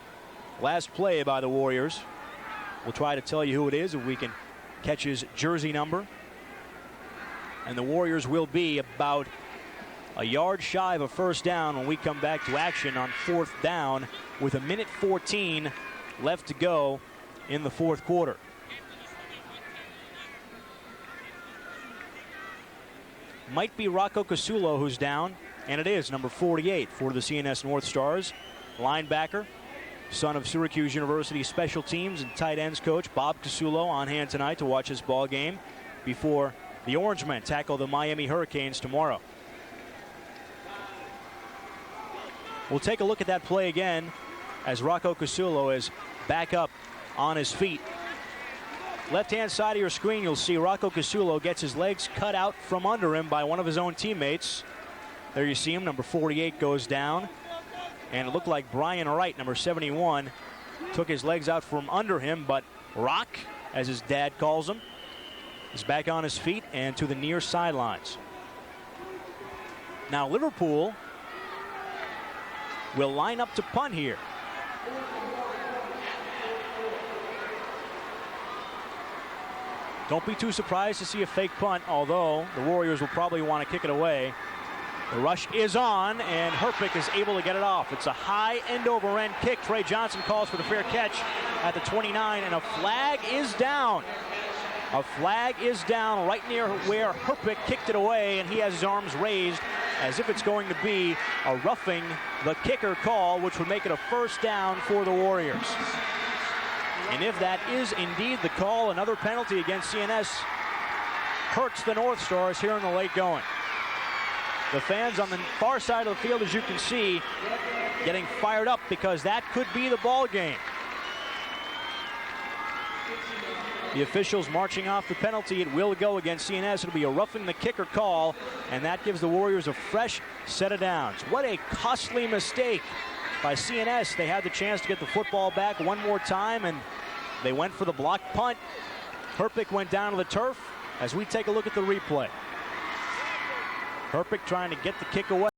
last play by the Warriors. We'll try to tell you who it is if we can catch his jersey number. And the Warriors will be about a yard shy of a first down when we come back to action on fourth down with 1:14 left to go in the fourth quarter. Might be Rocco Casulo who's down, and it is number 48 for the CNS North Stars. Linebacker, son of Syracuse University special teams and tight ends coach Bob Casulo on hand tonight to watch this ball game before the Orangemen tackle the Miami Hurricanes tomorrow. We'll take a look at that play again as Rocco Casulo is back up on his feet. Left-hand side of your screen, you'll see Rocco Casulo gets his legs cut out from under him by one of his own teammates. There you see him, number 48 goes down. And it looked like Brian Wright, number 71, took his legs out from under him, but Rock, as his dad calls him, is back on his feet and to the near sidelines. Now Liverpool will line up to punt here. Don't be too surprised to see a fake punt, although the Warriors will probably want to kick it away. The rush is on, and Herpich is able to get it off. It's a high end-over-end kick. Trey Johnson calls for the fair catch at the 29, and a flag is down. A flag is down right near where Herpich kicked it away, and he has his arms raised as if it's going to be a roughing the kicker call, which would make it a first down for the Warriors. And if that is indeed the call, another penalty against CNS hurts the North Stars here in the late going. The fans on the far side of the field, as you can see, getting fired up because that could be the ball game. The officials marching off the penalty. It will go against CNS. It'll be a roughing the kicker call, and that gives the Warriors a fresh set of downs. What a costly mistake by CNS. They had the chance to get the football back one more time, and they went for the blocked punt. Herpich went down to the turf as we take a look at the replay. Herpich trying to get the kick away.